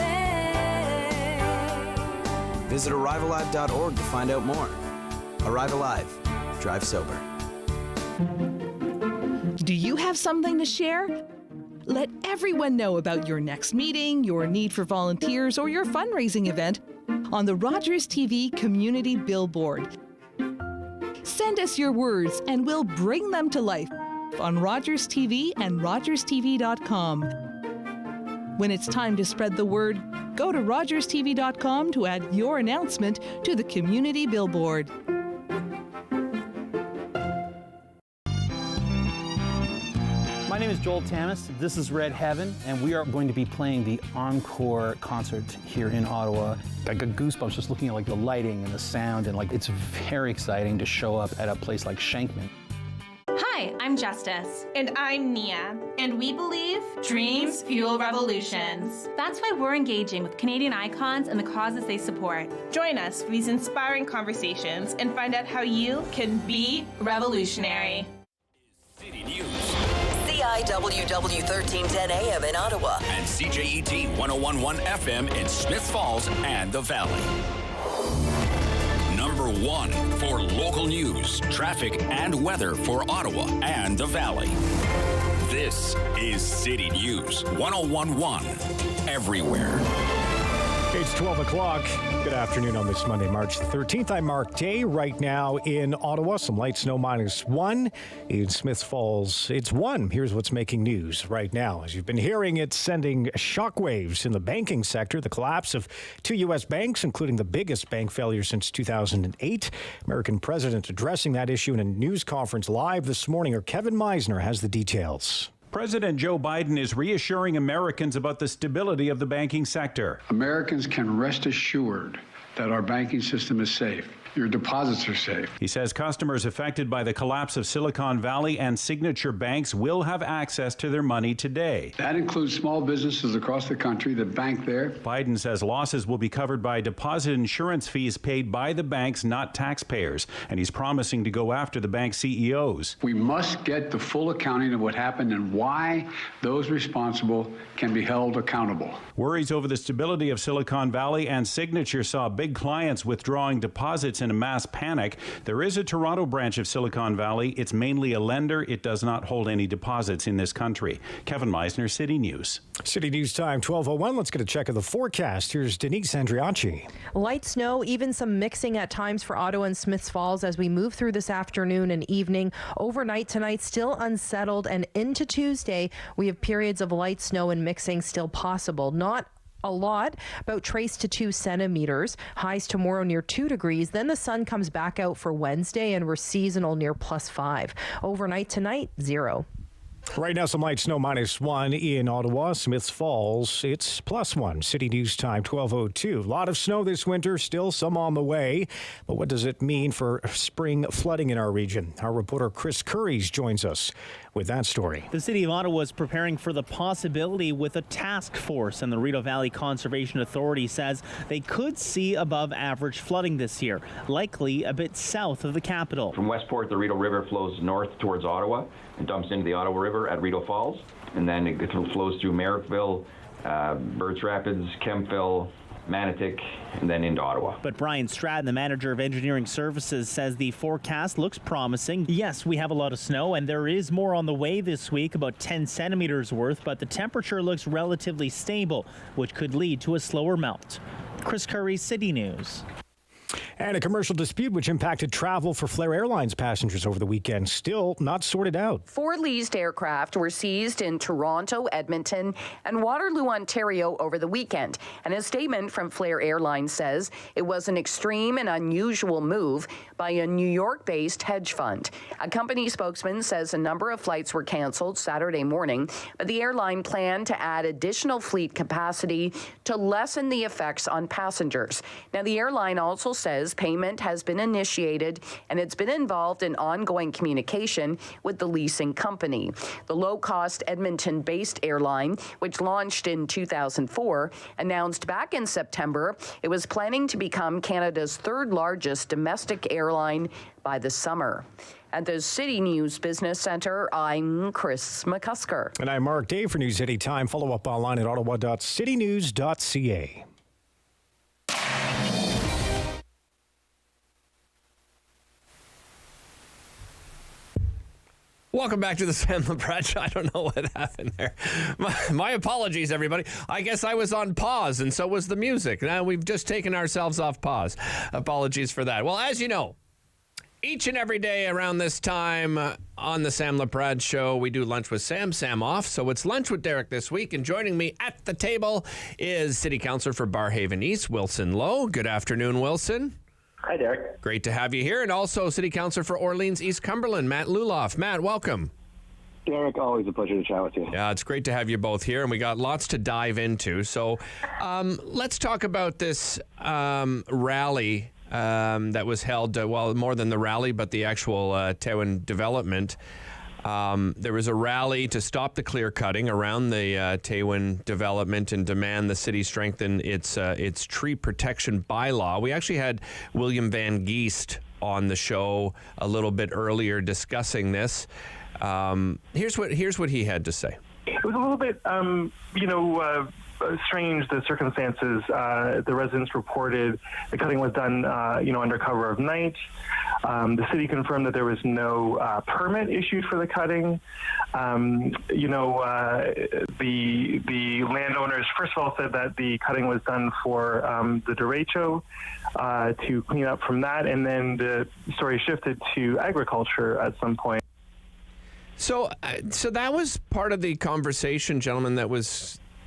thing. Visit ArriveAlive.org to find out more. Arrive Alive. Drive sober. Do you have something to share? Let everyone know about your next meeting, your need for volunteers, or your fundraising event on the Rogers TV Community Billboard. Send us your words and we'll bring them to life on Rogers TV and RogersTV.com. When it's time to spread the word, go to RogersTV.com to add your announcement to the Community Billboard. My name is Joel Tamas. This is Red Heaven, and we are going to be playing the Encore concert here in Ottawa. I got goosebumps just looking at the lighting and the sound, and it's very exciting to show up at a place like Shankman. Hi, I'm Justice. And I'm Nia. And we believe dreams fuel revolutions. That's why we're engaging with Canadian icons and the causes they support. Join us for these inspiring conversations and find out how you can be revolutionary. City News. CIWW 1310 AM in Ottawa. And CJET 101.1 FM in Smith Falls and the Valley. Number 1 for local news, traffic, and weather for Ottawa and the Valley. This is City News 101.1 everywhere. It's 12 o'clock. Good afternoon on this Monday, March the 13th. I'm Mark Day. Right now in Ottawa, some light snow -1. In Smith Falls, it's 1. Here's what's making news right now. As you've been hearing, it's sending shockwaves in the banking sector. The collapse of 2 U.S. banks, including the biggest bank failure since 2008. American president addressing that issue in a news conference live this morning. Kevin Meisner has the details. President Joe Biden is reassuring Americans about the stability of the banking sector. Americans can rest assured that our banking system is safe. Your deposits are safe. He says customers affected by the collapse of Silicon Valley and Signature banks will have access to their money today. That includes small businesses across the country that bank there. Biden says losses will be covered by deposit insurance fees paid by the banks, not taxpayers. And he's promising to go after the bank CEOs. We must get the full accounting of what happened and why those responsible can be held accountable. Worries over the stability of Silicon Valley and Signature saw big clients withdrawing deposits in a mass panic. There is a Toronto branch of Silicon Valley. It's mainly a lender. It does not hold any deposits in this country. Kevin Meisner, City News. City News time, 12:01. Let's get a check of the forecast. Here's Denise Andriacci. Light snow, even some mixing at times for Ottawa and Smiths Falls as we move through this afternoon and evening. Overnight tonight, still unsettled, and into Tuesday, we have periods of light snow and mixing still possible. Not a lot, about trace to 2 centimeters. Highs tomorrow near 2 degrees. Then the sun comes back out for Wednesday and we're seasonal near +5. Overnight tonight, 0. Right now, some light snow -1 in Ottawa. Smiths Falls, it's +1. City News time, 12:02. A lot of snow this winter, still some on the way. But what does it mean for spring flooding in our region? Our reporter Chris Curries joins us with that story. The City of Ottawa is preparing for the possibility with a task force, and the Rideau Valley Conservation Authority says they could see above average flooding this year, likely a bit south of the capital. From Westport, the Rideau River flows north towards Ottawa and dumps into the Ottawa River at Rideau Falls, and then it flows through Merrickville, Birch Rapids, Kempville, Manotick, and then into Ottawa. But Brian Stratton, the manager of engineering services, says the forecast looks promising. Yes, we have a lot of snow, and there is more on the way this week, about 10 centimeters worth, but the temperature looks relatively stable, which could lead to a slower melt. Chris Curry, City News. And a commercial dispute which impacted travel for Flair Airlines passengers over the weekend still not sorted out. 4 leased aircraft were seized in Toronto, Edmonton, and Waterloo, Ontario over the weekend. And a statement from Flair Airlines says it was an extreme and unusual move by a New York-based hedge fund. A company spokesman says a number of flights were canceled Saturday morning, but the airline planned to add additional fleet capacity to lessen the effects on passengers. Now, the airline also says payment has been initiated and it's been involved in ongoing communication with the leasing company. The low-cost Edmonton-based airline, which launched in 2004, announced back in September it was planning to become Canada's third-largest domestic airline by the summer. At the City News Business Centre, I'm Chris McCusker. And I'm Mark Day for News Anytime. Follow up online at ottawa.citynews.ca. Welcome back to the Sam Laprade Show. I don't know what happened there. My apologies, everybody. I guess I was on pause, and so was the music. Now we've just taken ourselves off pause. Apologies for that. Well, as you know, each and every day around this time on the Sam Laprade Show, we do Lunch with Sam off. So it's Lunch with Derek this week. And joining me at the table is City Councillor for Barrhaven East, Wilson Lowe. Good afternoon, Wilson. Hi, Derek. Great to have you here. And also City Councillor for Orleans East Cumberland, Matt Luloff. Matt, welcome. Derek, always a pleasure to chat with you. Yeah, it's great to have you both here, and we got lots to dive into. So let's talk about this rally that was held, well, more than the rally, but the actual Tewan development. There was a rally to stop the clear cutting around the Tewan development and demand the city strengthen its tree protection bylaw. We actually had William Van Geest on the show a little bit earlier discussing this. Here's what he had to say. It was a little bit, strange, the circumstances. The residents reported the cutting was done, under cover of night. The city confirmed that there was no permit issued for the cutting. The landowners, first of all, said that the cutting was done for the derecho to clean up from that, and then the story shifted to agriculture at some point. So that was part of the conversation, gentlemen,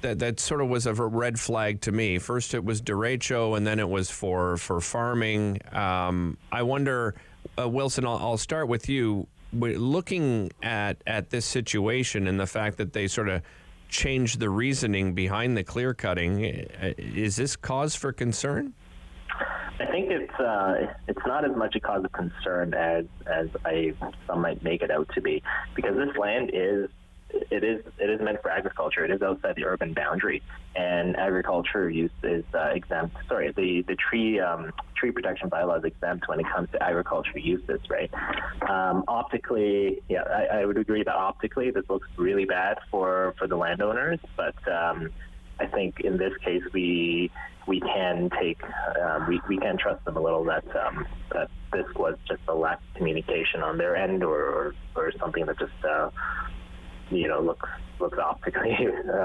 that sort of was a red flag to me. First it was derecho, and then it was for farming. I wonder, Wilson, I'll start with you. Looking at this situation and the fact that they sort of changed the reasoning behind the clear cutting, is this cause for concern? I think it's not as much a cause of concern as some might make it out to be, because this land is meant for agriculture. It is outside the urban boundary, and agriculture use is exempt. Sorry, the tree protection bylaw is exempt when it comes to agriculture uses, right? Optically, yeah, I would agree that optically this looks really bad for the landowners, but I think in this case we can take we can trust them a little that this was just a lack of communication on their end, or something that just looks optically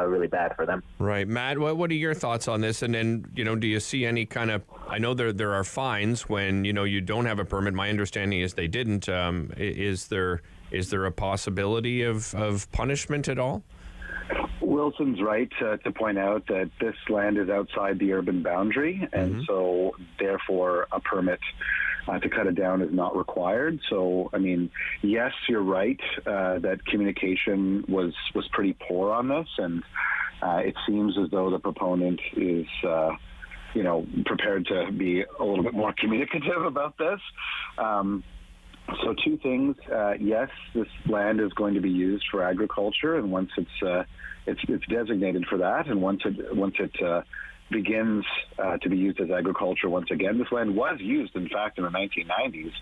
really bad for them. Right. Matt, what are your thoughts on this? And then, do you see any kind of, I know there are fines when, you don't have a permit. My understanding is they didn't. Is there a possibility of punishment at all? Wilson's right to point out that this land is outside the urban boundary, and so therefore a permit to cut it down is not required. So, I mean, yes, you're right that communication was pretty poor on this, and it seems as though the proponent is, prepared to be a little bit more communicative about this. So two things. Yes, this land is going to be used for agriculture, and once it's designated for that, and once it begins to be used as agriculture once again. This land was used, in fact, in the 1990s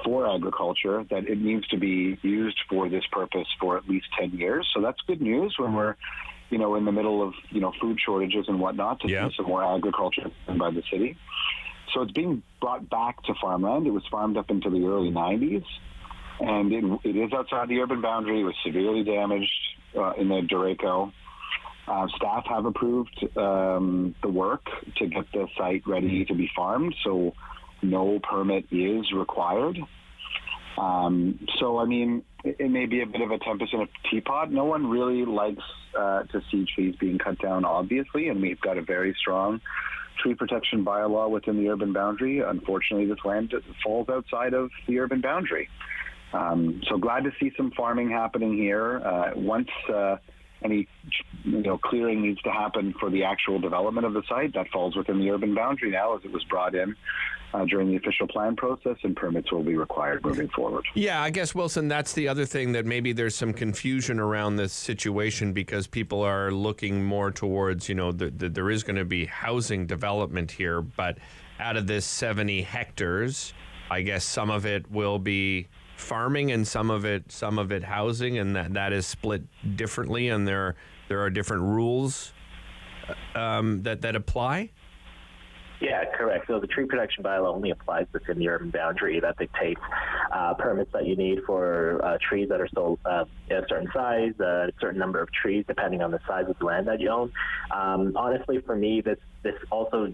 for agriculture, that it needs to be used for this purpose for at least 10 years. So that's good news when we're in the middle of, food shortages and whatnot, to see some more agriculture by the city. So it's being brought back to farmland. It was farmed up into the early 90s, and it is outside the urban boundary. It was severely damaged in the derecho. Staff have approved the work to get the site ready to be farmed, so no permit is required. It may be a bit of a tempest in a teapot. No one really likes to see trees being cut down, obviously, and we've got a very strong tree protection bylaw within the urban boundary. Unfortunately, this land falls outside of the urban boundary. So glad to see some farming happening here. Once any clearing needs to happen for the actual development of the site, that falls within the urban boundary now, as it was brought in during the official plan process, and permits will be required moving forward. Yeah, I guess, Wilson, that's the other thing, that maybe there's some confusion around this situation because people are looking more towards, there is going to be housing development here, but out of this 70 hectares, I guess some of it will be farming and some of it housing, and that is split differently, and there are different rules that apply. Yeah, correct. So the tree protection bylaw only applies within the urban boundary. That dictates permits that you need for trees that are still a certain size, a certain number of trees, depending on the size of the land that you own. Honestly, for me, this also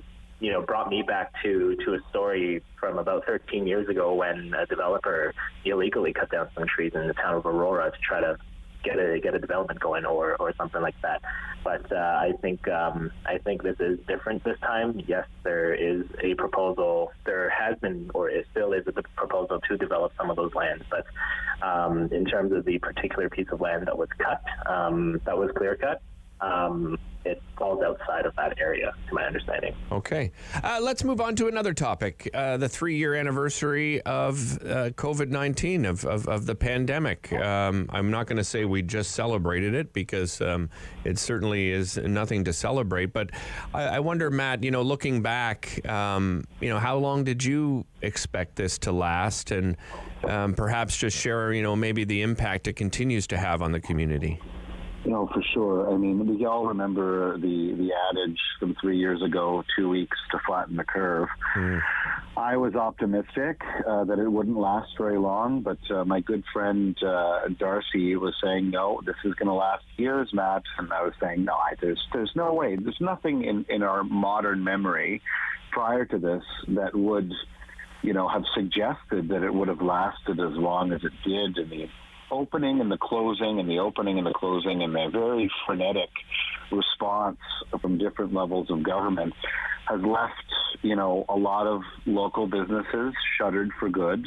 brought me back to a story from about 13 years ago when a developer illegally cut down some trees in the town of Aurora to try to get a development going or something like that. But I think this is different this time. Yes, there is a proposal. There has been, or it still is, a proposal to develop some of those lands. But in terms of the particular piece of land that was cut, that was clear cut, it falls outside of that area, to my understanding. Okay. Let's move on to another topic, the 3-year anniversary of COVID-19, of the pandemic. I'm not going to say we just celebrated it because it certainly is nothing to celebrate. But I wonder, Matt, looking back, how long did you expect this to last? And perhaps just share, maybe the impact it continues to have on the community. For sure. I mean, we all remember the adage from 3 years ago, 2 weeks to flatten the curve. I was optimistic that it wouldn't last very long, but my good friend Darcy was saying, no, this is going to last years, Matt. And I was saying, no, there's no way. There's nothing in our modern memory prior to this that would, have suggested that it would have lasted as long as it did. In the opening and the closing and the opening and the closing and the very frenetic response from different levels of government has left, a lot of local businesses shuttered for good.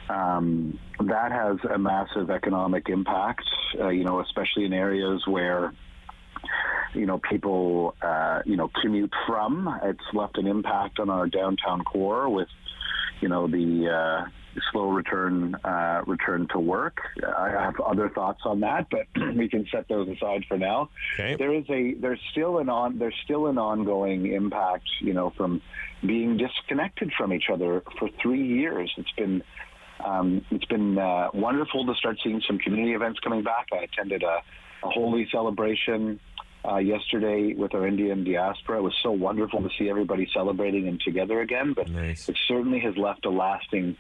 That has a massive economic impact, especially in areas where, people, commute from. It's left an impact on our downtown core with, the slow return to work. I have other thoughts on that, but we can set those aside for now. Okay. There's still an ongoing impact, from being disconnected from each other for 3 years. It's been wonderful to start seeing some community events coming back. I attended a Holi celebration yesterday with our Indian diaspora. It was so wonderful to see everybody celebrating and together again, but nice. It certainly has left a lasting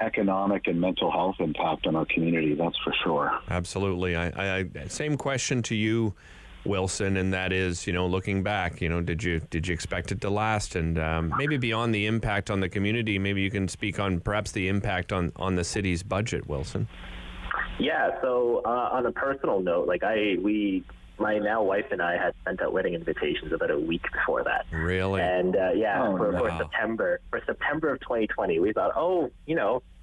economic and mental health impact on our community, that's for sure. Absolutely. I same question to you, Wilson, and that is, looking back, did you expect it to last? And maybe beyond the impact on the community, maybe you can speak on perhaps the impact on the city's budget, Wilson. Yeah, so on a personal note, my now wife and I had sent out wedding invitations about a week before that. Really? And for September of 2020, we thought,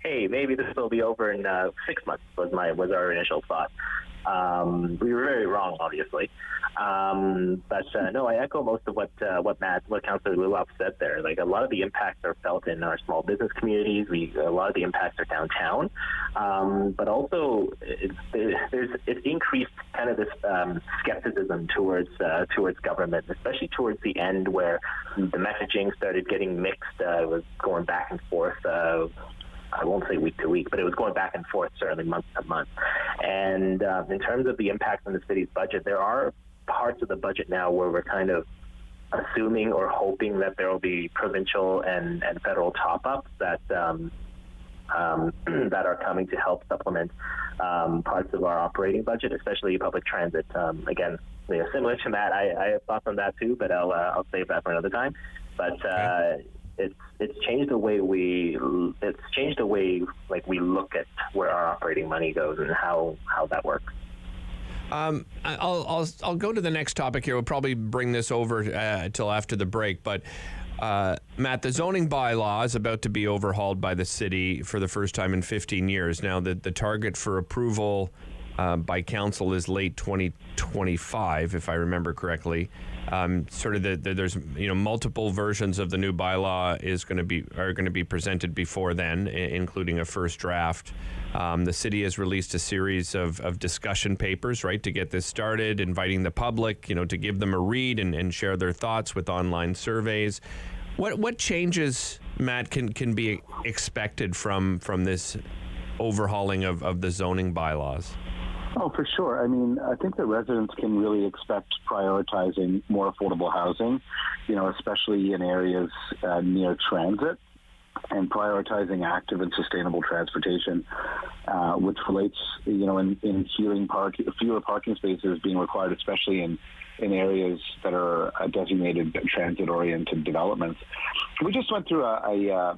hey, maybe this will be over in 6 months was our initial thought. We were very wrong, obviously. But no, I echo most of what Councillor Lulop said there. Like, a lot of the impacts are felt in our small business communities. A lot of the impacts are downtown. But also, it's increased kind of this skepticism towards government, especially towards the end where the messaging started getting mixed. It was going back and forth. I won't say week to week, but it was going back and forth, certainly month to month. And in terms of the impact on the city's budget, there are parts of the budget now where we're kind of assuming or hoping that there will be provincial and federal top-ups that that are coming to help supplement parts of our operating budget, especially public transit. Again, similar to Matt, I have thoughts on that too, but I'll save that for another time. But it's changed the way we look at where our operating money goes and how that works. I'll go to the next topic here. We'll probably bring this over till after the break. But Matt, the zoning bylaw is about to be overhauled by the city for the first time in 15 years. Now, the target for approval by council is late 2025, if I remember correctly. There's multiple versions of the new bylaw are going to be presented before then, including a first draft. The city has released a series of discussion papers, right, to get this started, inviting the public, to give them a read and share their thoughts with online surveys. What changes, Matt, can be expected from this overhauling of the zoning bylaws? Oh, for sure. I mean, I think that residents can really expect prioritizing more affordable housing, especially in areas near transit, and prioritizing active and sustainable transportation, which relates, in fewer parking spaces being required, especially in areas that are designated transit-oriented developments. We just went through a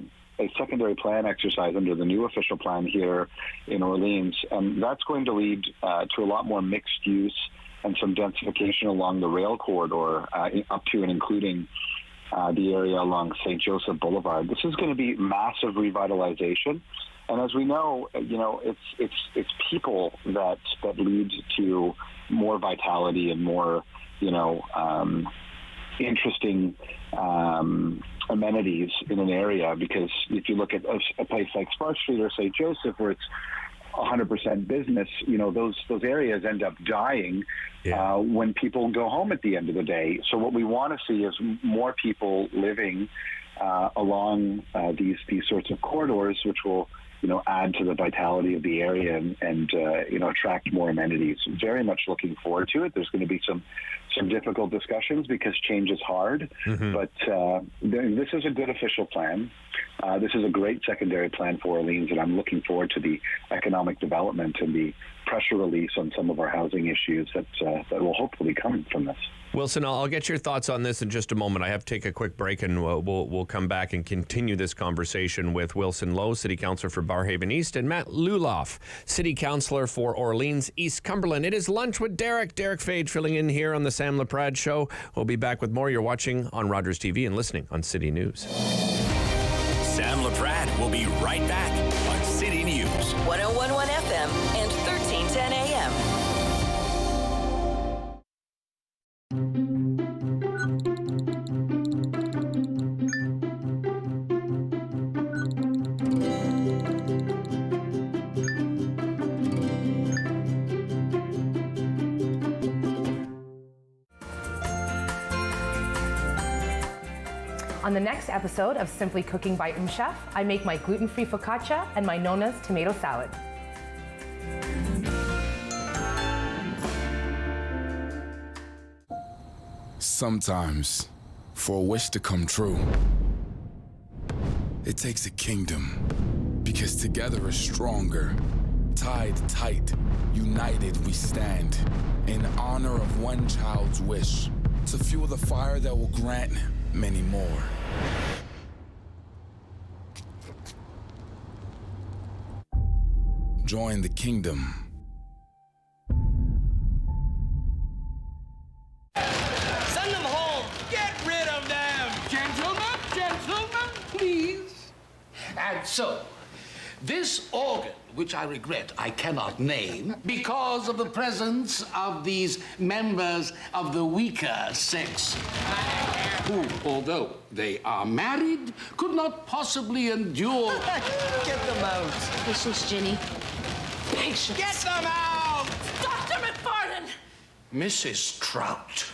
secondary plan exercise under the new official plan here in Orleans, and that's going to lead to a lot more mixed use and some densification along the rail corridor up to and including the area along St. Joseph Boulevard. This is going to be massive revitalization, and as we know, it's people that lead to more vitality and more interesting amenities in an area, because if you look at a place like Spark Street or St. Joseph, where it's 100% business, those areas end up dying when people go home at the end of the day. So what we want to see is more people living along these sorts of corridors, which will add to the vitality of the area and attract more amenities. Very much looking forward to it. There's going to be some difficult discussions because change is hard, but this is a good official plan. This is a great secondary plan for Orleans, and I'm looking forward to the economic development and the pressure release on some of our housing issues that will hopefully come from this. Wilson, I'll get your thoughts on this in just a moment. I have to take a quick break, and we'll come back and continue this conversation with Wilson Lowe, City Councillor for Barrhaven East, and Matt Luloff, City Councillor for Orleans East Cumberland. It is Lunch with Derek. Derek Fage filling in here on the Sam Laprade Show. We'll be back with more. You're watching on Rogers TV and listening on City News. Sam Laprade will be right back on City News. 101.1 FM and 1310 AM. On the next episode of Simply Cooking by Chef, I make my gluten-free focaccia and my Nona's tomato salad. Sometimes, for a wish to come true, it takes a kingdom, because together is stronger. Tied tight, united we stand, in honor of one child's wish, to fuel the fire that will grant many more. Join the kingdom. Send them home! Get rid of them! Gentlemen, please. And so, this organ, which I regret I cannot name, because of the presence of these members of the weaker sex, who, although they are married, could not possibly endure... Get them out. Patience, Ginny. Patience. Get them out! Dr. McFarlane! Mrs. Trout.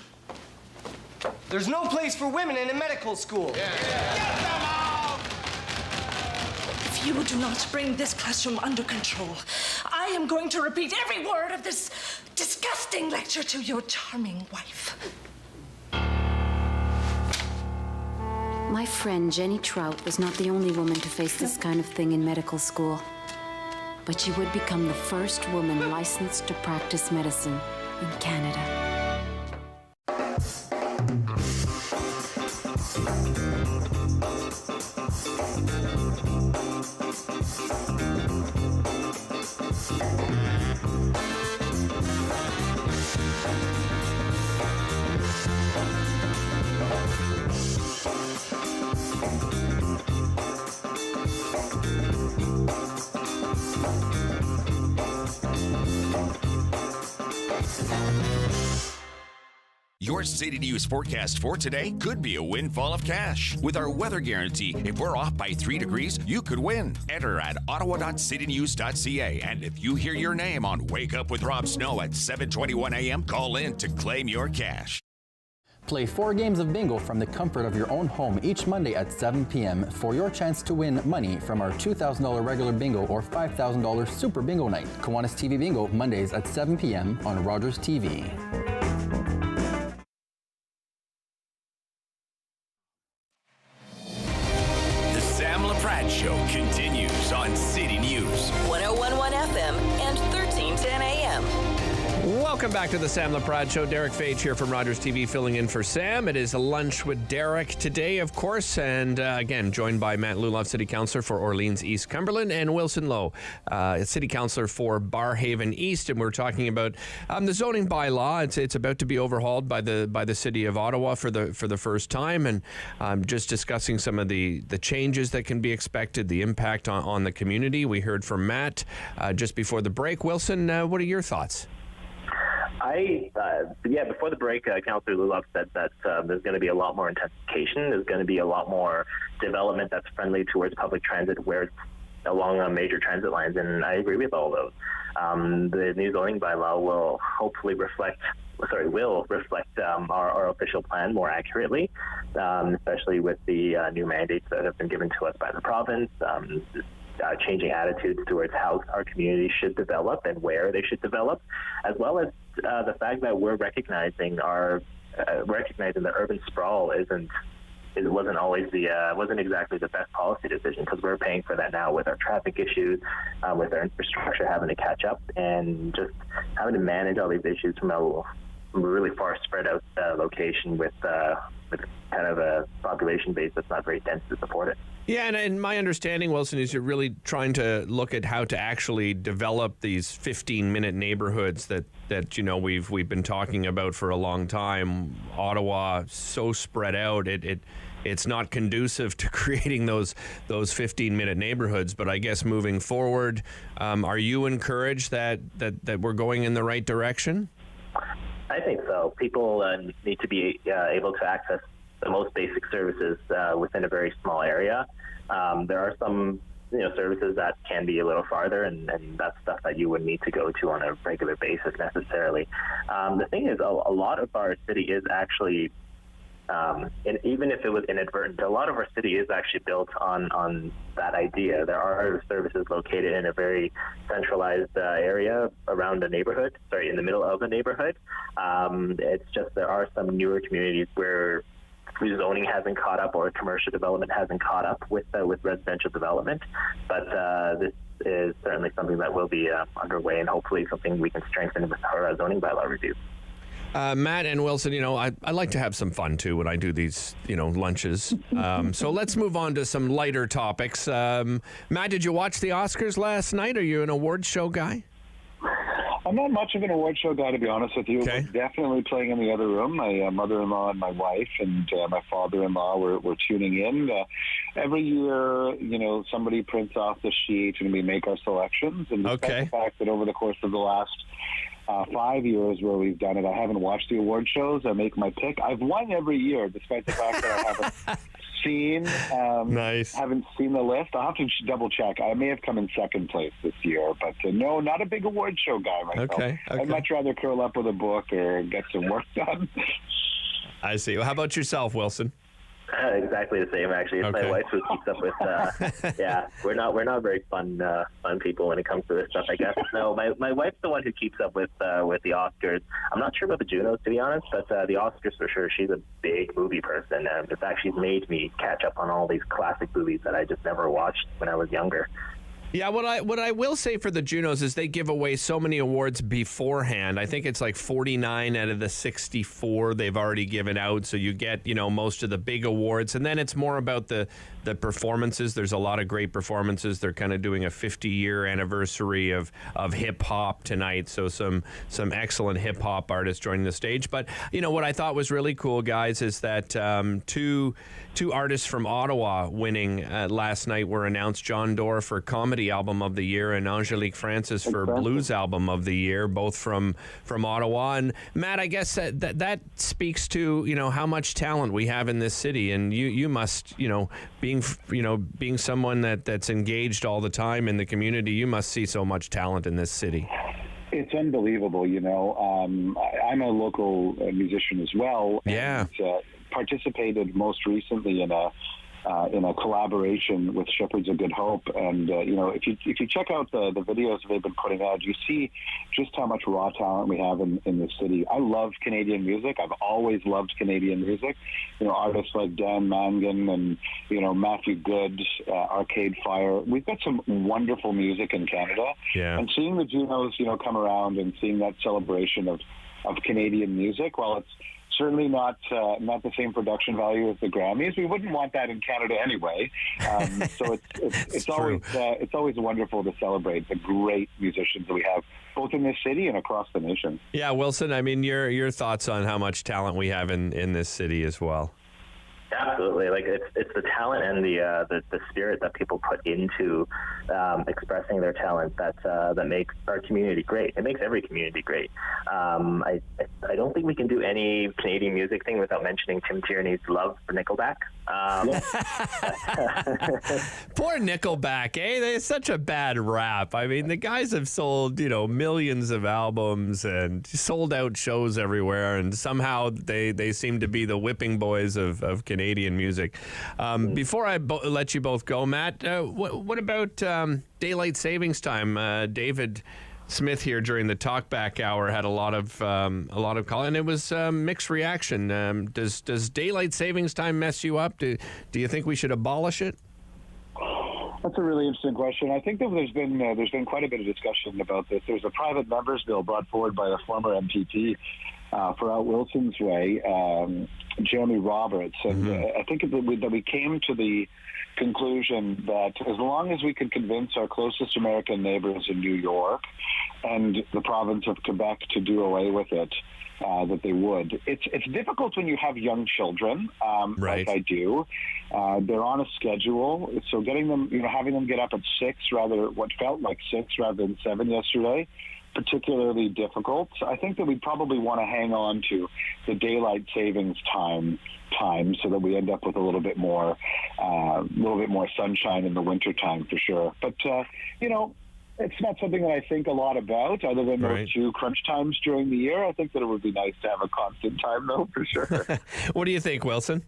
There's no place for women in a medical school. Get them out! If you do not bring this classroom under control, I am I'm going to repeat every word of this disgusting lecture to your charming wife. My friend Jenny Trout was not the only woman to face this kind of thing in medical school. But she would become the first woman licensed to practice medicine in Canada. Your City News forecast for today could be a windfall of cash. With our weather guarantee, if we're off by 3 degrees, you could win. Enter at ottawa.citynews.ca. And if you hear your name on Wake Up with Rob Snow at 7:21 a.m., call in to claim your cash. Play 4 games of bingo from the comfort of your own home each Monday at 7 p.m. for your chance to win money from our $2,000 regular bingo or $5,000 super bingo night. Kiwanis TV Bingo, Mondays at 7 p.m. on Rogers TV. The Sam Laprade Show continues on City News. 101.1 FM and 1310 AM. Welcome back to the Sam Laprade Show. Derek Fage here from Rogers TV filling in for Sam. It is a lunch with Derek today, of course, and again, joined by Matt Luloff, City Councillor for Orleans East Cumberland, and Wilson Lowe, City Councillor for Barrhaven East, and we're talking about the zoning bylaw. It's about to be overhauled by the City of Ottawa for the first time, and just discussing some of the changes that can be expected, the impact on the community. We heard from Matt just before the break. Wilson, what are your thoughts? Before the break, Councillor Luloff said that there's going to be a lot more intensification. There's going to be a lot more development that's friendly towards public transit where it's along major transit lines, and I agree with all those. The new zoning bylaw will hopefully reflect our official plan more accurately, especially with the new mandates that have been given to us by the province. Changing attitudes towards how our community should develop and where they should develop, as well as the fact that we're recognizing the urban sprawl wasn't exactly the best policy decision, because we're paying for that now with our traffic issues, with our infrastructure having to catch up, and just having to manage all these issues from a really far spread out location with kind of a population base that's not very dense to support it. Yeah, and my understanding, Wilson, is you're really trying to look at how to actually develop these 15-minute neighborhoods that we've been talking about for a long time. Ottawa, so spread out, it's not conducive to creating those 15-minute neighborhoods. But I guess moving forward, are you encouraged that we're going in the right direction? I think so. People need to be able to access the most basic services within a very small area. There are some services that can be a little farther, and that's stuff that you would need to go to on a regular basis necessarily. The thing is, a lot of our city is actually, and even if it was inadvertent, a lot of our city is actually built on that idea. There are services located in a very centralized area around the neighborhood, in the middle of the neighborhood. It's just there are some newer communities where zoning hasn't caught up or commercial development hasn't caught up with residential development. But this is certainly something that will be underway, and hopefully something we can strengthen with our zoning bylaw review. Matt and Wilson, I like to have some fun too when I do these, lunches. So let's move on to some lighter topics. Matt, did you watch the Oscars last night? Are you an awards show guy? I'm not much of an award show guy, to be honest with you. Okay. We're definitely playing in the other room. My mother-in-law and my wife and my father-in-law were tuning in. Every year, somebody prints off the sheet and we make our selections. And despite the fact that over the course of the last 5 years where we've done it, I haven't watched the award shows. I make my pick. I've won every year, despite the fact that I haven't haven't seen the list. I'll have to double check. I may have come in second place this year, but no, not a big award show guy myself. Okay. I'd much rather curl up with a book or get some work done. I see. Well, how about yourself, Wilson? Exactly the same, actually. It's my wife who keeps up with. Yeah, we're not very fun people when it comes to this stuff, I guess. No, my wife's the one who keeps up with the Oscars. I'm not sure about the Junos, to be honest, but the Oscars for sure. She's a big movie person. In fact, she's made me catch up on all these classic movies that I just never watched when I was younger. Yeah, what I will say for the Junos is they give away so many awards beforehand. I think it's like 49 out of the 64 they've already given out. So you get, most of the big awards. And then it's more about the performances. There's a lot of great performances. They're kind of doing a 50-year anniversary of hip-hop tonight. So some excellent hip-hop artists joining the stage. But, what I thought was really cool, guys, is that two artists from Ottawa winning last night were announced. John Doerr for Comedy Album of the Year and Angelique Francis for Blues Album of the Year, both from Ottawa. And Matt, I guess that speaks to how much talent we have in this city, and you must being someone that's engaged all the time in the community, you must see so much talent in this city. It's unbelievable. I'm a local musician as well. Yeah. And, participated most recently in a collaboration with Shepherds of Good Hope, and if you check out the videos they've been putting out, you see just how much raw talent we have in this city. I love Canadian music. I've always loved Canadian music. Artists like Dan Mangan and Matthew Good, Arcade Fire. We've got some wonderful music in Canada. Yeah. And seeing the Junos, come around and seeing that celebration of Canadian music, while it's certainly not the same production value as the Grammys. We wouldn't want that in Canada anyway. So it's always wonderful to celebrate the great musicians that we have, both in this city and across the nation. Yeah, Wilson, I mean, your thoughts on how much talent we have in this city as well. Absolutely, like it's the talent and the spirit that people put into expressing their talent that makes our community great. It makes every community great. I don't think we can do any Canadian music thing without mentioning Tim Tierney's love for Nickelback. Poor Nickelback, eh? They're such a bad rap. I mean, the guys have sold millions of albums and sold out shows everywhere, and somehow they seem to be the whipping boys of Canadian music. Before I let you both go, Matt, what about daylight savings time? David Smith here during the talkback hour had a lot of call, and it was mixed reaction. Does daylight savings time mess you up? Do you think we should abolish it? That's a really interesting question. I think that there's been quite a bit of discussion about this. There's a private members bill brought forward by the former MPP for Out Wilson's Way, Jeremy Roberts, and I think that we came to the conclusion that as long as we could convince our closest American neighbors in New York and the province of Quebec to do away with it, that they would. It's difficult when you have young children, right. like I do. They're on a schedule, so getting them, having them get up at 6 what felt like 6 rather than 7 yesterday, particularly difficult. I think that we probably want to hang on to the daylight savings time so that we end up with a little bit more sunshine in the winter time for sure. But it's not something that I think a lot about, other than those 2 crunch times during the year. I think that it would be nice to have a constant time, though, for sure. What do you think, Wilson?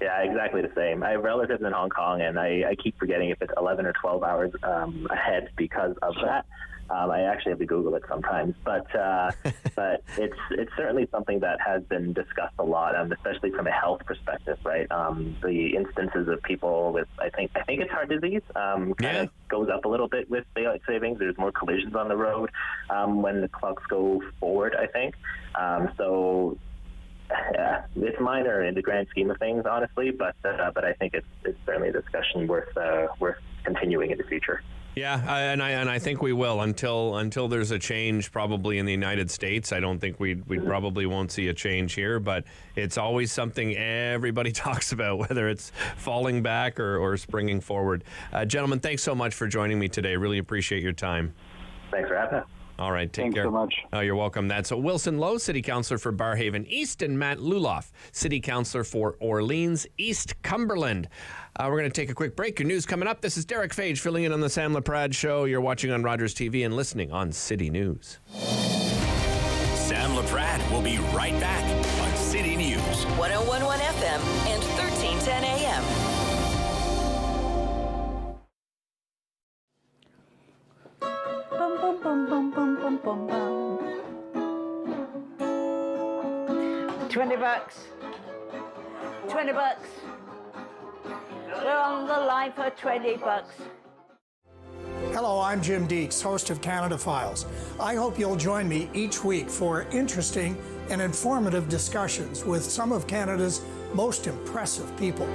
Yeah, exactly the same. I have relatives in Hong Kong, and I keep forgetting if it's 11 or 12 hours ahead because of that. I actually have to Google it sometimes, but it's certainly something that has been discussed a lot, especially from a health perspective, right? The instances of people with, I think it's heart disease, kind of goes up a little bit with daylight savings. There's more collisions on the road when the clocks go forward, I think. So it's minor in the grand scheme of things, honestly, but I think it's certainly a discussion worth continuing in the future. Yeah, and I think we will until there's a change probably in the United States. I don't think we probably won't see a change here, but it's always something everybody talks about, whether it's falling back or springing forward. Gentlemen, thanks so much for joining me today. Really appreciate your time. Thanks for having us. All right, take Thanks care. Thanks so much. Oh, you're welcome. That's Wilson Lowe, City Councillor for Barrhaven East, and Matt Luloff, City Councillor for Orleans East Cumberland. We're going to take a quick break. Your news coming up. This is Derek Fage filling in on the Sam Laprade Show. You're watching on Rogers TV and listening on City News. Sam Sam Laprade will be right back on City News. 1011 FM and 1310 AM. Bum, bum, bum, bum, bum, bum, bum, bum. $20. $20. We're on the line for $20. Hello, I'm Jim Deeks, host of Canada Files. I hope you'll join me each week for interesting and informative discussions with some of Canada's most impressive people.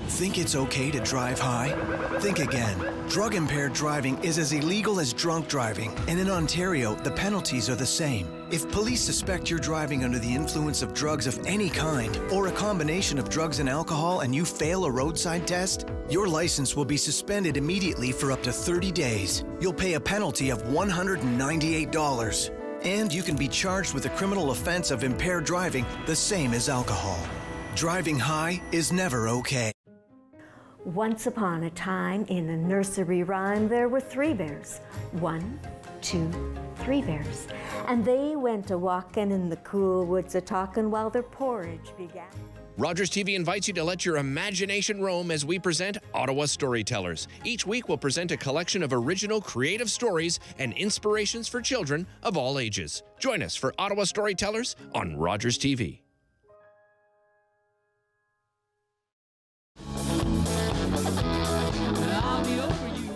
Think it's okay to drive high? Think again. Drug-impaired driving is as illegal as drunk driving, and in Ontario, the penalties are the same. If police suspect you're driving under the influence of drugs of any kind, or a combination of drugs and alcohol, and you fail a roadside test, your license will be suspended immediately for up to 30 days. You'll pay a penalty of $198. And you can be charged with a criminal offense of impaired driving, the same as alcohol. Driving high is never okay. Once upon a time, in a nursery rhyme, there were 3 bears. 1, 2, 3 bears. And they went a-walking in the cool woods a-talking while their porridge began. Rogers TV invites you to let your imagination roam as we present Ottawa Storytellers. Each week we'll present a collection of original creative stories and inspirations for children of all ages. Join us for Ottawa Storytellers on Rogers TV.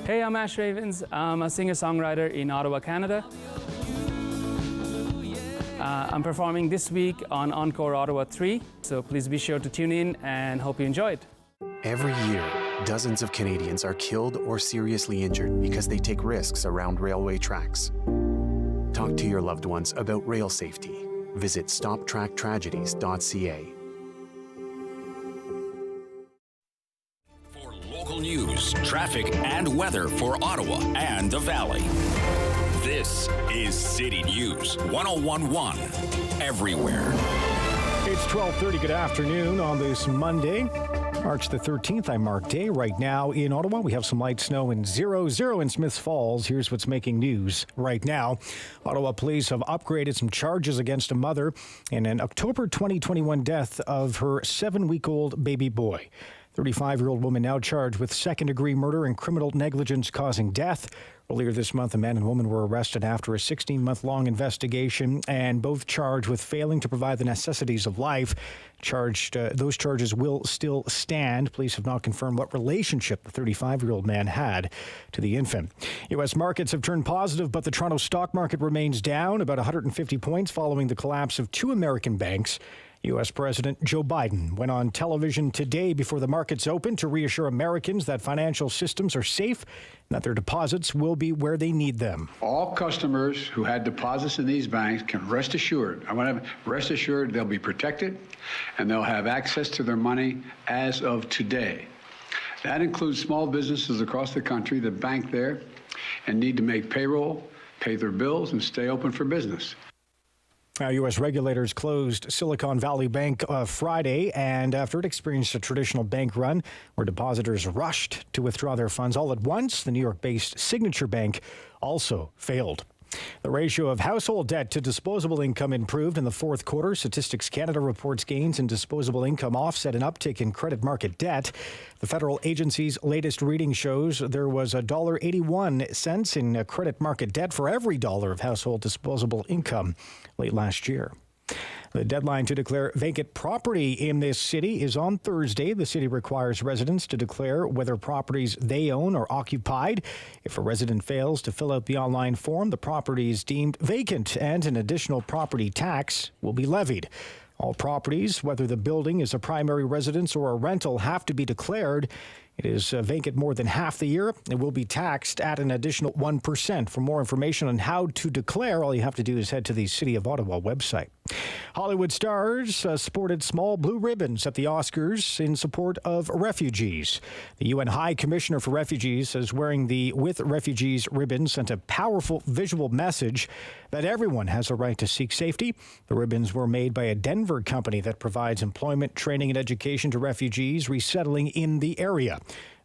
Hey, I'm Ash Ravens. I'm a singer-songwriter in Ottawa, Canada. I'm performing this week on Encore Ottawa 3, so please be sure to tune in and hope you enjoy it. Every year, dozens of Canadians are killed or seriously injured because they take risks around railway tracks. Talk to your loved ones about rail safety. Visit stoptracktragedies.ca. Local news, traffic, and weather for Ottawa and the Valley. This is City News 1011 everywhere. It's 12:30. Good afternoon on this Monday, March the 13th. I'm Mark Day. Right now in Ottawa, we have some light snow and 0 in Smiths Falls. Here's what's making news right now. Ottawa police have upgraded some charges against a mother in an October 2021 death of her 7-week-old baby boy. 35-year-old woman now charged with second-degree murder and criminal negligence causing death. Earlier this month, a man and woman were arrested after a 16-month-long investigation and both charged with failing to provide the necessities of life. Those charges will still stand. Police have not confirmed what relationship the 35-year-old man had to the infant. U.S. markets have turned positive, but the Toronto stock market remains down about 150 points following the collapse of 2 American banks. U.S. President Joe Biden went on television today before the markets opened to reassure Americans that financial systems are safe and that their deposits will be where they need them. All customers who had deposits in these banks can rest assured. Rest assured they'll be protected and they'll have access to their money as of today. That includes small businesses across the country that bank there and need to make payroll, pay their bills, and stay open for business. Now, U.S. regulators closed Silicon Valley Bank Friday, and after it experienced a traditional bank run where depositors rushed to withdraw their funds all at once, the New York-based Signature Bank also failed. The ratio of household debt to disposable income improved in the fourth quarter. Statistics Canada reports gains in disposable income offset an uptick in credit market debt. The federal agency's latest reading shows there was $1.81 in credit market debt for every dollar of household disposable income late last year. The deadline to declare vacant property in this city is on Thursday. The city requires residents to declare whether properties they own are occupied. If a resident fails to fill out the online form, the property is deemed vacant and an additional property tax will be levied. All properties, whether the building is a primary residence or a rental, have to be declared. It is vacant more than half the year. It will be taxed at an additional 1%. For more information on how to declare, all you have to do is head to the City of Ottawa website. Hollywood stars sported small blue ribbons at the Oscars in support of refugees. The UN High Commissioner for Refugees says wearing the With Refugees ribbon sent a powerful visual message that everyone has a right to seek safety. The ribbons were made by a Denver company that provides employment, training, and education to refugees resettling in the area.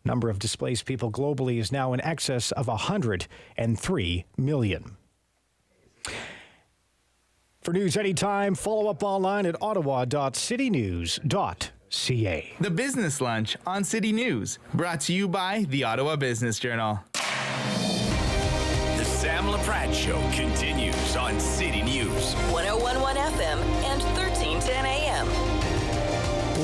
Number of displaced people globally is now in excess of 103 million. For news anytime, follow up online at ottawa.citynews.ca. The Business Lunch on City News, brought to you by the Ottawa Business Journal. The Sam Laprade Show continues on City News. 101.1 FM and 1310 AM.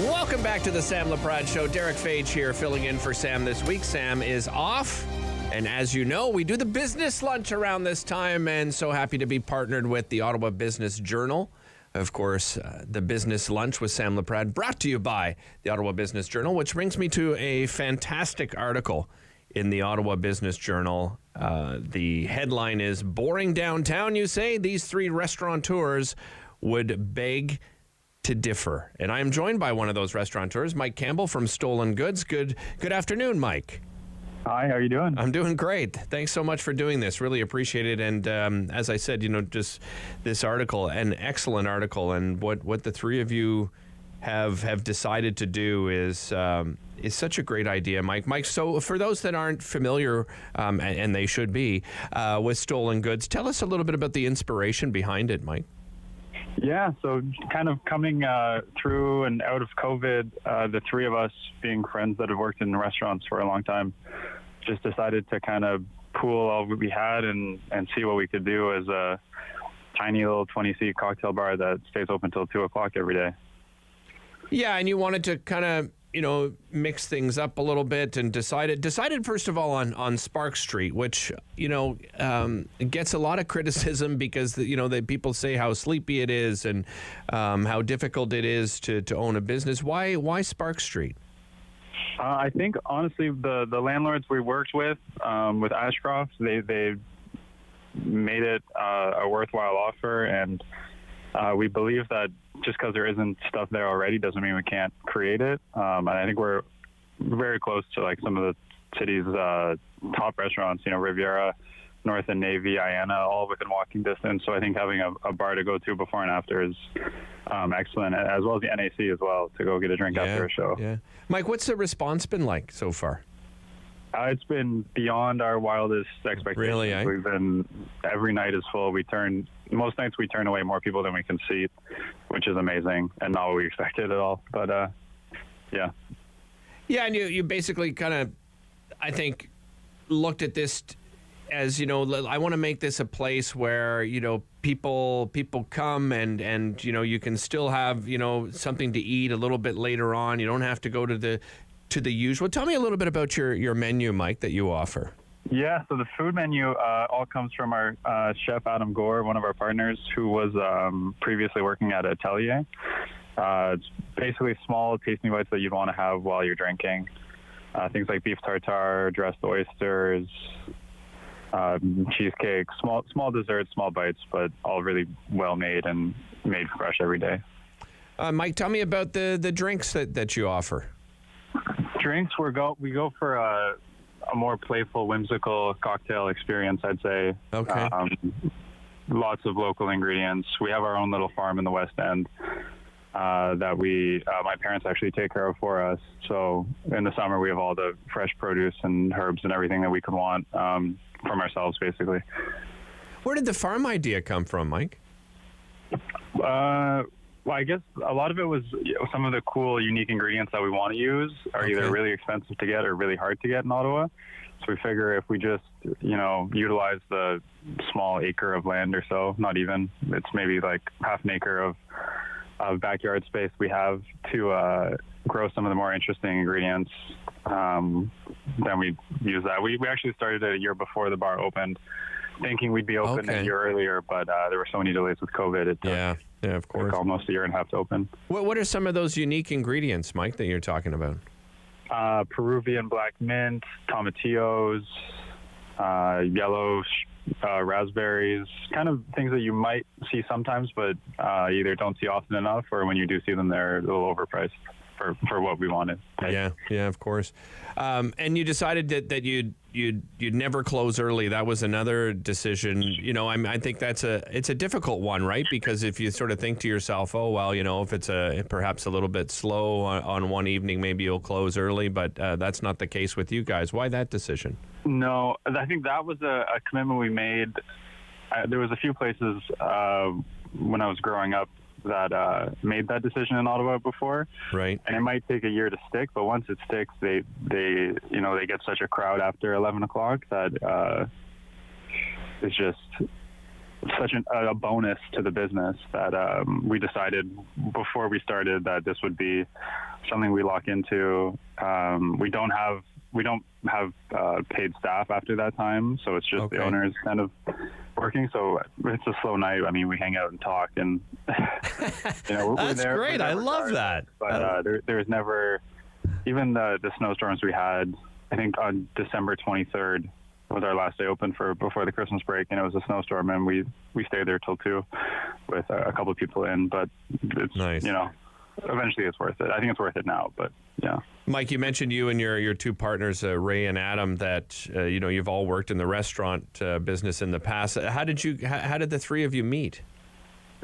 Welcome back to the Sam Laprade Show. Derek Fage here filling in for Sam this week. Sam is off. And as you know, we do the business lunch around this time, and so happy to be partnered with the Ottawa Business Journal. Of course, the business lunch with Sam Laprade, brought to you by the Ottawa Business Journal, which brings me to a fantastic article in the Ottawa Business Journal. The headline is, "Boring Downtown, You Say? These three restaurateurs would beg to differ." And I am joined by one of those restaurateurs, Mike Campbell from Stolen Goods. Good afternoon, Mike. Hi, how are you doing? I'm doing great. Thanks so much for doing this. Really appreciate it. And as I said, just this article, an excellent article, and what the three of you have decided to do is such a great idea, Mike. Mike, so for those that aren't familiar, and they should be, with Stolen Goods, tell us a little bit about the inspiration behind it, Mike. Yeah, so kind of coming through and out of COVID, the three of us, being friends that have worked in restaurants for a long time, just decided to kind of pool all we had and see what we could do as a tiny little 20-seat cocktail bar that stays open till 2 o'clock every day. Yeah, and you wanted to kind of, mix things up a little bit, and decided first of all on Spark Street, which, gets a lot of criticism because, that people say how sleepy it is and how difficult it is to own a business. Why Spark Street? I think, honestly, the landlords we worked with Ashcroft, they made it a worthwhile offer, and we believe that just because there isn't stuff there already doesn't mean we can't create it. And I think we're very close to like some of the city's top restaurants, Riviera, North and Navy, Iana, all within walking distance. So I think having a bar to go to before and after is excellent, as well as the NAC as well, to go get a drink after a show. Yeah. Mike, what's the response been like so far? It's been beyond our wildest expectations. Really, eh? Every night is full. Most nights we turn away more people than we can seat, which is amazing and not what we expected at all. But yeah. Yeah, and you basically kind of, I think, looked at this as, I want to make this a place where, people come and you can still have, something to eat a little bit later on. You don't have to go to the usual. Tell me a little bit about your menu, Mike, that you offer. Yeah, so the food menu all comes from our chef, Adam Gore, one of our partners, who was previously working at Atelier. It's basically small tasting bites that you'd want to have while you're drinking. Things like beef tartare, dressed oysters, cheesecake, small desserts, small bites, but all really well made and made fresh every day. Mike, tell me about the drinks that you offer. Drinks, we go for a more playful, whimsical cocktail experience, I'd say. Okay. Lots of local ingredients. We have our own little farm in the West End that my parents actually take care of for us. So in the summer, we have all the fresh produce and herbs and everything that we could want from ourselves, basically. Where did the farm idea come from, Mike? Well, I guess a lot of it was some of the cool, unique ingredients that we want to use are either really expensive to get or really hard to get in Ottawa. So we figure if we just, utilize the small acre of land or so, not even, it's maybe like half an acre of backyard space we have to grow some of the more interesting ingredients, then we use that. We actually started a year before the bar opened, thinking we'd be open a year earlier, but there were so many delays with COVID. Yeah, of course. It took almost a year and a half to open. What are some of those unique ingredients, Mike, that you're talking about? Peruvian black mint, tomatillos, yellow raspberries, kind of things that you might see sometimes, but either don't see often enough, or when you do see them, they're a little overpriced for what we wanted. Yeah, of course. And you decided that you'd you'd never close early. That was another decision. You know, I think it's a difficult one, right? Because if you sort of think to yourself, oh well, you know, if it's perhaps a little bit slow on one evening, maybe you'll close early. But that's not the case with you guys. Why that decision? No, I think that was a commitment we made. There was a few places when I was growing up that made that decision in Ottawa before. Right. And it might take a year to stick, but once it sticks, they get such a crowd after 11 o'clock that it's just such a bonus to the business that we decided before we started that this would be something we lock into. We don't have paid staff after that time, so it's just the owners kind of working. So it's a slow night. I mean, we hang out and talk, and we're That's there. great. I love that. But there's never, even the snowstorms we had. I think on December 23rd was our last day open before the Christmas break, and it was a snowstorm, and we stayed there till 2 with a couple of people in. But it's nice. Eventually it's worth it. I think it's worth it now, but yeah. Mike, you mentioned you and your two partners, Ray and Adam, that you've all worked in the restaurant business in the past. How did the three of you meet?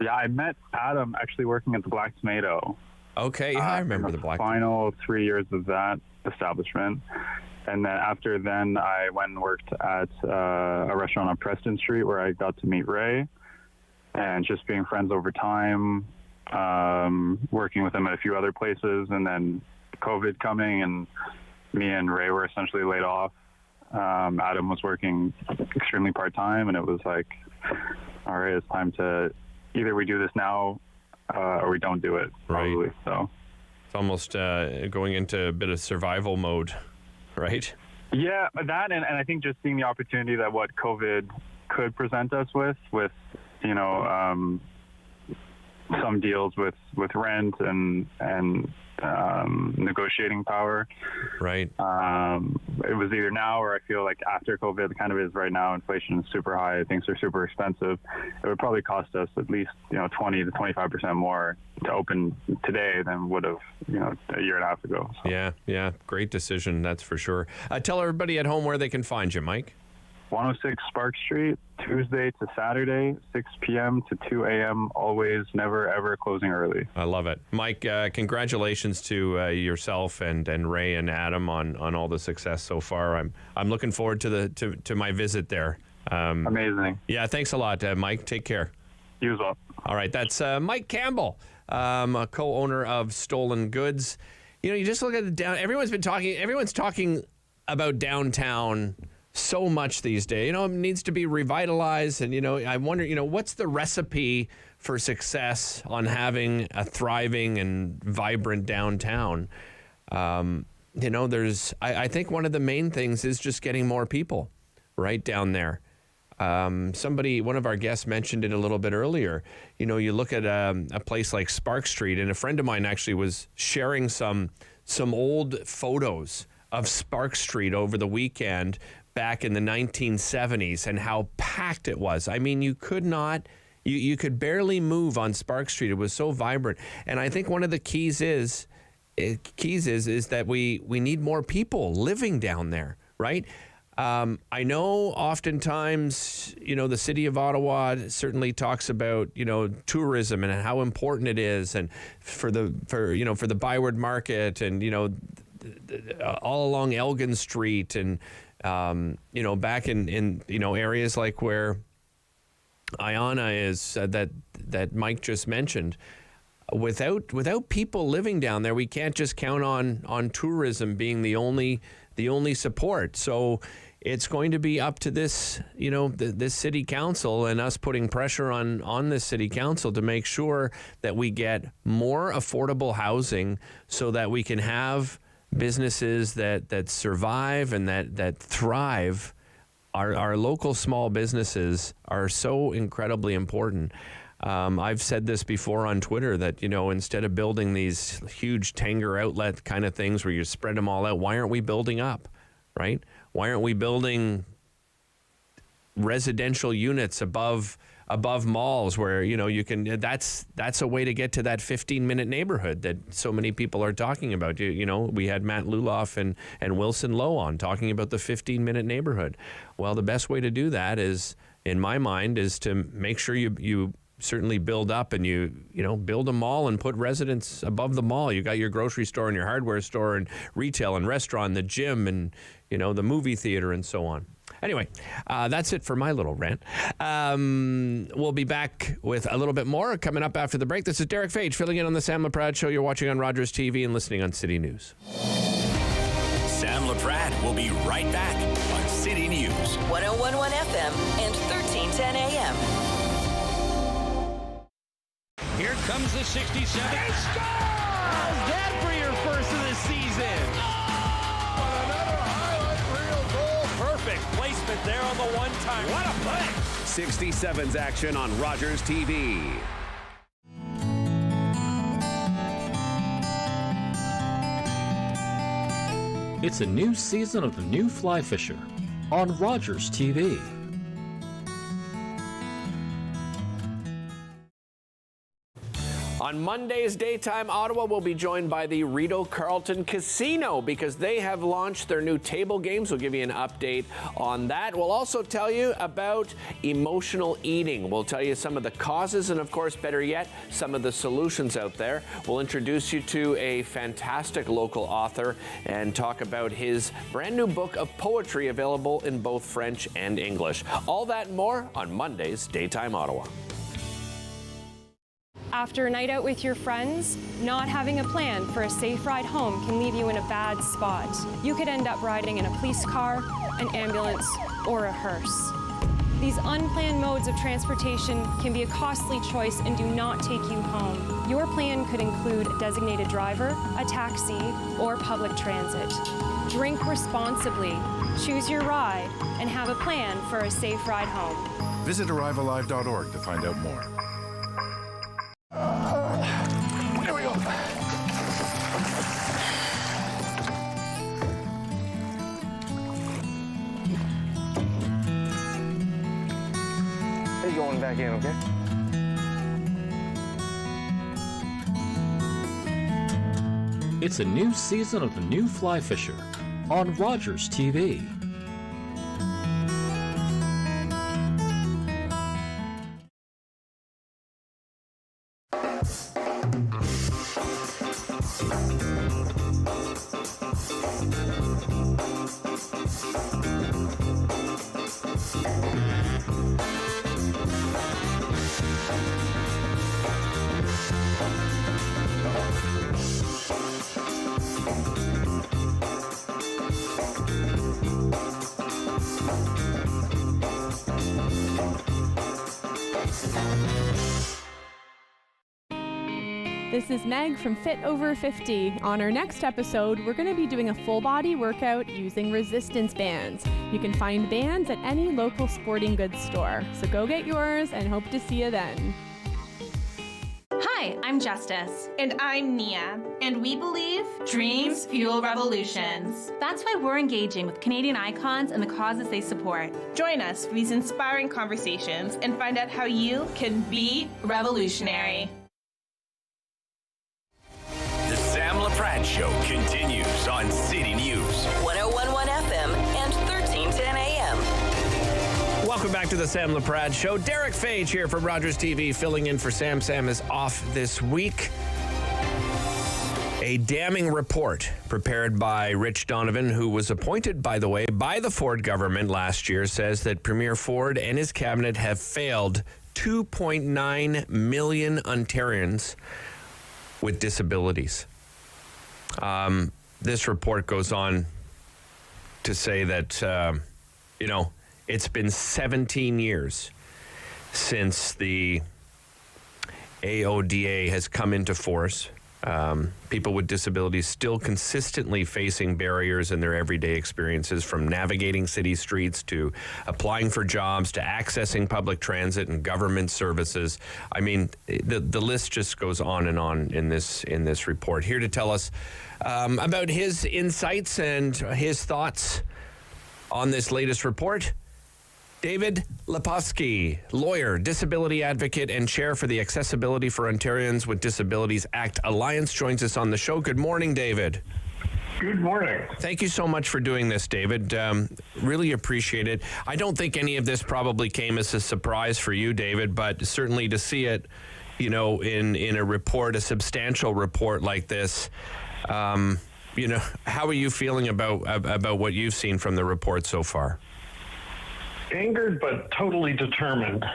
Yeah, I met Adam actually working at the Black Tomato. Okay, yeah, I remember the Black Tomato. Final 3 years of that establishment. And then after then, I went and worked at a restaurant on Preston Street where I got to meet Ray, and just being friends over time. Working with him at a few other places, and then COVID coming, and me and Ray were essentially laid off. Adam was working extremely part-time, and it was like, all right, it's time to either we do this now or we don't do it, probably. Right. So it's almost going into a bit of survival mode, right? Yeah, that, and I think just seeing the opportunity that what COVID could present us with some deals with rent and negotiating power. Right. It was either now or I feel like after COVID, it kind of is right now. Inflation is super high. Things are super expensive. It would probably cost us at least 20 to 25% more to open today than would have a year and a half ago. So. Yeah. Great decision. That's for sure. Tell everybody at home where they can find you, Mike. 106 Spark Street, Tuesday to Saturday, 6 p.m. to 2 a.m. Always, never, ever closing early. I love it. Mike, congratulations to yourself and Ray and Adam on all the success so far. I'm looking forward to my visit there. Amazing. Yeah, thanks a lot, Mike. Take care. You as well. All right, that's Mike Campbell, a co-owner of Stolen Goods. You just look at the everyone's talking about downtown so much these days. It needs to be revitalized, and I wonder, what's the recipe for success on having a thriving and vibrant downtown? I think one of the main things is just getting more people right down there. One of our guests mentioned it a little bit earlier. You look at a place like Spark Street, and a friend of mine actually was sharing some old photos of Spark Street over the weekend back in the 1970s and how packed it was. I mean, you could barely move on Spark Street. It was so vibrant. And I think one of the keys is that we need more people living down there, right? I know oftentimes, the city of Ottawa certainly talks about, tourism and how important it is, and for the Byward Market, and all along Elgin Street, and back in areas like where Iona is, that Mike just mentioned. Without people living down there, we can't just count on tourism being the only support. So it's going to be up to this city council and us putting pressure on this city council to make sure that we get more affordable housing so that we can have businesses that survive and that thrive. Our local small businesses are so incredibly important. I've said this before on Twitter that, instead of building these huge Tanger outlet kind of things where you spread them all out, why aren't we building up, right? Why aren't we building residential units above above malls where, you can, that's a way to get to that 15-minute neighborhood that so many people are talking about. We had Matt Luloff and Wilson Lowe on talking about the 15-minute neighborhood. Well, the best way to do that is, in my mind, is to make sure you certainly build up and you build a mall and put residents above the mall. You got your grocery store and your hardware store and retail and restaurant, the gym and, the movie theater and so on. Anyway, that's it for my little rant. We'll be back with a little bit more coming up after the break. This is Derek Fage filling in on the Sam Laprade Show. You're watching on Rogers TV and listening on City News. Sam Laprade will be right back on City News. 101.1 FM and 1310 AM. Here comes the 67. They score! How's that for your first of the season? Oh! Another highlight reel goal. Perfect placement there on the one-time. What a play! 67's action on Rogers TV. It's a new season of the new Fly Fisher on Rogers TV. On Monday's Daytime Ottawa, we'll be joined by the Rideau Carlton Casino because they have launched their new table games. We'll give you an update on that. We'll also tell you about emotional eating. We'll tell you some of the causes and, of course, better yet, some of the solutions out there. We'll introduce you to a fantastic local author and talk about his brand new book of poetry available in both French and English. All that and more on Monday's Daytime Ottawa. After a night out with your friends, not having a plan for a safe ride home can leave you in a bad spot. You could end up riding in a police car, an ambulance, or a hearse. These unplanned modes of transportation can be a costly choice and do not take you home. Your plan could include a designated driver, a taxi, or public transit. Drink responsibly, choose your ride, and have a plan for a safe ride home. Visit arrivealive.org to find out more. There we go. Hey, going back in, okay? It's a new season of the new Fly Fisher on Rogers TV. This is Meg from Fit Over 50. On our next episode, we're going to be doing a full body workout using resistance bands. You can find bands at any local sporting goods store. So go get yours and hope to see you then. Hi, I'm Justice. And I'm Nia. And we believe dreams fuel revolutions. That's why we're engaging with Canadian icons and the causes they support. Join us for these inspiring conversations and find out how you can be revolutionary. The Sam Laprade Show continues on City News. 101.1 FM and 1310 AM. Welcome back to the Sam Laprade Show. Derek Fage here from Rogers TV filling in for Sam. Sam is off this week. A damning report prepared by Rich Donovan, who was appointed, by the way, by the Ford government last year, says that Premier Ford and his cabinet have failed 2.9 million Ontarians with disabilities. This report goes on to say that, it's been 17 years since the AODA has come into force. People with disabilities still consistently facing barriers in their everyday experiences, from navigating city streets to applying for jobs to accessing public transit and government services. I mean, the list just goes on and on in this report. Here to tell us about his insights and his thoughts on this latest report, David Lepofsky, lawyer, disability advocate, and chair for the Accessibility for Ontarians with Disabilities Act Alliance, joins us on the show. Good morning, David. Good morning. Thank you so much for doing this, David. Really appreciate it. I don't think any of this probably came as a surprise for you, David, but certainly to see it, in a report, a substantial report like this, how are you feeling about what you've seen from the report so far? Angered but totally determined.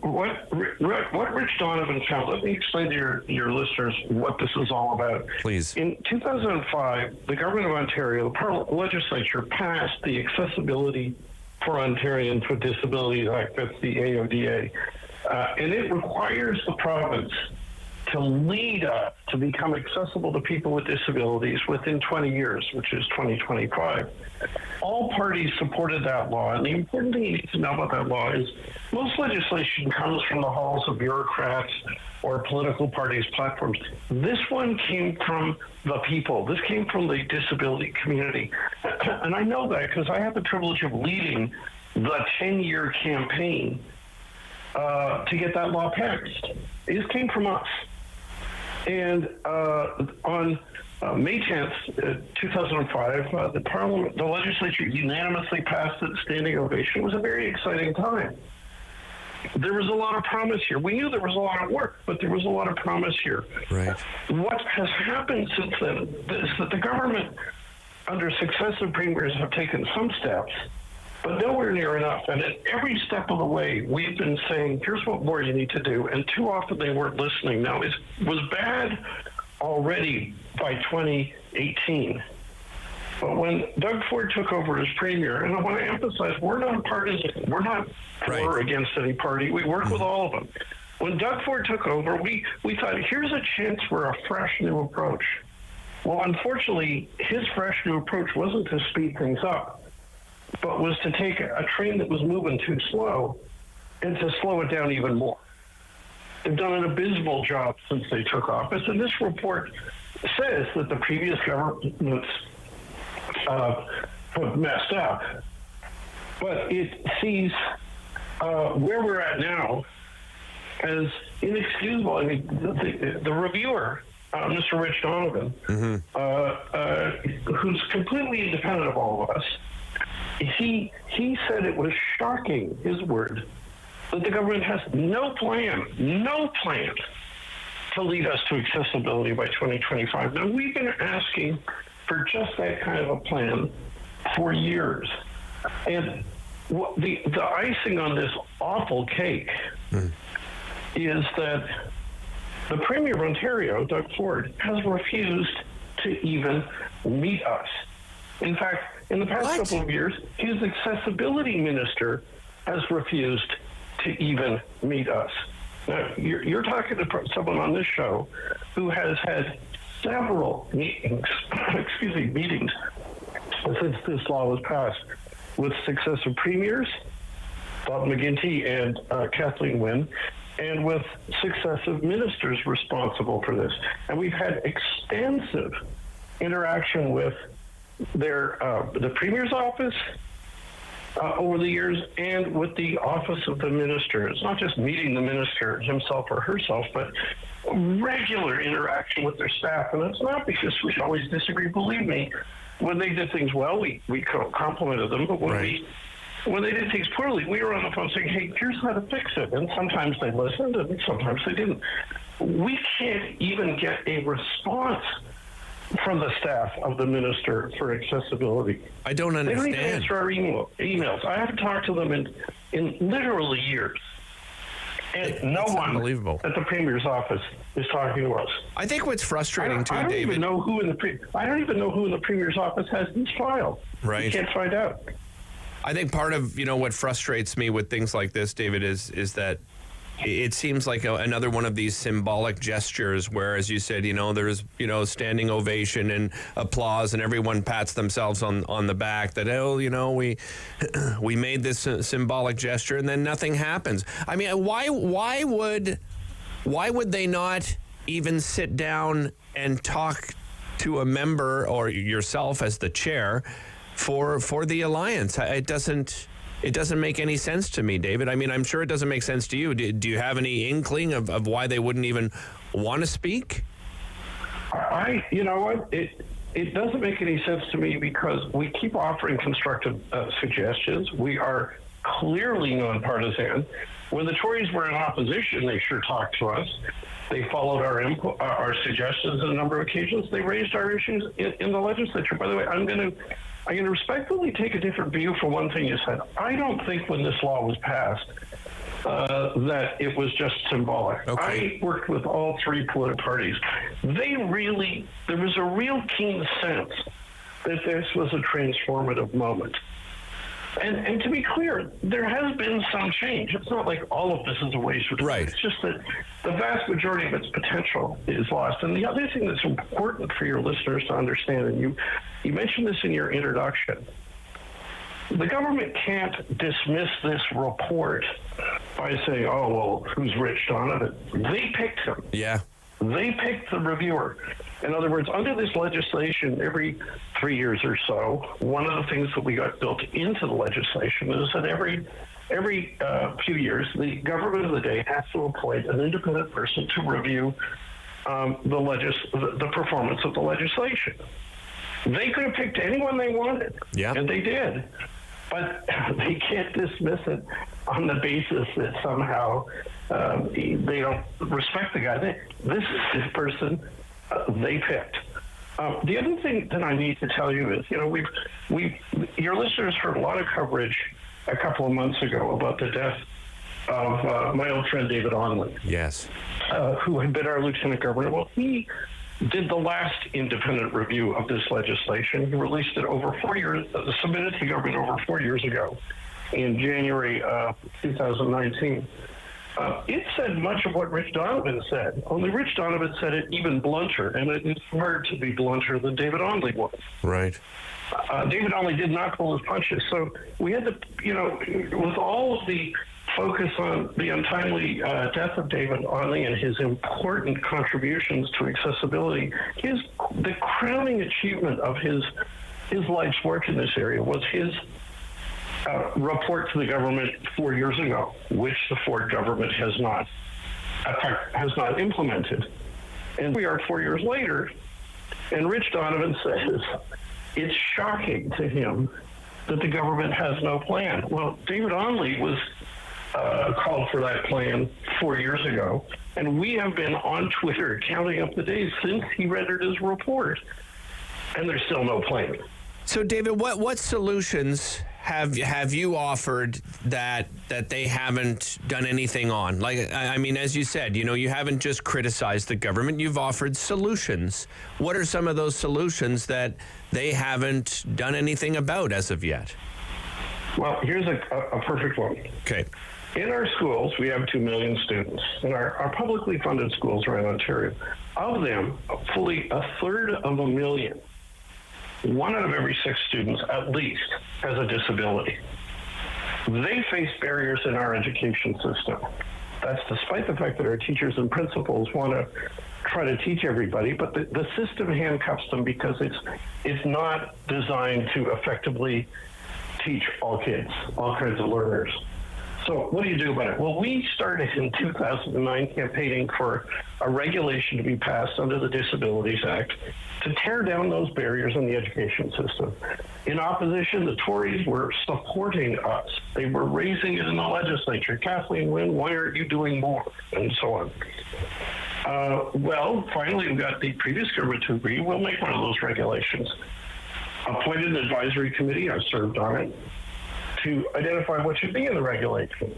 What Rich Donovan found, let me explain to your listeners what this is all about. Please. In 2005, the Government of Ontario, the legislature, passed the Accessibility for Ontarians with Disabilities Act, that's the AODA, and it requires the province to lead up to become accessible to people with disabilities within 20 years, which is 2025. All parties supported that law, and the important thing you need to know about that law is most legislation comes from the halls of bureaucrats or political parties' platforms. This one came from the people. This came from the disability community. And I know that because I had the privilege of leading the 10-year campaign to get that law passed. This came from us. And on May 10th, 2005, the legislature unanimously passed it, standing ovation. It was a very exciting time. There was a lot of promise here. We knew there was a lot of work, but there was a lot of promise here. Right. What has happened since then is that the government, under successive premiers, have taken some steps, but nowhere near enough. And at every step of the way, we've been saying, here's what more you need to do. And too often they weren't listening. Now, it was bad already by 2018. But when Doug Ford took over as premier, and I want to emphasize, we're not partisan. We're not for or against any party. We work with all of them. When Doug Ford took over, we thought, here's a chance for a fresh new approach. Well, unfortunately, his fresh new approach wasn't to speed things up, but was to take a train that was moving too slow and to slow it down even more. They've done an abysmal job since they took office, and this report says that the previous governments have messed up, but it sees where we're at now as inexcusable. I mean, the reviewer, Mr. Rich Donovan, who's completely independent of all of us, he said it was shocking, his word, that the government has no plan to lead us to accessibility by 2025. Now, we've been asking for just that kind of a plan for years. And the icing on this awful cake is that the Premier of Ontario, Doug Ford, has refused to even meet us. In fact, in the past couple of years, his accessibility minister has refused to even meet us. Now, you're talking to someone on this show who has had several meetings since this law was passed with successive premiers, Bob McGuinty and Kathleen Wynne, and with successive ministers responsible for this. And we've had extensive interaction with the Premier's office over the years and with the Office of the Minister. It's not just meeting the minister himself or herself, but regular interaction with their staff. And it's not because we always disagree. Believe me, when they did things well, we complimented them. But when they did things poorly, we were on the phone saying, hey, here's how to fix it. And sometimes they listened and sometimes they didn't. We can't even get a response from the staff of the Minister for Accessibility. I don't understand. They don't even answer our emails. I haven't talked to them in literally years. And no one at the Premier's office is talking to us. I think what's frustrating too, David. I don't even know who in the Premier's office has these files. Right. You can't find out. I think part of what frustrates me with things like this, David, is that it seems like another one of these symbolic gestures where, as you said, there's, standing ovation and applause and everyone pats themselves on the back that, we made this symbolic gesture and then nothing happens. I mean, why would they not even sit down and talk to a member or yourself as the chair for the alliance? It doesn't make any sense to me, David. I mean, I'm sure it doesn't make sense to you. Do you have any inkling of why they wouldn't even want to speak? You know what? It doesn't make any sense to me because we keep offering constructive suggestions. We are clearly nonpartisan. When the Tories were in opposition, they sure talked to us. They followed our suggestions on a number of occasions. They raised our issues in the legislature. By the way, I'm going to respectfully take a different view for one thing you said. I don't think when this law was passed that it was just symbolic. Okay. I worked with all three political parties. There was a real keen sense that this was a transformative moment. And to be clear, there has been some change. It's not like all of this is a waste of time. Right. It's just that the vast majority of its potential is lost. And the other thing that's important for your listeners to understand, and you mentioned this in your introduction, the government can't dismiss this report by saying, oh, well, who's Rich Donovan? They picked him. Yeah. They picked the reviewer. In other words, under this legislation, every 3 years or so, one of the things that we got built into the legislation is that every few years, the government of the day has to appoint an independent person to review the performance of the legislation. They could have picked anyone they wanted, and they did. But they can't dismiss it on the basis that somehow they don't respect the guy. This is the person they picked. The other thing that I need to tell you is, your listeners heard a lot of coverage a couple of months ago about the death of my old friend David Onley. Yes. Who had been our lieutenant governor. Well, he did the last independent review of this legislation. He released it over 4 years, submitted to government over 4 years ago in January 2019. It said much of what Rich Donovan said, only Rich Donovan said it even blunter, and it is hard to be blunter than David Onley was. Right. David Onley did not pull his punches, so we had to, with all of the focus on the untimely death of David Onley and his important contributions to accessibility, the crowning achievement of his life's work in this area was his report to the government 4 years ago, which the Ford government has not implemented. And we are 4 years later, and Rich Donovan says it's shocking to him that the government has no plan. Well, David Onley was called for that plan 4 years ago, and we have been on Twitter counting up the days since he rendered his report, and there's still no plan. So, David, what solutions have you offered that they haven't done anything on? Like, I mean, as you said, you haven't just criticized the government, you've offered solutions. What are some of those solutions that they haven't done anything about as of yet? Well, here's a perfect one. Okay. In our schools, we have 2 million students. In our publicly funded schools around Ontario, of them, fully a third of a million, 1 out of every 6 students at least has a disability. They face barriers in our education system. That's despite the fact that our teachers and principals want to try to teach everybody, but the system handcuffs them because it's not designed to effectively teach all kids, all kinds of learners. So what do you do about it? Well, we started in 2009 campaigning for a regulation to be passed under the Disabilities Act to tear down those barriers in the education system. In opposition, the Tories were supporting us. They were raising it in the legislature. Kathleen Wynne, why aren't you doing more? And so on. Well, finally, we got the previous government to agree. We'll make one of those regulations. Appointed an advisory committee. I served on it, to identify what should be in the regulation.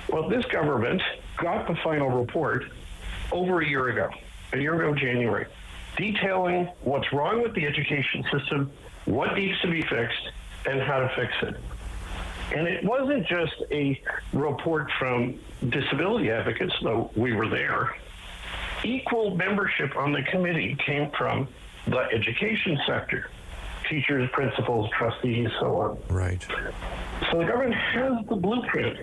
Well, this government got the final report over a year ago January, detailing what's wrong with the education system, what needs to be fixed, and how to fix it. And it wasn't just a report from disability advocates, though we were there. Equal membership on the committee came from the education sector. Teachers, principals, trustees, so on. Right. So the government has the blueprint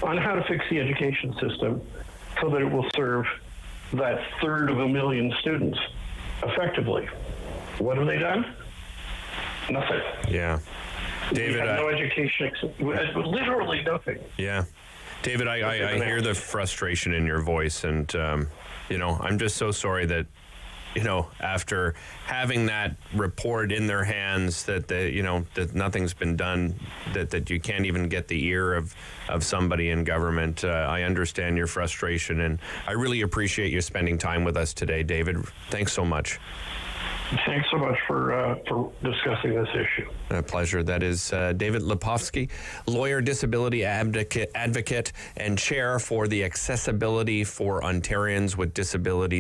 on how to fix the education system so that it will serve that third of a million students effectively. What have they done? Nothing. Yeah. David, we had no education, literally nothing. Yeah. David, I hear the frustration in your voice, and, I'm just so sorry that, after having that report in their hands that that nothing's been done, that you can't even get the ear of somebody in government. I understand your frustration, and I really appreciate you spending time with us today, David. Thanks so much. Thanks so much for discussing this issue. A pleasure. That is David Lepofsky, lawyer, disability advocate, and chair for the Accessibility for Ontarians with Disabilities